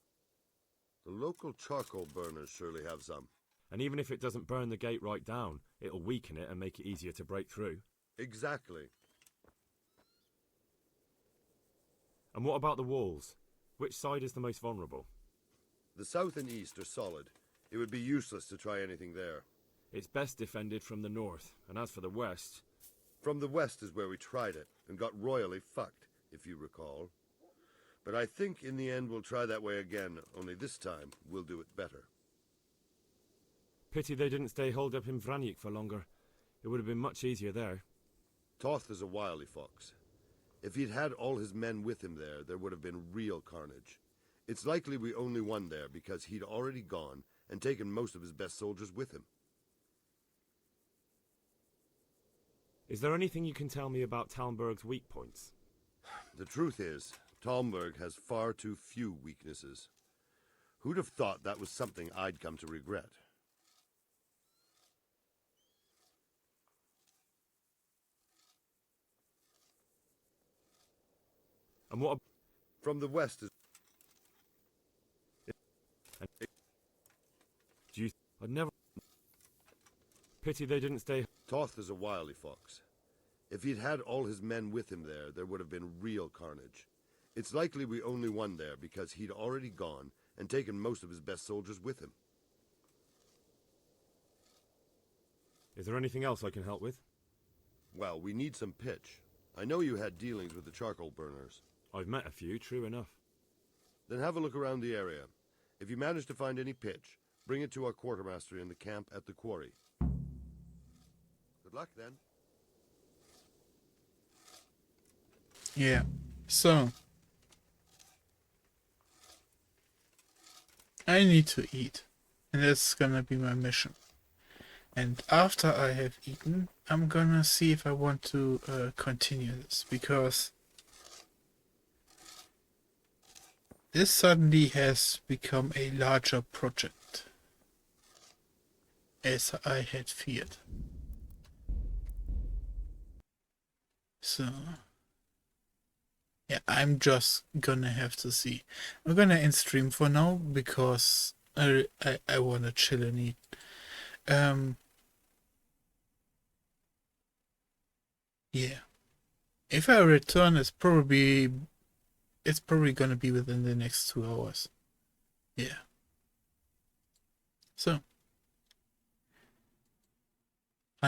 Speaker 7: The local charcoal burners surely have some.
Speaker 4: And even if it doesn't burn the gate right down, it'll weaken it and make it easier to break through.
Speaker 7: Exactly.
Speaker 4: And what about the walls? Which side is the most vulnerable?
Speaker 7: The south and east are solid. It would be useless to try anything there.
Speaker 4: It's best defended from the north, and as for the west...
Speaker 7: From the west is where we tried it, and got royally fucked, if you recall. But I think in the end we'll try that way again, only this time we'll do it better.
Speaker 4: Pity they didn't stay holed up in Vranyk for longer. It would have been much easier there.
Speaker 7: Toth is a wily fox. If he'd had all his men with him there would have been real carnage. It's likely we only won there because he'd already gone and taken most of his best soldiers with him.
Speaker 4: Is there anything you can tell me about Talmberg's weak points?
Speaker 7: The truth is, Talmberg has far too few weaknesses. Who'd have thought that was something I'd come to regret?
Speaker 4: And what...
Speaker 7: From the west is...
Speaker 4: Do you... I'd never... Pity they didn't stay...
Speaker 7: Toth is a wily fox. If he'd had all his men with him there would have been real carnage. It's likely we only won there because he'd already gone and taken most of his best soldiers with him.
Speaker 4: Is there anything else I can help with?
Speaker 7: Well, we need some pitch. I know you had dealings with the charcoal burners.
Speaker 4: I've met a few, true enough.
Speaker 7: Then have a look around the area. If you manage to find any pitch, bring it to our quartermaster in the camp at the quarry. Good luck, then.
Speaker 1: Yeah, So, I need to eat, and that's gonna be my mission. And after I have eaten, I'm gonna see if I want to continue this, because this suddenly has become a larger project, as I had feared. So, yeah, I'm just gonna have to see. I'm gonna end stream for now, because I wanna chill and eat. Yeah. If I return, it's probably gonna be within the next 2 hours. Yeah.